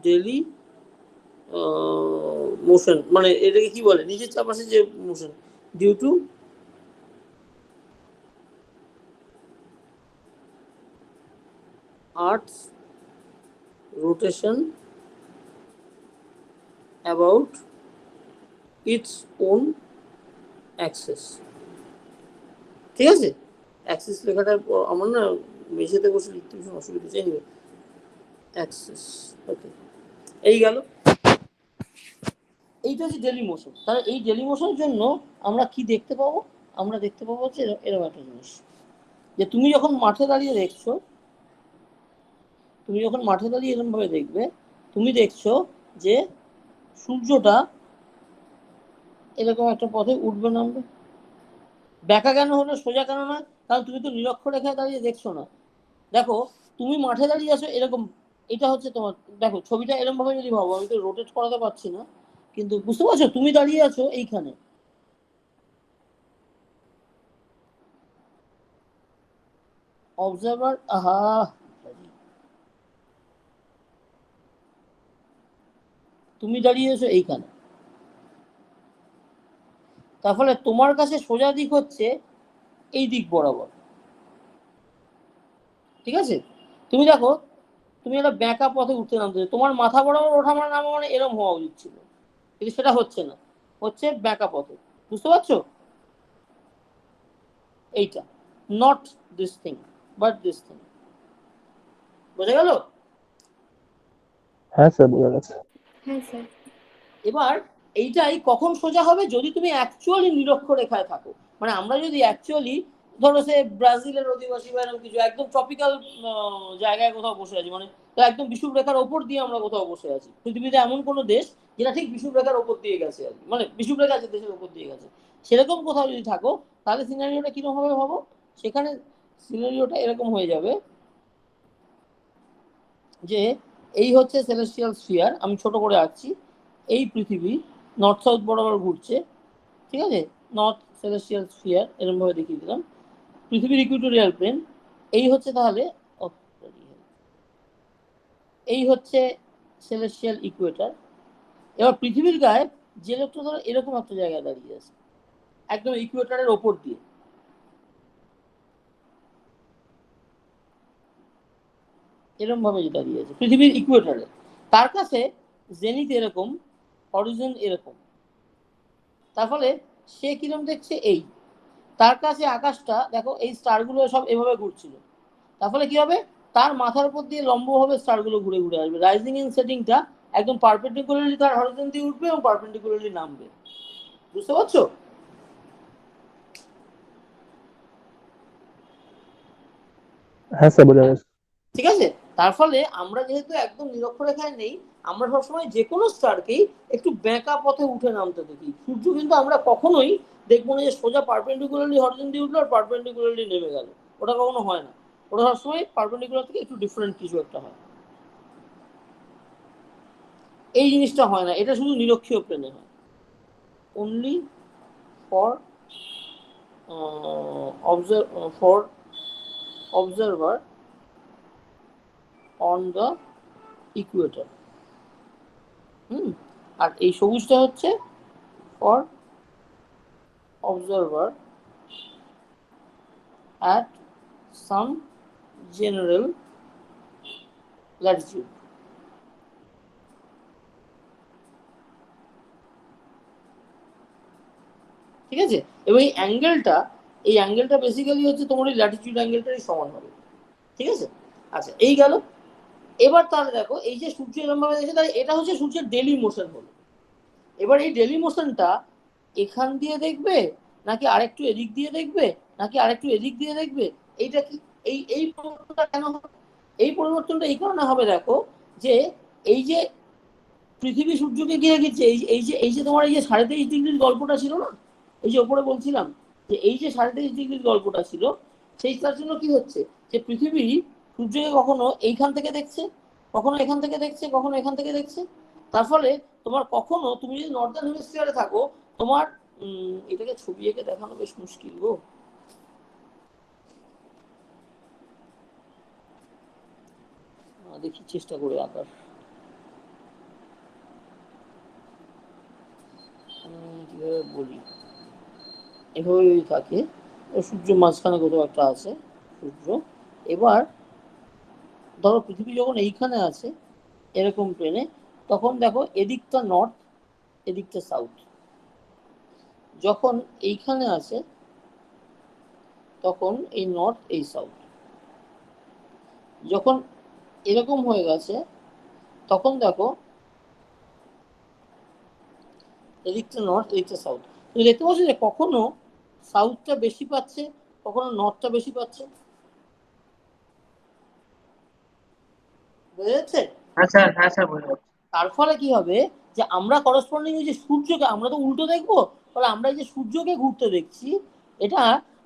ডেলি মোশন, মানে এটাকে কি বলে, নিজের চারপাশে যে motion, due to earth's rotation about its own axis, ঠিক আছে? অ্যাক্সিস লেখাটা আমার না মেঝেতে বসে লিখতে ভীষণ অসুবিধা, চাই নিবে অ্যাক্সিস, ওকে, এই গেল, এইটা হচ্ছে ডেলি মোশন। তাহলে এই ডেলি মোশনের জন্য আমরা কি দেখতে পাবো, আমরা দেখতে পাবো হচ্ছে এরকম একটা জিনিস, যে তুমি যখন মাঠে দাঁড়িয়ে দেখছো, তুমি যখন মাঠে দাঁড়িয়ে এরকম ভাবে দেখবে, তুমি দেখছো যে সূর্যটা এরকম একটা পথে উঠবে নামবে, ব্যাকা কেন হলো, সোজা কেন না, কারণ তুমি তো নিরক্ষরেখায় দাঁড়িয়ে দেখছো না। দেখো তুমি মাঠে দাঁড়িয়ে আছো এরকম, এটা হচ্ছে তোমার, দেখো ছবিটা এরকম ভাবে যদি ভাবো, আমি তো রোটেট করাতে পারছি না, কিন্তু বুঝতে পারছো তুমি দাঁড়িয়ে আছো এইখানে, অবজারভার, আহা তুমি দাঁড়িয়ে আছো এইখানে, তার ফলে তোমার কাছে সোজা দিক হচ্ছে এই দিক বরাবর, ঠিক আছে? তুমি দেখো তুমি একটা ব্যাকা পথে উঠতে নামতে, তোমার মাথা বরাবর ওঠা মানে নামা মানে এরম হওয়া উচিত ছিল, কিন্তু সেটা হচ্ছে না, হচ্ছে ব্যাকা পথে, বুঝতে পারছো? এইটা not this thing but this thing, বোঝা গেল? হ্যাঁ স্যার, বোঝা গেছে। হ্যাঁ স্যার। এবার এইটাই কখন সোজা হবে, যদি তুমি অ্যাকচুয়ালি নিরক্ষরেখায় থাকো, মানে আমরা যদি অ্যাকচুয়ালি ধরো সে ব্রাজিলের অধিবাসী বা এরকম কিছু একদম ট্রপিক্যাল জায়গায় কোথাও বসে আছি, মানে তো একদম বিষুবরেখার ওপর দিয়ে আমরা কোথাও বসে আছি, পৃথিবীতে এমন কোনো দেশ যেটা ঠিক বিষুবরেখার ওপর দিয়ে গেছে আর কি, মানে বিষুবরেখা আছে দেশের ওপর দিয়ে গেছে, সেরকম কোথাও যদি থাকো তাহলে সিনারিওটা কিরকম হবে ভাবো। সেখানে সিনারিওটা এরকম হয়ে যাবে যে এই হচ্ছে সেলেস্টিয়াল স্ফিয়ার, আমি ছোট করে আঁকছি, এই পৃথিবী নর্থ সাউথ বরাবর ঘুরছে, ঠিক আছে, নর্থ সেলেস্টিয়াল স্ফিয়ার এরকম ভাবে দেখিয়ে দিলাম, পৃথিবীর ইকুইটোরিয়াল প্লেন, এই হচ্ছে তাহলে এই হচ্ছে সেলেস্টিয়াল ইকুয়েটার। এবার পৃথিবীর গায়ে যে লোকটা ধরো এরকম একটা জায়গায় দাঁড়িয়ে আছে একদম ইকুয়েটারের ওপর দিয়ে, এরকম ভাবে যে দাঁড়িয়ে আছে পৃথিবীর ইকুয়েটারে, তার কাছে জেনিথ এরকম, হরিজন এরকম, তার ফলে সে কিরকম দেখছে এই, তার কাছে আকাশটা দেখো এই স্টারগুলো সব এভাবে ঘুরছিল, তার ফলে কি হবে তার মাথার উপর দিয়ে লম্বভাবে স্টারগুলো ঘুরে ঘুরে আসবে, রাইজিং এন্ড সেটিংটা একদম পারপেন্ডিকুলারলি তার হরিজন দিয়ে উঠবে এবং পারপেন্ডিকুলারলি নামবে, বুঝতে পারছো? হ্যাঁ স্যার, বোঝা গেছে। ঠিক আছে, তার ফলে আমরা যেহেতু একদম নিরক্ষরেখায় নেই, আমরা সবসময় যে কোনো স্টারকেই একটু বেঁকা পথে উঠে নামতে দেখি। সূর্য কিন্তু আমরা কখনোই দেখবো না যে সোজা পারপেন্ডিকুলারলি হরিজন দিয়ে উঠলো আর পারপেন্ডিকুলারলি নেমে গেল, ওটা কখনো হয় না, ওটা সবসময় পারপেন্ডিকুলার থেকে একটু ডিফারেন্ট কিছু একটা হয়, এই জিনিসটা হয় না, এটা শুধু নিরক্ষীয় প্লেনে হয়, only for observer on the equator. আর এই সবুজটা হচ্ছে for observer at some general latitude। ঠিক আছে, এবং এই অ্যাঙ্গেলটা বেসিক্যালি হচ্ছে তোমার এই ল্যাটিটিউড অ্যাঙ্গেলটারই সমান হবে, ঠিক আছে। আচ্ছা, এই গেল। এবার তাহলে দেখো এই যে সূর্য এরকম ভাবে দেখছে, তাহলে এটা হচ্ছে সূর্যের ডেলি মোশন হলো। এবার এই ডেলি মোশনটা এখান দিয়ে দেখবে নাকি আরেকটু এদিক দিয়ে দেখবে নাকি আরেকটু এদিক দিয়ে দেখবে, এইটা কি এই পরিবর্তনটা কেন হবে? এই পরিবর্তনটা এই কারণে হবে দেখো, যে এই যে পৃথিবী সূর্যকে ঘিরে গেছে, এই যে তোমার এই যে 23.5 ডিগ্রির গল্পটা ছিল না, এই যে ওপরে বলছিলাম যে এই যে 23.5 ডিগ্রির গল্পটা ছিল, সেইটার জন্য কি হচ্ছে যে পৃথিবী সূর্যকে কখনো এইখান থেকে দেখছে, কখনো এখান থেকে দেখছে, কখনো এখান থেকে দেখছে, তার ফলে তোমার কখনো তুমি যদি নর্দার্ন হেমিস্ফিয়ারে থাকো তোমার এটাকে ছবি এঁকে দেখানো বেশ মুশকিল গো, দেখি চেষ্টা করে আঁকার, কিভাবে বলি, এভাবেই থাকে, সূর্য মাঝখানে কোথাও একটা আছে সূর্য। এবার ধরো পৃথিবী যখন এইখানে আছে এরকম প্লেনে, তখন দেখো এদিকটা নর্থ এদিকটা সাউথ, যখন এইখানে আছে তখন এই নর্থ এই সাউথ, যখন এরকম হয়ে গেছে তখন দেখো এদিকটা নর্থ এদিকটা সাউথ। তুমি দেখতে পাচ্ছ যে কখনো সাউথটা বেশি পাচ্ছে কখনো নর্থটা বেশি পাচ্ছে, বুঝা যাচ্ছে? হ্যাঁ স্যার বোঝা যাচ্ছে। তার ফলে কি হবে যে আমরা করসপন্ডিং যে সূর্যকে আমরা তো উল্টো দেখবো, ফলে আমরা এই যে সূর্যকে ঘুরতে দেখছি, এটা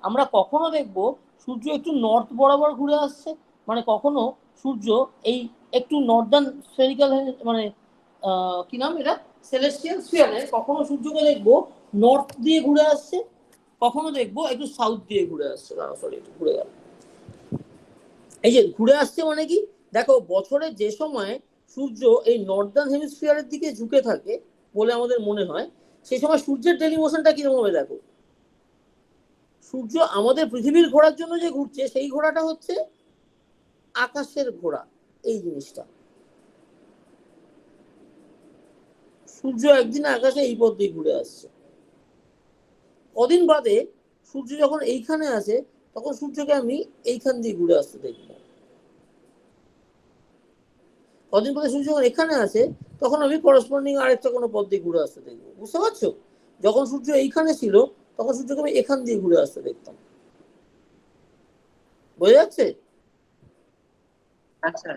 আমরা কখনো দেখবো সূর্য একটু নর্থ বরাবর ঘুরে আসছে, মানে কখনো সূর্য এই একটু নর্দার্ন স্ফেরিক্যাল মানে কি নাম এটা সেলেস্টিয়াল স্ফিয়ারে, কখনো সূর্যকে দেখবো নর্থ দিয়ে ঘুরে আসছে, কখনো দেখবো একটু সাউথ দিয়ে ঘুরে আসছে, সরি একটু ঘুরে গেল, এই যে ঘুরে আসছে মানে কি দেখো বছরে যে সময় সূর্য এই নর্দার্ন হেমিস্ফিয়ারের দিকে ঝুঁকে থাকে বলে আমাদের মনে হয়, সেই সময় সূর্যের ডেলি মোশনটা কিরকম হবে দেখো, সূর্য আমাদের পৃথিবীর ঘোরার জন্য যে ঘুরছে সেই ঘোড়াটা হচ্ছে আকাশের ঘোড়া, এই জিনিসটা সূর্য একদিন আকাশে এই পথ দিয়ে ঘুরে আসছে, কদিন বাদে সূর্য যখন এইখানে আসে তখন সূর্যকে আমি এইখান দিয়ে ঘুরে আসতে দেখবো, কদিন পরে সূর্য যখন এখানে আসে তখন আমি করসপন্ডিং আরেকটা কোনো পথ দিয়ে ঘুরে আসতে দেখবো, বুঝতে পারছো? যখন সূর্য এইখানে ছিল তখন সূর্যকে আমি এখান দিয়ে ঘুরে আসতে দেখতাম। বোঝা যাচ্ছে? আচ্ছা,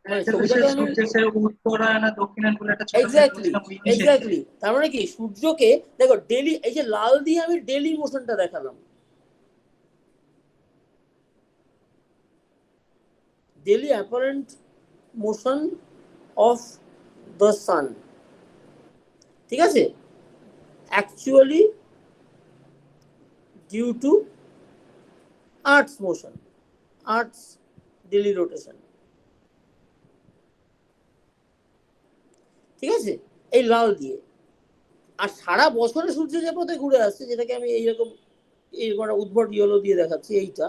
মানে এটা তো ছবিটাকে আমি সূর্যের সেরকম উত্তরায়ণ আর দক্ষিণায়ন বলে একটা ছোট করে এক্স্যাক্টলি বলছিলাম, ওই হিসেবে। এক্স্যাক্টলি তার মানে কি সূর্যকে দেখো ডেলি, এই যে লাল দিয়ে আমি ডেলি মোশনটা দেখালাম, daily apparent motion of the sun, ঠিক আছে, actually due to earth's motion, earth's daily rotation, ঠিক আছে, এই লাল দিয়ে। আর সারা বছরে সূর্য যে পথে ঘুরে আসছে, যেটাকে আমি এইরকম একটা উদ্ভট ইয়েলো দিয়ে দেখাচ্ছি, এইটা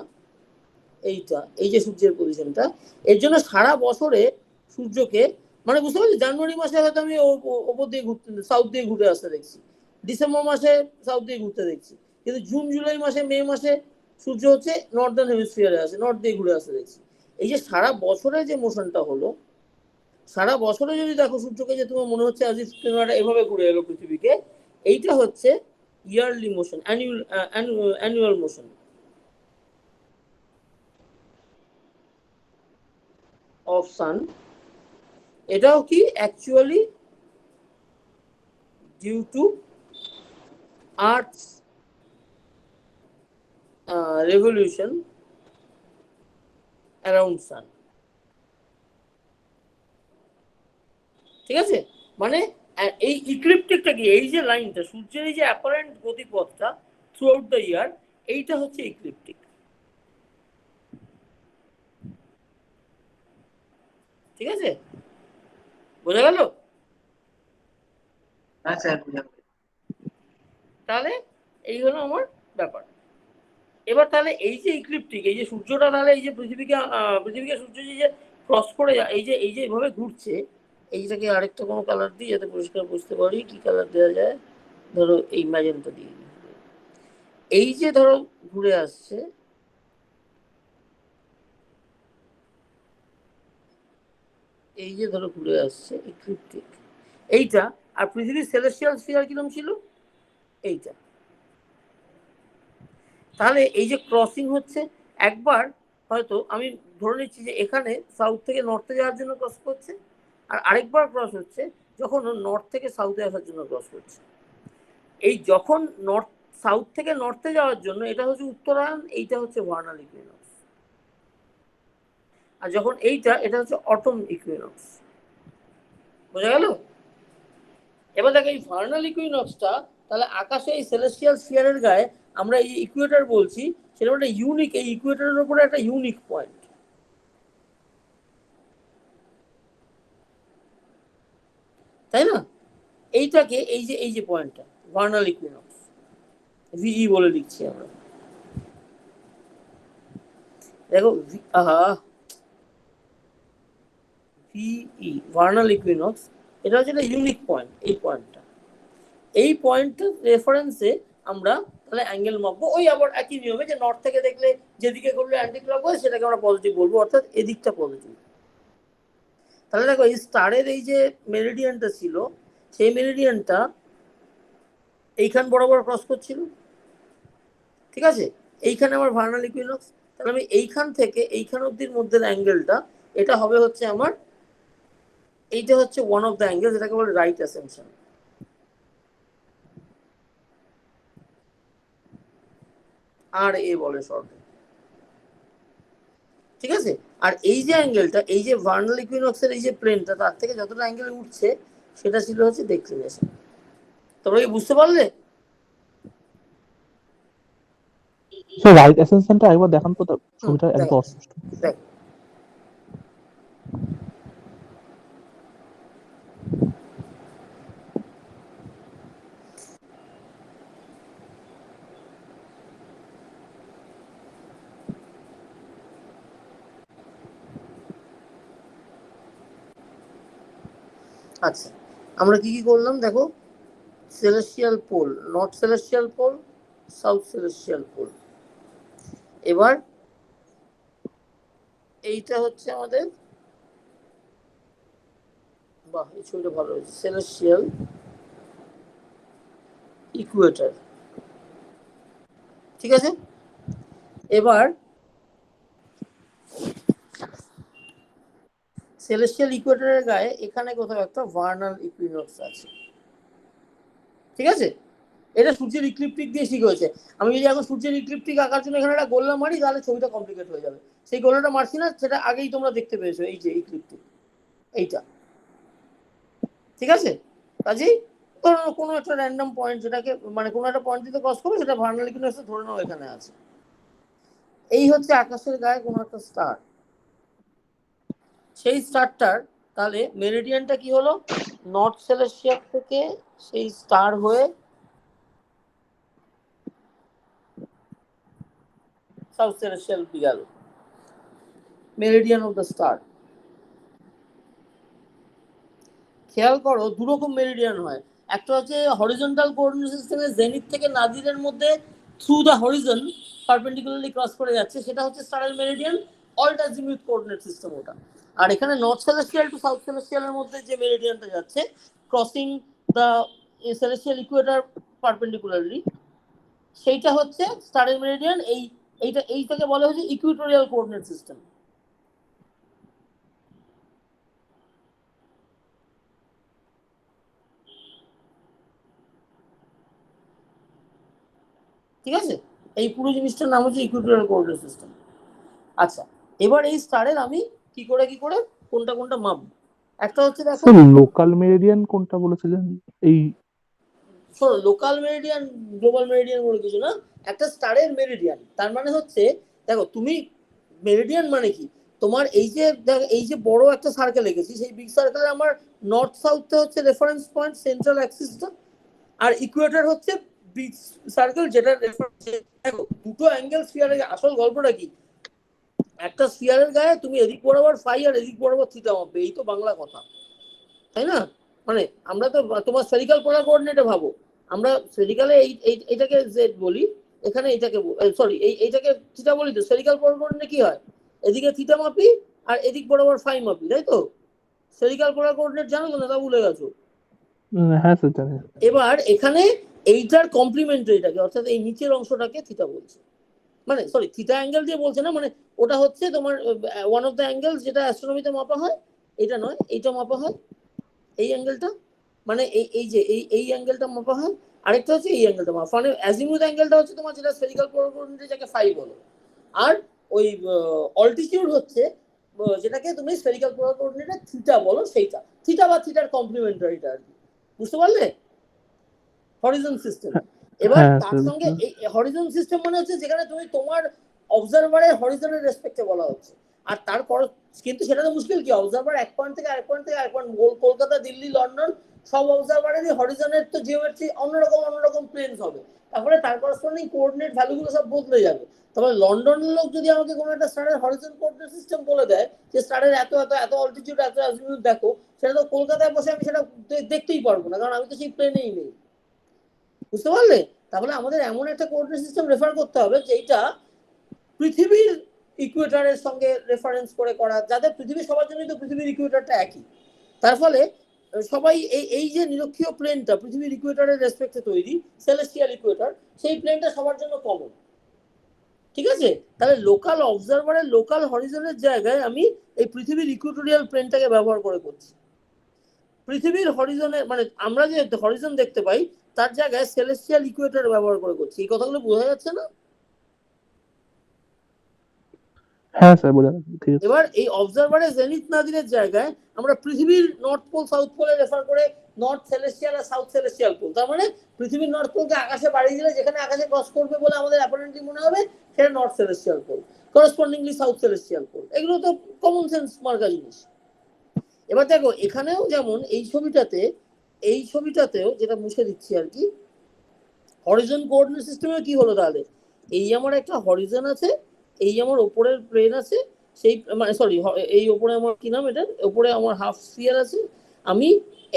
এইটা এই যে সূর্যের পজিশনটা, এর জন্য সারা বছরে সূর্যকে, মানে বুঝতে পারছি, জানুয়ারি মাসে হয়তো আমি ওপর দিয়ে ঘুরতে, সাউথ দিয়ে ঘুরে আসতে দেখছি, ডিসেম্বর মাসে সাউথ দিয়ে ঘুরতে দেখছি, কিন্তু জুন জুলাই মাসে মে মাসে সূর্য হচ্ছে নর্দার্ন হেমিস্ফিয়ারে আসে, নর্থ দিয়ে ঘুরে আসতে দেখছি। এই যে সারা বছরে যে মোশনটা হলো, সারা বছরে যদি দেখো সূর্যকে, যে তোমার মনে হচ্ছে আজ এভাবে ঘুরে এলো পৃথিবীকে, এইটা হচ্ছে yearly motion, annual motion of sun. এটাও কি actually due to earth's revolution around sun, ঠিক আছে। মানে এই ইক্লিপটিকটা কি, এই যে লাইনটা সূর্যের এই যে অ্যাপারেন্ট গতিপথটা থ্রু আউট দ্য ইয়ার, এইটা হচ্ছে ইক্লিপটিক, ঠিক আছে, বোঝা গেল? আচ্ছা, বুঝা গেল। তাহলে এই হলো আমার ব্যাপার। এবার তাহলে এই যে ইক্লিপটিক, এই যে সূর্যটা তাহলে এই যে পৃথিবীকে সূর্য যে ক্রস করে এই যে এভাবে ঘুরছে, এইটাকে আরেকটা কোনো কালার দিই যাতে পরিষ্কার বুঝতে পারি। কি কালার দেওয়া যায়? ধরো এই ম্যাজেন্টা দিয়ে দিই। এই যে ধরো ঘুরে আসছে, এই যে ধরো ঘুরে আসছে ইক্লিপটিক এইটা, আর পৃথিবীর সেলেস্টিয়াল স্ফিয়ার কিরকম ছিল এইটা। তাহলে এই যে ক্রসিং হচ্ছে, একবার হয়তো আমি ধরে নিচ্ছি যে এখানে সাউথ থেকে নর্থে যাওয়ার জন্য ক্রস করছে, আর আরেকবার ক্রস হচ্ছে যখন নর্থ থেকে সাউথে আসার জন্য ক্রস করছে। এই যখন নর্থ সাউথ থেকে নর্থে যাওয়ার জন্য এটা হচ্ছে উত্তরায়ণ, এইটা হচ্ছে ভার্নাল ইকুইনক্স, আর যখন এটা হচ্ছে অটম ইকুইনক্স। বোঝা গেল? এবার দেখো এই ভার্নাল ইকুইনক্সটা তাহলে আকাশে এই সেলেস্টিয়াল স্ফিয়ারের গায়ে আমরা এই ইকুয়েটর বলছি, সেটা একটা ইউনিক, এই ইকুয়েটরের উপরে একটা ইউনিক পয়েন্ট, তাই না? এইটাকে এই যে পয়েন্টটা ভার্নাল ইকুইনক্স, ভিই বলে লিখছি আমরা। দেখো ভিই ভার্নাল ইকুইনক্স, এটা হচ্ছে একটা ইউনিক পয়েন্ট। এই পয়েন্টটার রেফারেন্সে আমরা তাহলে অ্যাঙ্গেল মাপবো, ওই আবার একই নিয়মে, যে নর্থ থেকে দেখলে যেদিকে করলে অ্যান্টি ক্লকওয়াইজ সেটাকে আমরা পজিটিভ বলবো, অর্থাৎ এদিকটা পজিটিভ। তাহলে দেখো এই স্টারের এই যে মেরিডিয়ানটা ছিল, সেই মেরিডিয়ানটা এইখান বরাবর ক্রস করছিল, ঠিক আছে, এইখানে আমার ভার্নাল ইকুইনক্স। তাহলে আমি এইখান থেকে এইখান অব্দির মধ্যে অ্যাঙ্গেলটা, এটা হবে হচ্ছে আমার, এইটা হচ্ছে ওয়ান অফ দ্য অ্যাঙ্গেল, যেটাকে বলে রাইট অ্যাসেনশন, আর এ বলে শর্টে, ঠিক আছে। আর এই যে অ্যাঙ্গেলটা, এই যে ভার্নাল ইকুইনক্সের এই যে প্লেনটা, তার থেকে যতটা অ্যাঙ্গেল উঠছে সেটা ছিল হচ্ছে ডেক্লিনেশন। তোমরা কি বুঝতে পারলে? স্যার রাইট অ্যাসেনশনটা একবার দেখান তো, ছবিটা একদম অস্পষ্ট। দেখ, আচ্ছা আমরা কি কি করলাম দেখো, celestial pole, north celestial pole, south celestial pole. এবার এইটা হচ্ছে আমাদের, বাহ এই ছবিটা ভালো হয়েছে, সেলেস্টিয়াল ইকুয়েটর, ঠিক আছে? এবার সেলেস্টিয়াল ইকুয়েটরের গায়ে এখানে কোথাও একটা ভার্নাল ইকুইনক্স আছে, ঠিক আছে? এটা সূর্যের ইক্লিপ্টিক দিয়ে ঠিক হয়েছে। আমি যদি এখন সূর্যের ইক্লিপ্টিক আঁকার জন্য এখানে একটা গোল্লা মারি তাহলে ছবিটা কমপ্লিকেট হয়ে যাবে। সেই গোল্লাটা মারছি না, সেটা আগেই তোমরা দেখতে পেয়েছো, এই যে ইক্লিপ্টিক এইটা, ঠিক আছে? কাজেই ধরো কোনো একটা র্যান্ডম পয়েন্ট যেটাকে মানে কোনো একটা পয়েন্ট দিতে ক্রস করবে সেটা ভার্নাল ইকুইনক্স ধরে নাও এখানে আছে। এই হচ্ছে আকাশের গায়ে কোনো একটা স্টার। সেই স্টারটার তাহলে মেরিডিয়ানটা কি হলো? নর্থ সেলেস্টিয়াল থেকে সেই স্টার হয়ে সাউথ সেলেস্টিয়াল গেল, মেরিডিয়ান অফ দ্য স্টার। খেয়াল করো দুরকম মেরিডিয়ান হয়, একটা হচ্ছে হরিজন্টাল কোঅর্ডিনেট সিস্টেমে জেনিথ থেকে নাদিরের মধ্যে through the horizon perpendicularly cross করে যাচ্ছে, সেটা হচ্ছে স্টারের মেরিডিয়ান, অল্ট অ্যাজিমুথ কোঅর্ডিনেট সিস্টেম ওটা। আর এখানে নর্থ সেলেস্টিয়াল টু সাউথ সেলেস্টিয়ালের মধ্যে যে মেরিডিয়ানটা যাচ্ছে crossing the celestial Ecuador perpendicularly, সেইটা হচ্ছে স্টারের মেরিডিয়ান। এইটাকে বলা হচ্ছে ইকুইটোরিয়াল কোঅর্ডিনেট সিস্টেম। ঠিক আছে? এই পুরো জিনিসটার নাম হচ্ছে ইকুইটোরিয়াল কোঅর্ডিনেট সিস্টেম। আচ্ছা, এবার এই স্টারের আমি কি করে কোনটা কোনটা মাপবো? একটা হচ্ছে দেখো লোকাল মেরিডিয়ান কোনটা বলেছিলেন? এই শোনো, লোকাল মেরিডিয়ান গ্লোবাল মেরিডিয়ান বলে কিছু না, একটা স্টারের মেরিডিয়ান তার মানে হচ্ছে দেখো তুমি মেরিডিয়ান মানে কি, তোমার এই যে বড় একটা সার্কেল এঁকেছি, সেই বিগ সার্কেলে আমার নর্থ সাউথে হচ্ছে রেফারেন্স পয়েন্ট সেন্ট্রাল অ্যাক্সিসটা, আর ইকুয়েটর হচ্ছে বিগ সার্কেল যেটা রেফারেন্স। দেখো দুটো অ্যাঙ্গেল স্ফিয়ারের আসল গল্পটা কি, একটা স্ফিয়ারের গায়ে তুমি এদিক বরাবর ফাই আর এদিক বরাবর থিটা মাপবে, এই তো বাংলা কথা, তাই না? মানে আমরা তো তোমার স্ফেরিক্যাল পোলার কোঅর্ডিনেটে ভাবো, আমরা স্ফেরিক্যালে এইটাকে জেড বলি, এখানে এইটাকে সরি এইটাকে থিটা বলি, তো স্ফেরিক্যাল পোলার কোঅর্ডিনেটে কি হয়, এদিকে থিটা মাপি আর এদিক বরাবর ফাই মাপি, তাই তো? স্ফেরিক্যাল পোলার কোঅর্ডিনেট জানো তো না, তা ভুলে গেছো? হ্যাঁ স্যার জানি। এবার এখানে এইটার কমপ্লিমেন্টারিটাকে অর্থাৎ এই নিচের অংশটাকে থিটা বলছে, মানে সরি থিটা অ্যাঙ্গেল দিয়ে বলছে না, মানে ওটা হচ্ছে তোমার ওয়ান অফ দ্য অ্যাঙ্গেলস যেটা অ্যাস্ট্রোনমিতে মাপা হয়, এটা নয়, এইটা মাপা হয়, এই অ্যাঙ্গেলটা, মানে এই অ্যাঙ্গেলটা মাপা হয়, আরেকটা হচ্ছে এই অ্যাঙ্গেলটা মাপা, মানে অ্যাজিমুথ অ্যাঙ্গেলটা হচ্ছে তোমার যেটা স্ফেরিক্যাল পোলার কোঅর্ডিনেটে যাকে ফাই বলো, আর ওই অল্টিটিউড হচ্ছে যেটাকে তুমি স্ফেরিক্যাল পোলার কোঅর্ডিনেটে থিটা বলো, সেইটা থিটা বা থিটার কমপ্লিমেন্টারিটা আর কি, বুঝতে পারলে? হরিজন সিস্টেম। এবার তার সঙ্গে এই হরিজন সিস্টেম মানে হচ্ছে যেখানে তুমি তোমার অবজারভারের হরিজনের রেসপেক্টে বলা হচ্ছে, আর তারপর কিন্তু সেটা তো মুশকিল কি, অবজারভার এক পয়েন্ট থেকে আরেক পয়েন্ট থেকে আরেক পয়েন্ট, কলকাতা দিল্লি লন্ডন সব অবজারভারেরই হরিজনের তো জিওমেট্রি অন্যরকম প্লেনস হবে, তারপরে তার করসপন্ডিং কোঅর্ডিনেট ভ্যালুগুলো সব বদলে যাবে। তবে লন্ডনের লোক যদি আমাকে কোনো একটা স্টারের হরিজন কোঅর্ডিনেট সিস্টেম বলে দেয় যে স্টারের এত এত এত অল্টিটিউড এত অ্যাজিমিউথ দেখো, সেটা তো কলকাতায় বসে আমি সেটা দেখতেই পারবো না, কারণ আমি তো সেই প্লেনেই নেই, বুঝতে পারলে? তাহলে আমাদের এমন একটা কোঅর্ডিনেট সিস্টেম রেফার করতে হবে যেটা পৃথিবীর ইকুয়েটরের সঙ্গে রেফারেন্স করে করা, যাদের পৃথিবীর সবার জন্যই তো পৃথিবীর ইকুয়েটরটা একই, তার ফলে সবাই এই যে নিরক্ষীয় প্লেনটা পৃথিবীর ইকুয়েটরের রেসপেক্টে তৈরি সেলেস্টিয়াল ইকুয়েটর, সেই প্লেনটা সবার জন্য কমন, ঠিক আছে? তাহলে লোকাল অবজারভারের লোকাল হরিজনের জায়গায় আমি এই পৃথিবীর ইকুয়েটোরিয়াল প্লেনটাকে ব্যবহার করে করছি। পৃথিবীর হরিজনে মানে আমরা যে হরিজন দেখতে পাই তার জায়গায় সেলেস্টিয়াল ইকুয়েটর ব্যবহার করে করছি, এই কথাগুলো বোঝা যাচ্ছে না? হ্যাঁ স্যার বোঝা যাচ্ছে, ঠিক আছে। এবার এই অবজারভারের জেনিথ নাদিরের জায়গায় আমরা পৃথিবীর নর্থ পোল সাউথ পোলে রেফার করে নর্থ সেলেস্টিয়াল আর সাউথ সেলেস্টিয়াল পোল, তার মানে পৃথিবীর নর্থ পোলকে আকাশে বাড়িয়ে দিলে যেখানে আকাশে ক্রস করবে বলে আমাদের অ্যাপারেন্টলি মনে হবে সেটা north celestial pole, correspondingly south celestial pole, এগুলো তো কমন সেন্স মার্কা জিনিস। এবার দেখো এখানেও যেমন এই ছবিটাতেও যেটা মুছে দিচ্ছি আর কি, হরিজন কোঅর্ডিনেট সিস্টেমে কি হলো তাহলে, এই আমার একটা হরিজন আছে, এই আমার ওপরের প্লেন আছে, সেই মানে সরি এই ওপরে আমার কি নাম এটা, ওপরে আমার হাফ স্ফিয়ার আছে, আমি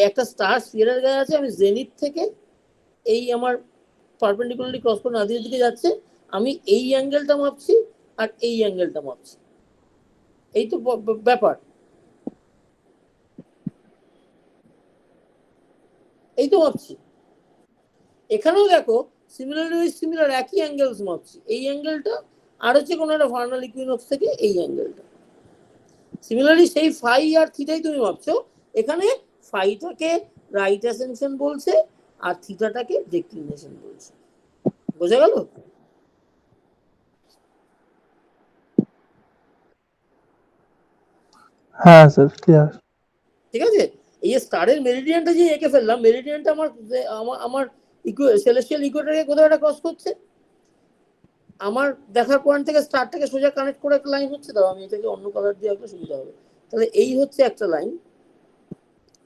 একটা স্টার স্ফিয়ারের গায়ে আছে, আমি জেনিথ থেকে এই আমার পারপেন্ডিকুলারলি ক্রস করে নাদিরের দিকে যাচ্ছে, আমি এই অ্যাঙ্গেলটা মাপছি আর এই অ্যাঙ্গেলটা মাপছি, এই তো ব্যাপার, এই তো মাপছি। এখানেও দেখো সিমিলার একই অ্যাঙ্গেলস মাপছি, এই অ্যাঙ্গেলটা আর হচ্ছে কোনো একটা ভার্নাল ইকুইনক্স থেকে এই অ্যাঙ্গেলটা। সিমিলারলি সেই ফাই আর থিটাই তুমি ভাবছো, এখানে ফাইটাকে রাইট অ্যাসেনশন বলছে আর থিটাটাকে ডিক্লিনেশন বলছে। বোঝা গেল? হ্যাঁ স্যার ক্লিয়ার। ঠিক আছে, এই যে স্টারের মেরিডিয়ানটা যে এঁকে ফেললাম, মেরিডিয়ানটা আমার সেলেস্টিয়াল ইকুয়েটরকে কোথাও একটা ক্রস করছে। আমার দেখার পয়েন্ট থেকে স্টারটাকে সোজা কানেক্ট করে একটা লাইন হচ্ছে। দাও আমি এটাকে অন্য কালার দিয়ে একটা সুবিধা হবে। তাহলে এই হচ্ছে একটা লাইন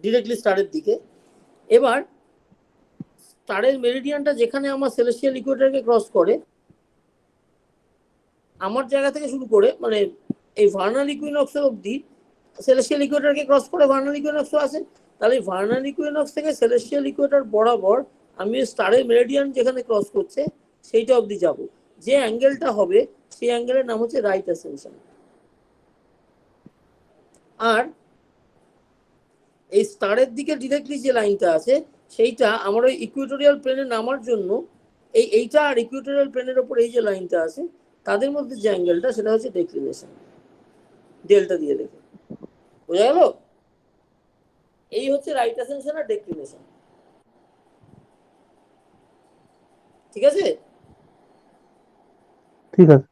ডিরেক্টলি স্টারের দিকে। এবার স্টারের মেরিডিয়ানটা যেখানে আমার সেলেস্টিয়াল ইকুয়েটরকে ক্রস করে, আমার জায়গা থেকে শুরু করে মানে এই ভার্নাল ইকুইনক্সের অবধি সেলেস্টিয়াল ইকুয়েটরকে ক্রস করে ভার্নাল ইকুইনক্সও আছে। তাহলে ভার্নাল ইকুইনক্স থেকে সেলেস্টিয়াল ইকুয়েটর বরাবর আমি স্টারের মেরিডিয়ান যেখানে ক্রস করছে সেইটা অবধি যাব। যে অ্যাঙ্গেলটা হবে সেই অ্যাঙ্গেলের নাম হচ্ছে রাইট অ্যাসেনশন। আর এই স্টারের দিকে ডিরেক্টলি যে লাইনটা আছে সেইটা আমার ওই ইকুয়েটোরিয়াল প্লেনে নামার জন্য এইটা আর ইকুয়েটোরিয়াল প্লেনের ওপর এই যে লাইনটা আছে তাদের মধ্যে যে অ্যাঙ্গেলটা সেটা হচ্ছে ডিক্লিনেশন, ডেল্টা দিয়ে দেখে। বোঝা গেল? এই হচ্ছে রাইট অ্যাসেনশন আর ডিক্লিনেশন। ঠিক আছে? ঠিক আছে।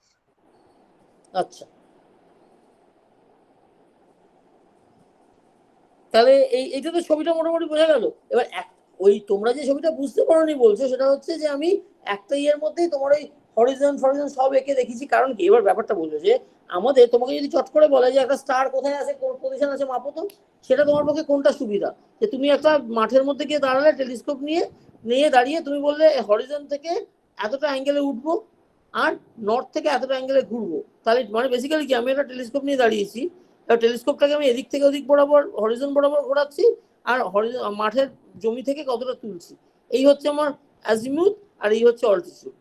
আচ্ছা, তাহলে এইটা তো ছবিটা মোটামুটি বোঝা গেল। এবার ওই তোমরা যে ছবিটা বুঝতে পারোনি বলছো সেটা হচ্ছে যে আমি একটা ইয়ের মধ্যেই তোমার ওই হরিজন সব এঁকে দেখেছি। কারণ কি, এবার ব্যাপারটা বুঝলো যে আমাদের তোমাকে যদি চট করে বলে যে একটা স্টার কোথায় আছে, কোন পজিশন আছে মাপো তো, সেটা তোমার পক্ষে কোনটা সুবিধা? যে তুমি একটা মাঠের মধ্যে গিয়ে দাঁড়ালে টেলিস্কোপ নিয়ে দাঁড়িয়ে তুমি বললে হরিজন থেকে এতটা অ্যাঙ্গেলে উঠবো আর নর্থ থেকে এতটা অ্যাঙ্গেলে ঘুরবো। তাহলে মানে বেসিক্যালি কি, আমি একটা টেলিস্কোপ নিয়ে দাঁড়িয়েছি, টেলিস্কোপটাকে আমি এদিক থেকে ওদিক বরাবর হরিজন বরাবর ঘোরাচ্ছি আর মাঠের জমি থেকে কতটা তুলছি। এই হচ্ছে আমার অ্যাজিমুথ আর এই হচ্ছে অল্টিটিউড।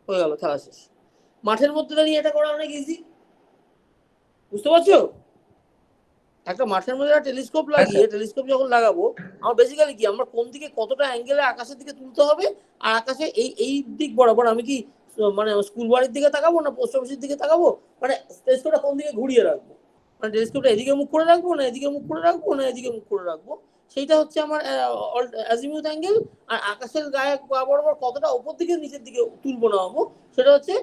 হয়ে গেল, খেলা শেষ। মাঠের মধ্যে দাঁড়িয়ে এটা করা অনেক ইজি, বুঝতে পারছো? একটা মাঠের মধ্যে একটা টেলিস্কোপ লাগিয়ে টেলিস্কোপ যখন লাগাবো আমার বেসিক্যালি কি, আমার কোন দিকে কতটা অ্যাঙ্গেলে আকাশের দিকে তুলতে হবে আর আকাশে এই দিক বরাবর আমি কি মানে স্কুল বাড়ির দিকে তাকাবো না পোস্ট অফিসের দিকে তাকাবো, মানে টেলিস্কোপটা কোন দিকে ঘুরিয়ে রাখবো, মানে টেলিস্কোপটা এদিকে মুখ করে রাখবো না এদিকে মুখ করে রাখবো না এদিকে মুখ করে রাখবো, সেইটা হচ্ছে আমার অ্যাজিমুথ অ্যাঙ্গেল। আর আকাশের গায়ে বরাবর কতটা উপর দিকে নিচের দিকে তুলবো না হবো সেটা হচ্ছে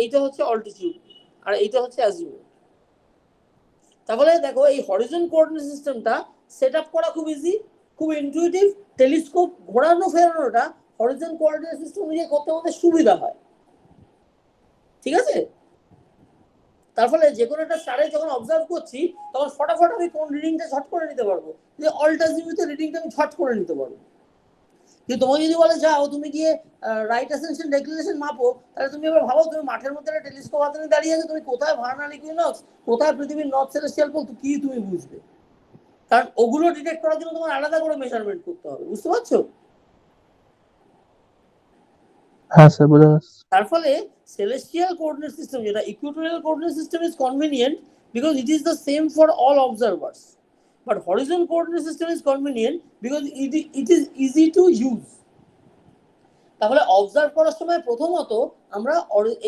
এইটা হচ্ছে অল্টিটিউড আর এইটা হচ্ছে অ্যাজিমুথ। তাহলে দেখো এই হরিজন কোঅর্ডিনেট সিস্টেমটা সেট আপ করা খুব ইজি, খুব ইনটিউটিভ। টেলিস্কোপ ঘোরানো ফেরানোটা হরিজন কোঅর্ডিনেট সিস্টেম অনুযায়ী করতে আমাদের সুবিধা হয়। ঠিক আছে? তার ফলে যে কোনো একটা স্টারে যখন অবজার্ভ করছি তখন ফটাফট আমি কোন রিডিংটা ঝট করে নিতে পারবো, যে অল্টাজিমিউথের রিডিংটা আমি ঝট করে নিতে পারবো। কিন্তু তোমাকে যদি বলে যাও তুমি গিয়ে রাইট অ্যাসেনশন ডিক্লিনেশন মাপো, তাহলে তুমি এবার ভাবো তুমি মাঠের মধ্যে একটা টেলিস্কোপ হাতে নিয়ে দাঁড়িয়ে আছো, তুমি কোথায় ভার্নাল ইকুইনক্স কোথায় পৃথিবীর নর্থ সেলেস্টিয়াল পোল কি তুমি বুঝবে? কারণ ওগুলো ডিটেক্ট করার জন্য তোমার আলাদা করে মেজারমেন্ট করতে হবে, বুঝতে পারছো? হ্যাঁ স্যার বোঝা যাচ্ছে। তার ফলে celestial coordinate system যেটা equatorial coordinate system is convenient because it is the same for all observers, but horizon coordinate system is convenient because it is easy to use. তাহলে অবজার্ভ করার সময় প্রথমত আমরা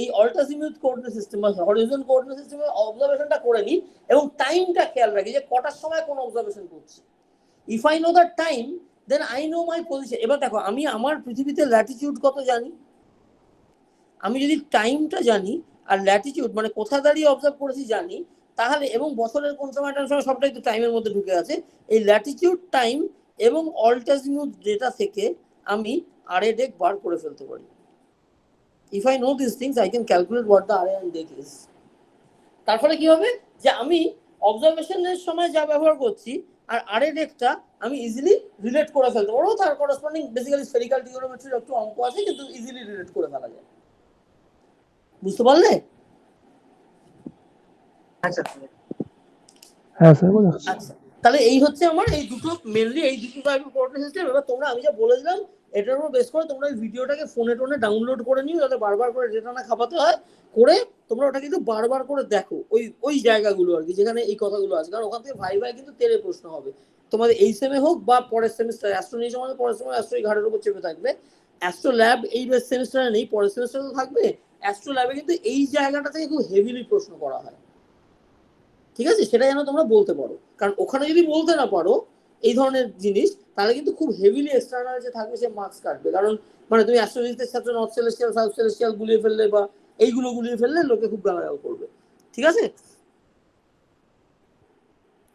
এই অল্টাজিমিউথ কোঅর্ডিনেট সিস্টেম বা হরিজন কোঅর্ডিনেট সিস্টেমে অবজারভেশনটা করে নিই এবং টাইমটা খেয়াল রাখি যে কটার সময় কোন অবজারভেশন করছি। If I know the time then I know my position. এবার দেখো আমি আমার পৃথিবীতে ল্যাটিটিউড কত জানি, আমি যদি টাইমটা জানি আর ল্যাটিটিউড মানে কোথায় দাঁড়িয়ে অবজার্ভ করেছি জানি, তাহলে এবং বছরের কোন সময়টার সময় সবটাই তো টাইমের মধ্যে ঢুকে আছে, এই ল্যাটিটিউড টাইম এবং অল্টাজিমিউথ ডেটা থেকে আমি RA deck বার করে ফেলতে পারি। If I no this things I can calculate what the RA and deck is। তার ফলে কি হবে যে আমি অবজারভেশনের সময় যা ব্যবহার করছি আর RA deckটা আমি ইজিলি রিলেট করে ফেলতে পারবো। তার করসপন্ডিং বেসিক্যালি স্ফেরিক্যাল ট্রিগোনোমেট্রির একটু অঙ্ক আছে কিন্তু ইজিলি রিলেট করে ফেলা যায়। বুঝতে পারলে? হ্যাঁ স্যার বোঝা যাচ্ছে। আচ্ছা, তাহলে এই হচ্ছে আমার এই দুটো মেনলি এই দুটো টাইপ অফ কোঅর্ডিনেট সিস্টেম। এবার তোমরা আমি যা বলে দিলাম এটার উপর বেস করে তোমরা এই ভিডিওটাকে ফোনে টোনে ডাউনলোড করে নিও, যাতে বারবার করে ডেটা না খাপাতে হয়, করে তোমরা ওটা কিন্তু বারবার করে দেখো ওই জায়গাগুলো আর কি যেখানে এই কথাগুলো আছে। কারণ ওখান থেকে ভাই কিন্তু তেরে প্রশ্ন হবে তোমাদের এই সেমে হোক বা পরের সেমিস্টার। অ্যাস্ট্রো নিয়ে আমাদের পরের সময় অ্যাস্ট্রো ঘাটের উপর চেপে থাকবে। অ্যাস্ট্রো ল্যাব এই সেমিস্টারে নেই, পরের সেমিস্টারে তো থাকবে। অ্যাস্ট্রো ল্যাবে কিন্তু এই জায়গাটা থেকে খুব হেভিলি প্রশ্ন করা হয়, ঠিক আছে? সেটা যেন তোমরা বলতে পারো, কারণ ওখানে যদি বলতে না পারো এই ধরনের জিনিস, তাহলে কিন্তু খুব হেভিলি এক্সটার্নাল যে থাকবে সে মার্কস কাটবে। কারণ মানে তুমি অ্যাস্ট্রোফিজিক্সের ছাত্র নর্থ সেলেস্টিয়াল সাউথ সেলেস্টিয়াল গুলিয়ে ফেললে বা এইগুলো গুলিয়ে ফেললে লোকে খুব গালাগাল করবে, ঠিক আছে?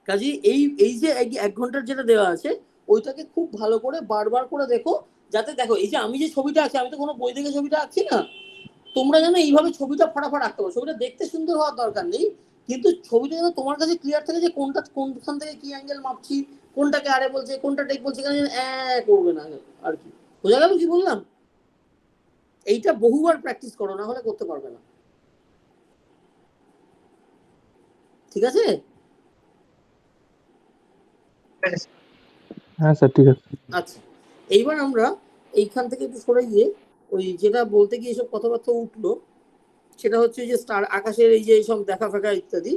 কাজে এই যে 1 ঘন্টার যেটা দেওয়া আছে ওইটাকে খুব ভালো করে বারবার করে দেখো, যাতে দেখো এই যে আমি যে ছবিটা আঁকছি, আমি তো কোনো বই দেখে ছবিটা আঁকছি না, তোমরা যেন এইভাবে ছবিটা ফটাফট আঁকতে পারো। ছবিটা দেখতে সুন্দর হওয়ার দরকার নেই, কিন্তু ছবিটা যেন তোমার কাছে ক্লিয়ার থাকে যে কোনটা কোনখান থেকে কি অ্যাঙ্গেল মাপছি, কোনটাকে আরে বলছে, কোনটা টেক বলছে, এখানে যেন করবে না আর কি। বোঝা গেল কি বললাম? এইটা বহুবার প্র্যাকটিস করো, না হলে করতে পারবে না, ঠিক আছে? হ্যাঁ স্যার, ঠিক আছে। আচ্ছা, এইবার আমরা এইখান থেকে একটু সরে গিয়ে ওই যেটা বলতে গিয়ে এসব কথাবার্তা উঠলো, সেটা হচ্ছে যে স্টার আকাশের এই যে এইসব দেখা ফাঁকা ইত্যাদি।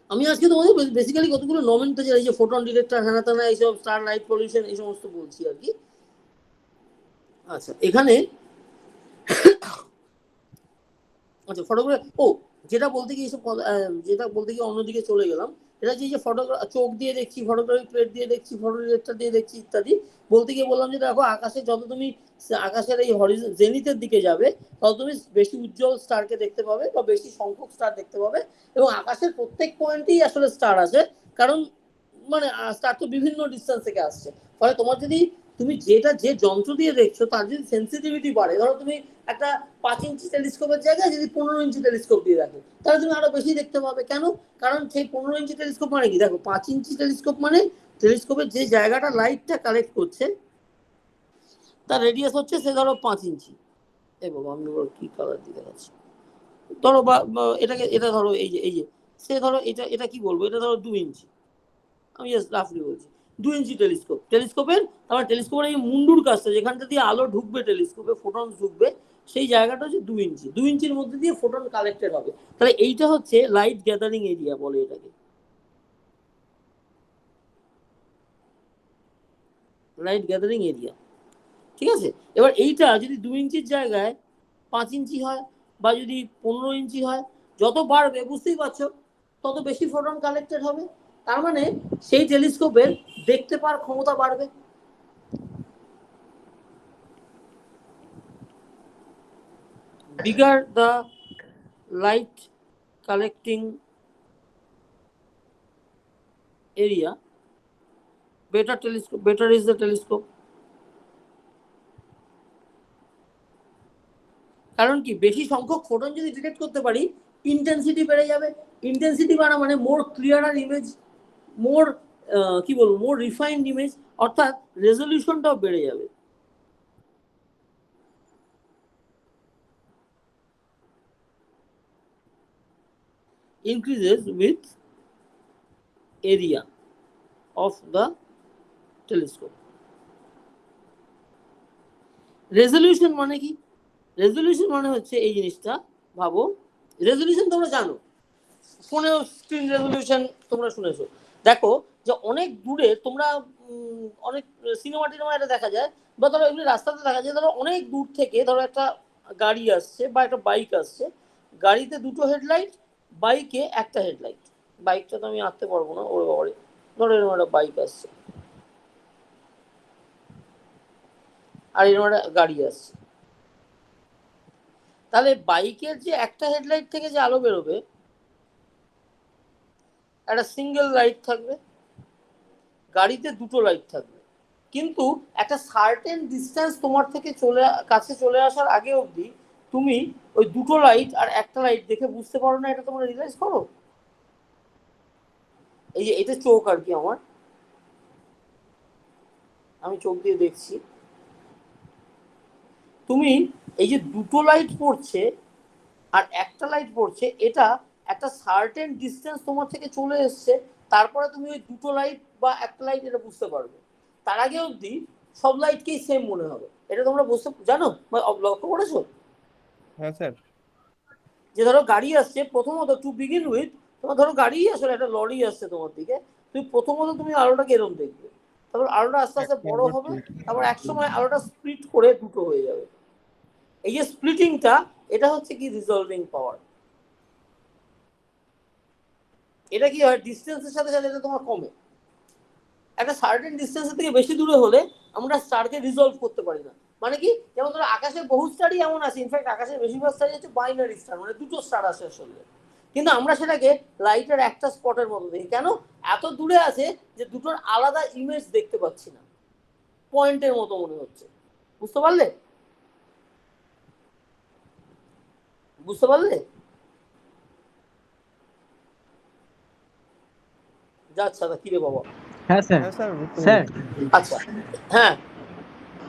আমি আজকে তোমাদের বেসিক্যালি কতগুলো নমেনক্লেচার, এই যে ফোটন ডিটেক্টর, হ্যানা ত্যানা, এইসব স্টার লাইট পলিউশন, এই সমস্ত বলছি আর কি। আচ্ছা, এখানে আচ্ছা ফটোগ্রাফ, যেটা বলতে গিয়ে এইসব যেটা বলতে গিয়ে অন্যদিকে চলে গেলাম, এটা যে ফটোগ্রাফ চোখ দিয়ে দেখছি, ফটোগ্রাফি প্লেট দিয়ে দেখছি, ফটো ডিটেক্টর দিয়ে দেখছি ইত্যাদি, বলতে গিয়ে বললাম যে দেখো আকাশে যত তুমি আকাশের এই জেনিথের দিকে যাবে তত তুমি বেশি উজ্জ্বল স্টারকে দেখতে পাবে বা বেশি সংখ্যক স্টার দেখতে পাবে, এবং আকাশের প্রত্যেক পয়েন্টেই আসলে স্টার আছে, কারণ মানে স্টার তো বিভিন্ন ডিস্টেন্স থেকে আসছে। ফলে তোমার যদি তুমি যেটা যে যন্ত্র দিয়ে দেখছো তার যদি সেন্সিটিভিটি বাড়ে, ধরো তুমি একটা 5 ইঞ্চি টেলিস্কোপের জায়গায় যদি 15 ইঞ্চি টেলিস্কোপ দিয়ে রাখো, তাহলে তুমি আরো বেশি দেখতে পাবে। কেন? কারণ সেই 15 ইঞ্চি টেলিস্কোপ মানে কি, দেখো 5 ইঞ্চি টেলিস্কোপ মানে টেলিস্কোপের যে জায়গাটা লাইটটা কালেক্ট করছে তার রেডিয়াস হচ্ছে সে ধরো 5 ইঞ্চি, এবং আমি কি কালার দিয়ে দেখাচ্ছি, ধরো বা এটাকে এটা ধরো এই যে সে ধরো এটা কি বলবো, এটা ধরো 2 ইঞ্চি, আমি জাস্ট রাফলি বলছি 2 ইঞ্চি টেলিস্কোপের তারপর টেলিস্কোপের এই মুন্ডুর কাজটা যেখানটা দিয়ে আলো ঢুকবে, টেলিস্কোপে ফোটন ঢুকবে, সেই জায়গাটা হচ্ছে 2 ইঞ্চির মধ্যে দিয়ে ফোটন কালেক্টেড হবে। তাহলে এইটা হচ্ছে লাইট গ্যাদারিং এরিয়া বলে এটাকে, লাইট গ্যাদারিং এরিয়া, ঠিক আছে? এবার এইটা যদি 2 ইঞ্চির জায়গায় 5 ইঞ্চি হয় বা যদি 15 ইঞ্চি হয়, যত বাড়বে বুঝতেই পারছো তত বেশি ফোটন কালেক্টেড হবে, তার মানে সেই টেলিস্কোপের দেখতে পাওয়ার ক্ষমতা বাড়বে। Bigger the light collecting area, better is the telescope. কারণ কি, বেশি সংখ্যক ফোটন যদি ডিটেক্ট করতে পারি ইন্টেন্সিটি বেড়ে যাবে। ইন্টেন্সিটি বাড়া মানে মোর ক্লিয়ারার ইমেজ, মোর কি বলবো, মোর রিফাইন্ড ইমেজ, অর্থাৎ রেজলিউশনটাও বেড়ে যাবে। increases with area of the telescope. Resolution মানে কি? রেজলিউশন মানে হচ্ছে এই জিনিসটা ভাবো, রেজলিউশন তোমরা জানো, ফোনেও স্ক্রিন রেজলিউশন তোমরা শুনেছো। দেখো যে অনেক দূরে তোমরা অনেক সিনেমা টিনেমা এটা দেখা যায়, বা ধরো এমনি রাস্তাতে দেখা যায়, ধরো অনেক দূর থেকে ধরো একটা গাড়ি আসছে বা একটা বাইক আসছে, গাড়িতে 2টো হেডলাইট, বাইকে একটা হেডলাইট। বাইকটা তো আমি আঁকতে পারবো না, ওর বাবারে, ধরো এরকম একটা বাইক আসছে আর এরকম একটা গাড়ি আসছে, তাহলে বাইকের যে একটা হেডলাইট থেকে যে আলো বেরোবে একটা সিঙ্গেল লাইট থাকবে, গাড়িতে 2টো লাইট থাকবে, কিন্তু একটা সার্টেন ডিস্টেন্স তোমার থেকে কাছে চলে আসার আগে অবধি তুমি ওই 2টো লাইট আর একটা লাইট দেখে বুঝতে পারো না, এটা তোমরা রিয়েলাইজ করো? এই যে এটা চোখ আর কি, আমি চোখ দিয়ে দেখছি, তুমি এই যে 2টো লাইট পড়ছে আর একটা লাইট পড়ছে, এটা একটা সার্টেন ডিস্টেন্স তোমার থেকে চলে এসছে, তারপরে তুমি ওই 2টো লাইট বা একটা লাইট এটা বুঝতে পারবে। তার আগে অবধি সব লাইটকেই সেম মনে হবে। এটা তোমরা বুঝতে জানো বা লক্ষ্য করেছো? হ্যাঁ স্যার। যে ধরো গাড়ি আসছে, প্রথমত টু বিগিন উইথ তোমার ধরো গাড়ি আসলে একটা লরি আসছে তোমার দিকে, তুমি প্রথমত তুমি আলোটাকে এরকম দেখবে, তারপর আলোটা আস্তে আস্তে বড় হবে, তারপর এক সময় আলোটা স্প্লিট করে দুটো হয়ে যাবে। এই যে স্প্লিটিংটা, এটা হচ্ছে কি রিজলভিং পাওয়ার। এটা কি হয়, ডিস্টেন্সের সাথে সাথে এটা তোমার কমে। একটা সার্টেন ডিস্টেন্সের থেকে বেশি দূরে হলে আমরা স্টারকে রিজলভ করতে পারি না। মানে কি, যেমন ধরো আকাশের বহু স্টারই এমন আছে, ইনফ্যাক্ট আকাশের বেশিরভাগ স্টারই হচ্ছে বাইনারি স্টার, মানে দুটো স্টার আছে আসলে, কিন্তু আমরা সেটাকে লাইটের একটা স্পটের মতো দেখি। কেন? এত দূরে আছে যে দুটোর আলাদা ইমেজ দেখতে পাচ্ছি না, পয়েন্টের মতো মনে হচ্ছে। বুঝতে পারলে? বুঝতে পারলে? যাচ্ছে না কি রে বাবা? হ্যাঁ স্যার। হ্যাঁ স্যার বুঝতে স্যার পেরেছি। আচ্ছা, হ্যাঁ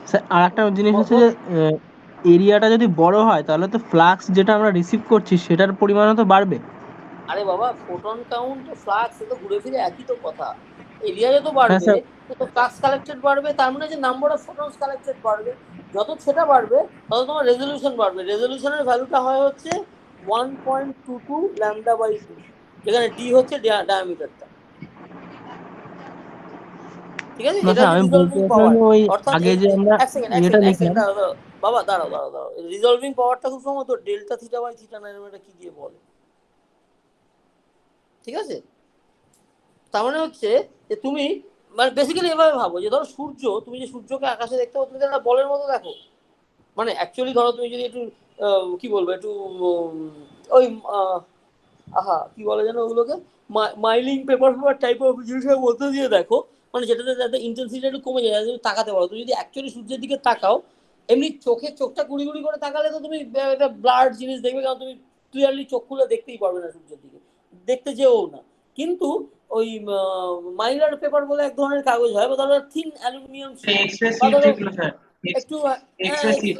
স্যার আর একটা জিনিস হচ্ছে যে এরিয়াটা যদি বড় হয় তাহলে তো ফ্লাক্স যেটা আমরা রিসিভ করছি সেটার পরিমাণও তো বাড়বে। আরে বাবা, ফোটন কাউন্ট ফ্লাক্স এ তো ঘুরে ফিরে একই তো কথা। এরিয়ায় তো বাড়বে, স্যার। তো ফ্লাক্স কালেক্টেড বাড়বে, তার মানে যে নাম্বার অফ ফোটনস কালেক্টেড বাড়বে। যত সেটা বাড়বে তত তোমার রেজলিউশন বাড়বে। রেজলিউশনের ভ্যালুটা হয় হচ্ছে 1.22 λ/2, যেখানে ডি হচ্ছে ডায়ামিটারটা। ঠিক আছে, না এটা স্যার হচ্ছে আমি বলতে রিজলভিং চাইছিলাম পাওয়ার। যে ওই অর্থাৎ আগে এই যে আমরা এক সেকেন্ড দাঁড়াও বাবা, দাঁড়াও। রিজলভিং পাওয়ারটা খুব সম্ভবত ডেল্টা থিটা বাই থিটা না, এটা কি দিয়ে বলে, ঠিক আছে? তার মানে হচ্ছে যে তুমি মানে বেসিক্যালি এভাবে ভাবো যে ধরো সূর্য, তুমি যে সূর্যকে আকাশে দেখতে পাচ্ছ, তুমি একটা বলের মতো দেখো। মানে অ্যাকচুয়ালি ধরো তুমি যদি একটু কি বলবো, একটু ওই কি বলে যেন ওগুলোকে, মাইলিং পেপার টাইপ অফ জিনিসের মধ্যে দিয়ে দেখো, মানে যেটাতে যাতে ইন্টেন্সিটি একটু কমে যায়, তুমি তাকাতে পারো। তুমি যদি অ্যাকচুয়ালি সূর্যের দিকে তাকাও, এমনি চোখটা গুড়ি গুড়ি করে তাকালে তো তুমি একটা ব্লাড জিনিস দেখবে, কারণ তুমি ক্লিয়ারলি চোখ খুলে দেখতেই পারবে না সূর্যের দিকে, দেখতে যেও না। কিন্তু ওই মাইলার পেপার বলে এক ধরনের কাগজ হয়, বা ধরো থিন অ্যালুমিনিয়াম শিট, এক্সপ্রেস বা সিট ধরো যেগুলো স্যার, একটু এক্সপ্রেস সিট।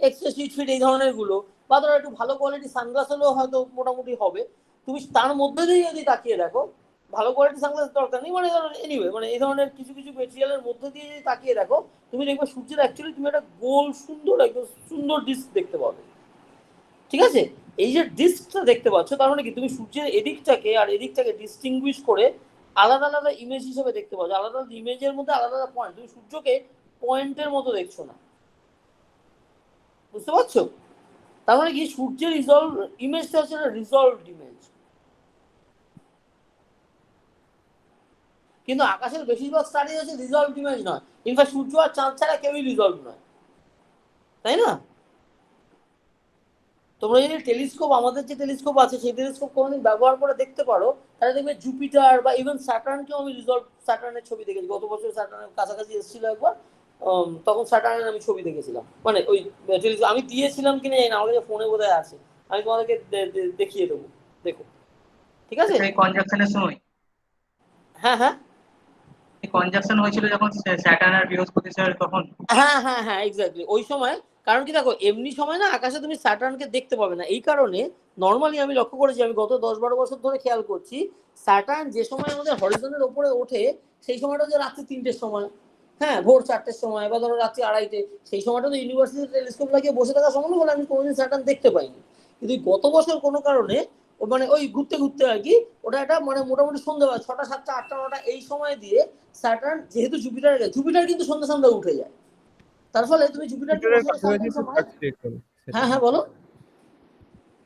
এক্সট্রা শিট এই ধরনের গুলো, বা ধরো একটু ভালো কোয়ালিটি সানগ্লাস হলেও হয়তো মোটামুটি হবে। তুমি তার মধ্যে দিয়ে যদি তাকিয়ে দেখো, ভালো কোয়ালিটি সানগ্লাস দরকার নেই, মানে ধরো এনিওয়ে, মানে এই ধরনের কিছু কিছু মেটেরিয়ালের মধ্যে দিয়ে যদি তাকিয়ে দেখো, তুমি দেখবে সূর্যের অ্যাকচুয়ালি তুমি একটা গোল সুন্দর, একদম সুন্দর ডিস্ক দেখতে পাবে। ঠিক আছে, এই যে ডিস্কটা দেখতে পাচ্ছ, তার মানে কি তুমি সূর্যের এদিকটাকে আর এদিকটাকে ডিস্টিংগুইশ করে আলাদা আলাদা ইমেজ হিসেবে দেখতে পাচ্ছ, আলাদা আলাদা ইমেজের মধ্যে আলাদা আলাদা পয়েন্ট। তুমি সূর্যকে পয়েন্টের মতো দেখছো না, বুঝতে পারছো? তার মানে কি সূর্যের ইমেজটা হচ্ছে একটা রিজলভড ইমেজ। কিন্তু আকাশের বেশিরভাগ স্টারই হচ্ছে রিজলভড ইমেজ নয়। ইনফ্যাক্ট সূর্য আর চাঁদ ছাড়া কেউই রিজলভ নয়, তাই না? তোমরা যদি টেলিস্কোপ, আমাদের যে টেলিস্কোপ আছে সেই টেলিস্কোপ কোনোদিন ব্যবহার করে দেখতে পারো, তাহলে দেখবে জুপিটার বা ইভেন স্যাটার্নকেও আমি রিজলভ স্যাটার্নের ছবি দেখেছি। গত বছর স্যাটার্নের কাছাকাছি এসেছিল একবার, তখন স্যাটার্নের আমি ছবি দেখেছিলাম। মানে ওই টেলিস্কোপ আমি দিয়েছিলাম কিনা জানি না, আমার কাছে ফোনে বোধহয় আছে, আমি তোমাদেরকে দেখিয়ে দেবো, দেখো। ঠিক আছে, এই কনজাংশনের সময়, হ্যাঁ হ্যাঁ এই কনজাংশন হয়েছিল যখন স্যাটার্ন আর বৃহস্পতি স্যার, তখন। হ্যাঁ এক্স্যাক্টলি ওই সময়। কারণ কি দেখো, এমনি সময় না আকাশে তুমি স্যাটার্নকে দেখতে পাবে না। এই কারণে নর্মালি আমি লক্ষ্য করেছি, আমি গত 10-12 বছর ধরে খেয়াল করছি, স্যাটার্ন যে সময় আমাদের হরিজনের ওপরে ওঠে সেই সময়টা হচ্ছে রাত্রি 3টের সময়, হ্যাঁ ভোর 4টের সময়, বা ধরো রাত্রি 2:30, সেই সময়টা তো ইউনিভার্সিটি টেলিস্কোপ লাগিয়ে বসে থাকা সম্ভব বলে আমি কোনোদিন স্যাটার্ন দেখতে পাইনি। কিন্তু গত বছর কোনো কারণে মানে ওই ঘুরতে ঘুরতে আর কি, ওটা একটা মানে মোটামুটি সন্ধ্যাবেলা 6টা 7টা 8টা 9টা এই সময় দিয়ে স্যাটার্ন, যেহেতু জুপিটার কিন্তু সন্ধ্যা সন্ধ্যা উঠে যায়, তার ফলে তুমি জুপিটারকে জুপিটারের বসে কাছাকাছি তো সময়। থাকছে এখন সেটা। হ্যাঁ বলো।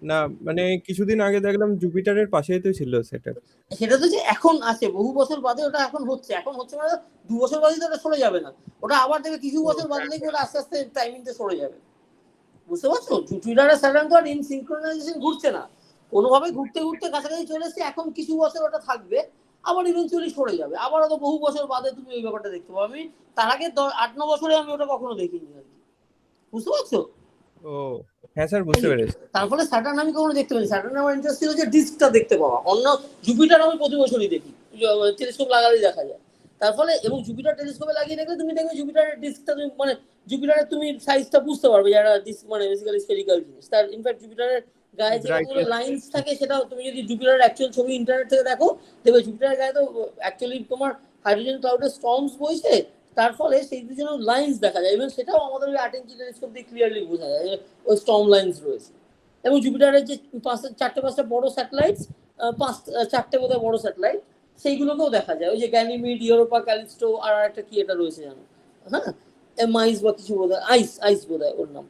না মানে কিছুদিন আগে দেখলাম জুপিটারের পাশেই তো ছিল সেটা। সেটা তো যে এখন আছে, বহু বছর বাদে ওটা এখন হচ্ছে মানে 2 বছর বাদে তো ওটা সরে যাবে না, ওটা আবার দেখবে কিছু বছর বাদে দেখবে ওটা আস্তে আস্তে টাইমিংটা সরে যাবে। বুঝতে পারছো? জুপিটার আর স্যাটার্ন তো আর ইন সিনক্রোনাইজেশন ঘুরছে না, কোনোভাবে ঘুরতে ঘুরতে কাছাকাছি চলে এসেছে। এখন কিছু বছর ওটা থাকবে, আবার ইভেন্চুয়ালি সরে যাবে, আবার তো বহু বছর বাদে তুমি ওই ব্যাপারটা দেখতে পাবে। আমি তার আগে 8-9 বছরে আমি ওটা কখনো দেখিনি আর কি, বুঝতে পারছো? ও হ্যাঁ স্যার বুঝতে পেরেছি। তার ফলে স্যাটার্ন আমি কখনো দেখতে পাই, স্যাটার্ন আমার ইন্টারেস্ট ছিল যে ডিস্কটা দেখতে পাওয়া। অন্য জুপিটার আমি প্রতি বছরই দেখি, টেলিস্কোপ লাগালেই দেখা যায়। তার ফলে এবং জুপিটার টেলিস্কোপে লাগিয়ে দেখলে তুমি দেখবে জুপিটারের ডিস্কটা তুমি মানে জুপিটারের তুমি সাইজটা বুঝতে পারবে, যারা ডিস্ক মানে বেসিক্যালি স্ফেরিক্যাল জিনিস। তার ইনফ্যাক্ট জুপিটারের গায়ে যে কতগুলো লাইন্স থাকে, সেটা তুমি যদি জুপিটারের অ্যাকচুয়াল ছবি ইন্টারনেট থেকে দেখো, দেখবে জুপিটারের গায়ে তো অ্যাকচুয়ালি তোমার হাইড্রোজেন ক্লাউডের স্টর্মস বইছে, তার ফলে সেই দুজনের লাইন্স দেখা যায়। এবং সেটাও আমাদের ওই 8 ইঞ্চি টেলিস্কোপ দিয়ে ক্লিয়ারলি বোঝা যায় যে ওই স্টর্ম লাইন্স রয়েছে। এবং জুপিটারের যে 4-5টা বড় স্যাটেলাইট, 4টে বোধহয় বড় স্যাটেলাইট, সেইগুলোকেও দেখা যায়। ওই যে গ্যানিমিড, ইউরোপা, ক্যালিস্টো, আর একটা কি এটা রয়েছে জানো, হ্যাঁ এমাইস বা কিছু বোধ হয়, আইস বোধ হয় ওর নাম,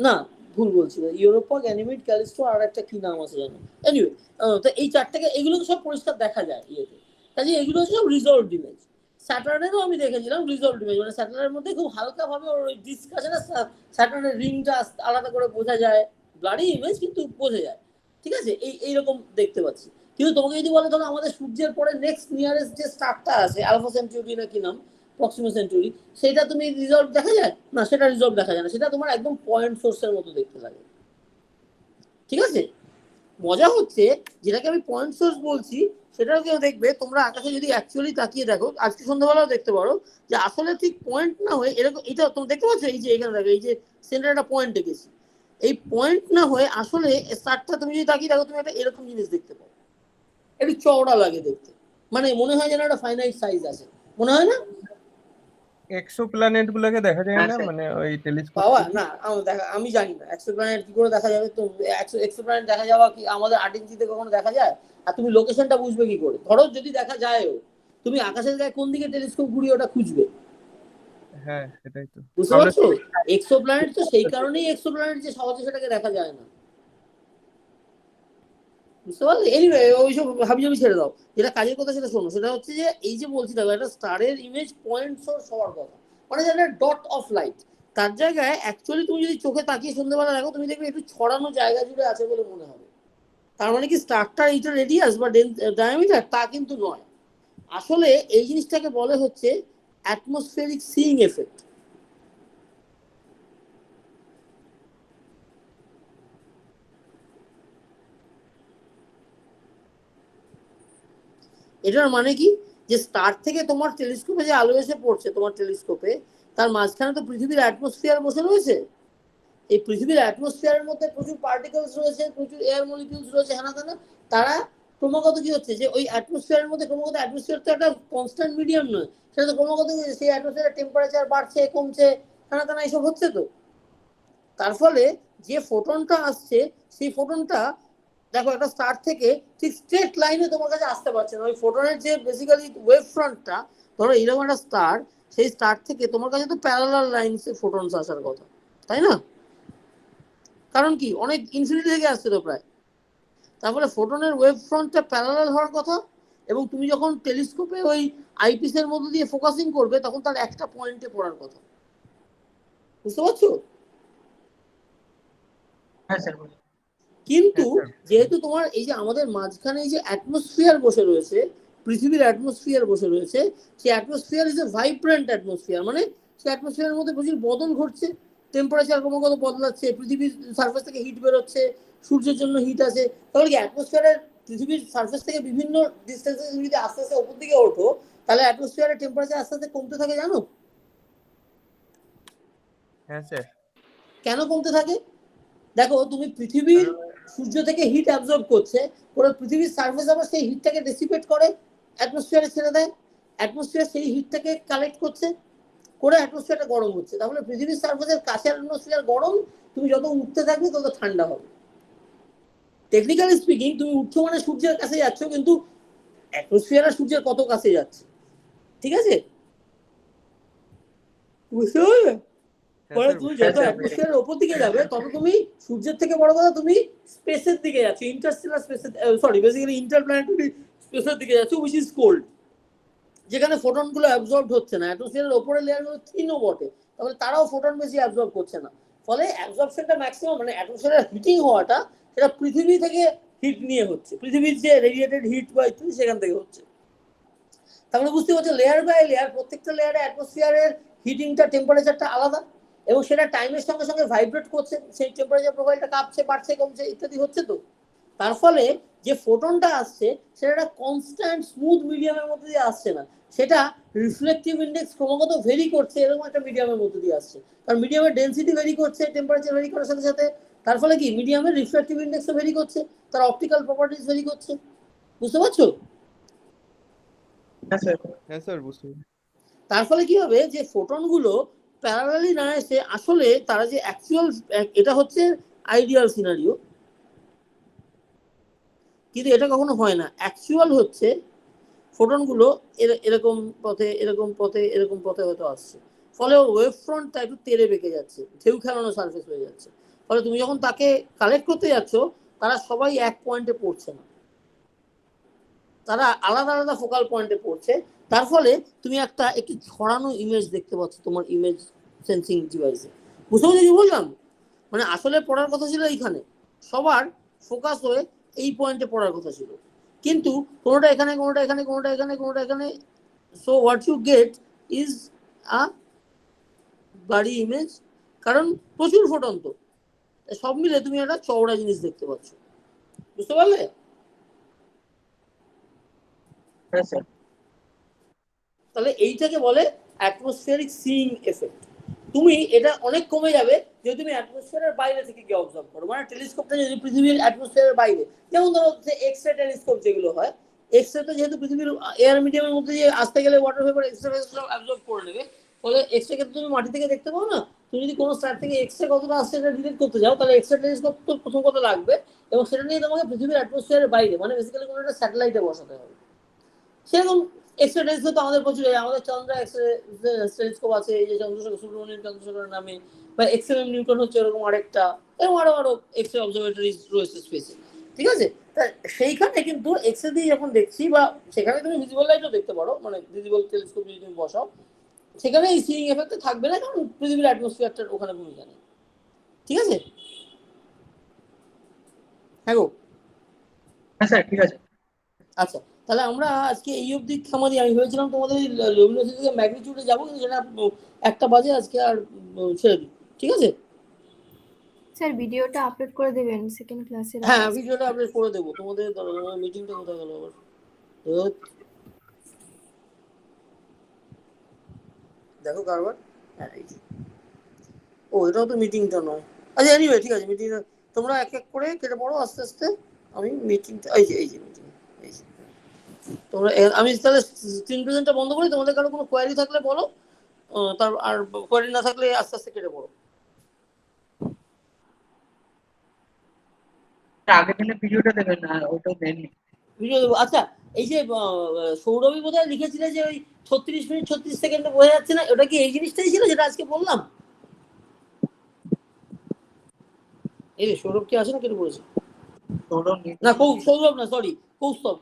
না ভুল বলছি, ইউরোপা, গ্যানিমিড, ক্যালিস্টো, আর একটা কি নাম আছে জানো। এনিওয়ে, তো এই চারটাকে, এগুলো সব পরিষ্কার দেখা যায় ইয়েতে, কাজে এগুলো হচ্ছে সব রিজলভ ইমেজ। স্যাটার্নেরও আমি দেখেছিলাম রিজলভ ইমেজ, মানে স্যাটার্নের মধ্যে খুব হালকা ভাবে ওর ওই ডিস্ক আছে না, স্যাটার্নের রিংটা আলাদা করে বোঝা যায়, ব্লাডি ইমেজ কিন্তু বোঝা যায়, ঠিক আছে, এইরকম দেখতে পাচ্ছি। কিন্তু তোমাকে যদি বলে ধরো আমাদের সূর্যের পরে নেক্সট নিয়ারেস্ট যে স্টারটা আছে আলফা সেন্টুরি না কি নাম, প্রক্সিমা সেন্টুরি, সেটা তুমি রিজলভ দেখা যায় না, সেটা রিজলভ দেখা যায় না, সেটা তোমার একদম পয়েন্ট সোর্সের মতো দেখতে লাগে, ঠিক আছে। মজা হচ্ছে যেটাকে আমি পয়েন্ট সোর্স বলছি, সেটাও কেউ দেখবে তোমরা আকাশে যদি অ্যাকচুয়ালি তাকিয়ে দেখো, আজকে সন্ধ্যাবেলাও দেখতে পারো, যে আসলে ঠিক পয়েন্ট না হয়ে এরকম, এটা তোমরা দেখতে পাচ্ছ, এই যে এখানে দেখো, এই যে সেন্টারে একটা পয়েন্ট দেখেছি, এই পয়েন্ট না হয়ে আসলে স্টারটা তুমি যদি তাকিয়ে দেখো, তুমি একটা এরকম জিনিস দেখতে পাও, একটু চওড়া লাগে দেখতে, মানে মনে হয় যেন একটা ফাইনাইট সাইজ আছে, মনে হয় না? এক্সোপ্ল্যানেট গুলোকে দেখা যায় হ্যাঁ না, স্যার। মানে ওই টেলিস্কোপ বাবা না, আমি জানি না এক্সোপ্ল্যানেট কি করে দেখা যাবে, তো এক্সোপ্ল্যানেট দেখা যাওয়া কি আমাদের 8 ইঞ্চিতে কখনো দেখা যায়? আর তুমি লোকেশনটা বুঝবে কি করে? ধরো যদি দেখা যায়ও, তুমি আকাশের গায়ে কোন দিকে টেলিস্কোপ ঘুরিয়ে ওটা খুঁজবে? হ্যাঁ সেটাই তো বুঝতে আমরা পারছো? এক্সোপ্ল্যানেট তো সেই কারণেই এক্সোপ্ল্যানেট, যে সহজে সেটাকে দেখা যায় না, বুঝতে পারলে? এনিওয়ে ওইসব হাবিজাবি ছেড়ে দাও, যেটা কাজের কথা সেটা শোনো। সেটা হচ্ছে যে এই যে বলছি দেখো, একটা স্টারের ইমেজ পয়েন্ট সোর্স হওয়ার কথা, মানে যেটা ডট অফ লাইট, তার জায়গায় অ্যাকচুয়ালি তুমি যদি চোখে তাকিয়ে সন্ধ্যেবেলা দেখো, তুমি দেখবে একটু ছড়ানো জায়গা জুড়ে আছে বলে মনে হবে। তার মানে কি স্টারটার এইটা রেডিয়াস বা ডায়ামিটার? তা কিন্তু নয়। আসলে এই জিনিসটাকে বলে হচ্ছে অ্যাটমসফিয়ারিক সিইং এফেক্ট। এটার মানে কি, যে স্টার থেকে তোমার টেলিস্কোপে যে আলো এসে পড়ছে, তোমার টেলিস্কোপে তার মাঝখানে তো পৃথিবীর অ্যাটমসফিয়ার বসে রয়েছে। এই পৃথিবীর অ্যাটমসফিয়ারের মধ্যে প্রচুর পার্টিকেলস রয়েছে, প্রচুর এয়ার মলিকিউলস রয়েছে, হ্যানা তেনা, তারা ক্রমাগত কি হচ্ছে, যে ওই অ্যাটমসফিয়ারের মধ্যে ক্রমাগত, অ্যাটমসফিয়ার তো একটা কনস্ট্যান্ট মিডিয়াম নয়, সেটা তো ক্রমাগত সেই অ্যাটমসফিয়ারের টেম্পারেচার বাড়ছে কমছে, হ্যানা তেনা এইসব হচ্ছে তো। তার ফলে যে ফোটনটা আসছে, সেই ফোটনটা দেখো একটা স্টার থেকে ঠিক স্ট্রেট লাইনে তোমার কাছে আসতে পারছে না, ওই ফোটনের যে বেসিক্যালি ওয়েভ ফ্রন্টটা, ধরো এরকম একটা স্টার, সেই স্টার থেকে তোমার কাছে তো প্যারালাল লাইনসে ফোটনস আসার কথা, তাই না? কারণ কি, অনেক ইনফিনিটি থেকে আসছে তো প্রায়, তারপরে ফোটনের ওয়েভ ফ্রন্টটা প্যারালাল হওয়ার কথা, এবং তুমি যখন টেলিস্কোপে ওই আইপিসের মধ্যে দিয়ে ফোকাসিং করবে, তখন তার একটা পয়েন্টে পড়ার কথা, বুঝতে পারছো? হ্যাঁ স্যার। কিন্তু যেহেতু তোমার এই যে আমাদের মাঝখানে এই যে অ্যাটমসফিয়ার বসে রয়েছে, পৃথিবীর অ্যাটমসফিয়ার বসে রয়েছে, সেই atmosphere is a vibrant atmosphere, মানে সেই অ্যাটমসফিয়ারের মধ্যে প্রচুর বদল ঘটছে, টেম্পারেচার ক্রমাগত বদলাচ্ছে, পৃথিবীর সার্ফেস থেকে হিট বেরোচ্ছে, সূর্যের জন্য হিট আছে, তাহলে কি অ্যাটমসফিয়ারের পৃথিবীর সার্ফেস থেকে বিভিন্ন ডিস্টেন্সে যদি আস্তে আস্তে উপর দিকে ওঠো, তাহলে অ্যাটমসফিয়ারের টেম্পারেচার আস্তে আস্তে কমতে থাকে, জানো? হ্যাঁ স্যার। কেন কমতে থাকে? দেখো তুমি পৃথিবীর সূর্য থেকে হিট অ্যাবজর্ব করছে, পুরো পৃথিবীর সার্ফেস আবার সেই হিটটাকে ডিসিপেট করে অ্যাটমসফিয়ারে ছেড়ে দেয়, অ্যাটমসফিয়ার সেই হিটটাকে কালেক্ট করছে, করে অ্যাটমসফিয়ারটা গরম হচ্ছে, তাহলে পৃথিবীর সার্ফেসের কাছে অ্যাটমসফিয়ার গরম, তুমি যত উঠতে থাকবে তত ঠান্ডা হবে। টেকনিক্যালি স্পিকিং তুমি উঠছো মানে সূর্যের কাছে যাচ্ছ, কিন্তু অ্যাটমসফিয়ার সূর্যের কত কাছে যাচ্ছে, ঠিক আছে? বুঝতে পারলে? পরে তুমি যত অ্যাটমসফিয়ারের উপর দিকে যাবে, তত তুমি সূর্যের থেকে বড় কথা তুমি স্পেসের দিকে যাচ্ছ, ইন্টারস্টেলার স্পেসের, সরি বেসিক্যালি ইন্টারপ্ল্যানেটারি স্পেসের দিকে যাচ্ছ, হুইচ ইজ কোল্ড, যেখানে ফোটনগুলো অ্যাবজর্ব হচ্ছে না। অ্যাটমসফিয়ারের উপরের লেয়ারগুলো থিনও বটে, তাহলে তারাও ফোটন বেশি অ্যাবজর্ব করছে না, ফলে অ্যাবজর্পশনটা ম্যাক্সিমাম, মানে অ্যাটমসফিয়ারের হিটিং হওয়াটা সেটা পৃথিবী থেকে হিট নিয়ে হচ্ছে, পৃথিবীর যে রেডিয়েটেড হিট বা ইত্যাদি সেখান থেকে হচ্ছে। তাহলে বুঝতে পারছো, লেয়ার বাই লেয়ার প্রত্যেকটা লেয়ারে অ্যাটমসফিয়ারের হিটিংটা, টেম্পারেচারটা আলাদা, এবং সেটা টাইমের সঙ্গে সঙ্গে ভাইব্রেট করছে, সেই টেম্পারেচার প্রোফাইলটা কাঁপছে, বাড়ছে, কমছে ইত্যাদি হচ্ছে তো। তার ফলে যে ফোটনটা আসছে, সেটা একটা কনস্ট্যান্ট স্মুথ মিডিয়ামের মধ্যে দিয়ে আসছে না, সেটা রিফ্লেকটিভ ইন্ডেক্স ক্রমাগত ভেরি করছে, এরকম একটা মিডিয়ামের মধ্যে দিয়ে আসছে, কারণ মিডিয়ামের ডেন্সিটি ভেরি করছে, টেম্পারেচার ভেরি করার সাথে সাথে, তার ফলে কি মিডিয়ামের রিফ্লেকটিভ ইন্ডেক্সও ভেরি করছে, তার অপটিক্যাল প্রপার্টিজ ভেরি করছে, বুঝতে পারছো? হ্যাঁ স্যার বুঝতে পারছি। তার ফলে কি হবে, যে ফোটনগুলো প্যারালালি না এসে আসলে তারা যে অ্যাকচুয়াল, এটা হচ্ছে আইডিয়াল সিনারিও, কিন্তু এটা কখনো হয় না। অ্যাকচুয়াল হচ্ছে ফোটনগুলো এরকম পথে এরকম পথে এরকম পথে হয়তো আসছে, ফলে ওর ওয়েভ ফ্রন্টটা একটু তেড়ে বেঁকে যাচ্ছে, ঢেউ খেলানো সার্ফেস হয়ে যাচ্ছে। ফলে তুমি যখন তাকে কালেক্ট করতে যাচ্ছ, তারা সবাই এক পয়েন্টে পড়ছে না, তারা আলাদা আলাদা ফোকাল পয়েন্টে পড়ছে। তার ফলে তুমি একটা একটু ছড়ানো ইমেজ দেখতে পাচ্ছ তোমার ইমেজ সেন্সিং ডিভাইসে। বুঝতে পারছি কি বললাম? মানে আসলে পড়ার কথা ছিল এইখানে, সবার ফোকাস হয়ে এই পয়েন্টে পড়ার কথা ছিল, কিন্তু কোনোটা এখানে, কোনোটা এখানে, কোনোটা এখানে, কোনোটা এখানে। So what you get is a blurry image, কারণ প্রচুর ফোটন তো, সব মিলে তুমি একটা চওড়া জিনিস দেখতে পাচ্ছ। বুঝতে পারলে? হ্যাঁ স্যার। তাহলে এইটাকে বলে অ্যাটমসফিয়ারিক সিইং এফেক্ট। তুমি এটা অনেক কমে যাবে যদি তুমি অ্যাটমসফিয়ারের বাইরে থেকে গিয়ে অবজার্ভ করো, মানে টেলিস্কোপটা যদি পৃথিবীর অ্যাটমসফিয়ারের বাইরে, যেমন ধরো যে এক্স রে টেলিস্কোপ যেগুলো হয়, এক্স রে তো যেহেতু পৃথিবীর এয়ার মিডিয়ামের মধ্যে দিয়ে আসতে গেলে water vapour X ray absorb করে নেবে, ফলে এক্স রে কিন্তু তুমি মাটি থেকে দেখতে পাও না। তুমি যদি কোনো স্টার থেকে এক্স রে কতটা আসছে সেটা ডিটেক্ট করতে যাও, তাহলে এক্স রে টেলিস্কোপ তো প্রথম কথা লাগবে, এবং সেটা নিয়ে তোমাকে পৃথিবীর অ্যাটমসফিয়ারের বাইরে, মানে বেসিক্যালি কোনো একটা স্যাটেলাইটে বসাতে হবে। সেরকম এক্সরে টেলিস্কোপ তো আমাদের প্রচুর, আমাদের চন্দ্রা এক্সরে টেলিস্কোপ আছে, এই যে চন্দ্রশেখর সুব্রমণিয়াম চন্দ্রশেখরের নামে, বা এক্সএমএম নিউটন হচ্ছে এরকম আরেকটা, এরকম আরো এক্সরে অবজারভেটরি রয়েছে স্পেসে। ঠিক আছে, তা সেইখানে কিন্তু এক্সরে দিয়ে যখন দেখছি, বা সেখানে তুমি ভিজিবল লাইটও দেখতে পারো, মানে ভিজিবল টেলিস্কোপ যদি তুমি বসাও, সেখানে এই সিইং এফেক্ট থাকবে না, কারণ পৃথিবীর অ্যাটমসফিয়ারটার ওখানে ভূমিকা নেই। ঠিক আছে? হ্যাঁ গো। হ্যাঁ স্যার ঠিক আছে। আচ্ছা, তাহলে আমরা আজকে এই অবধি থামাদি। আমি ভেবেছিলাম তোমাদের লুমিনোসিটি থেকে ম্যাগনিটিউডে যাবো, কিন্তু সেটা 1টা বাজে আজকে, আর ছেড়ে দিই। ঠিক আছে? স্যার ভিডিওটা আপলোড করে দেবেন সেকেন্ড ক্লাসের। হ্যাঁ, ভিডিওটা আপলোড করে দেবো। তোমাদের মিটিংটা কোথায় গেল আবার? দেখো কারবার। হ্যাঁ, এই যে। ও, এটাও তো মিটিংটা নয়। আচ্ছা, এনিওয়ে ঠিক আছে, মিটিং তোমরা এক এক করে কেটে পড়ো আস্তে আস্তে। আমি মিটিংটা, এই যে মিটিং, এই যে তোমরা, আমি তাহলে স্ক্রিন প্রেজেন্টটা বন্ধ করি। তোমাদের কারো কোনো কোয়ারি থাকলে বলো, তার আর কোয়ারি না থাকলে আস্তে আস্তে কেটে পড়ো। আগের দিনের ভিডিওটা দেবেন না, ওটা দেননি। ভিডিও দেবো। আচ্ছা, এই যে সৌরভী বোধহয় লিখেছিলে যে ওই 36 মিনিট 36 সেকেন্ডে বোঝা যাচ্ছে না, ওটা কি এই জিনিসটাই ছিল যেটা আজকে বললাম? এই রে, সৌরভ কি আছে না কেটে পড়েছে? না, সৌরভ না, সরি, কৌস্তব।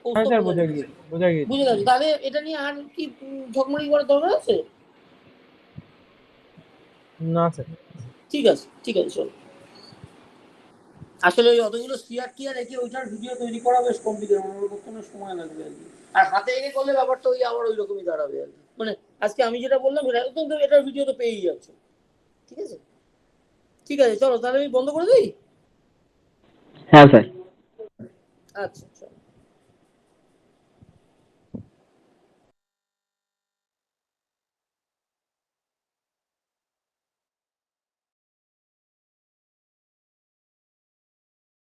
বোঝা গিয়ে বুঝে গেছি। তাহলে এটা নিয়ে আর কি ঝকমারি করার দরকার আছে? না স্যার। ঠিক আছে, চলো। আসলে ওই অতগুলো টিয়ার রেখে ওইটার ভিডিও তৈরি করা বেশ কমপ্লিকেটেড, আমার প্রথমে সময় লাগবে আর কি। আর হাতে এনে করলে ব্যাপারটা ওই আবার ওই রকমই দাঁড়াবে আর কি। মানে আজকে আমি যেটা বললাম এটা একদম এটার ভিডিও তো পেয়েই যাচ্ছ। ঠিক আছে, চলো তাহলে আমি বন্ধ করে দিই। হ্যাঁ স্যার। আচ্ছা, চলো।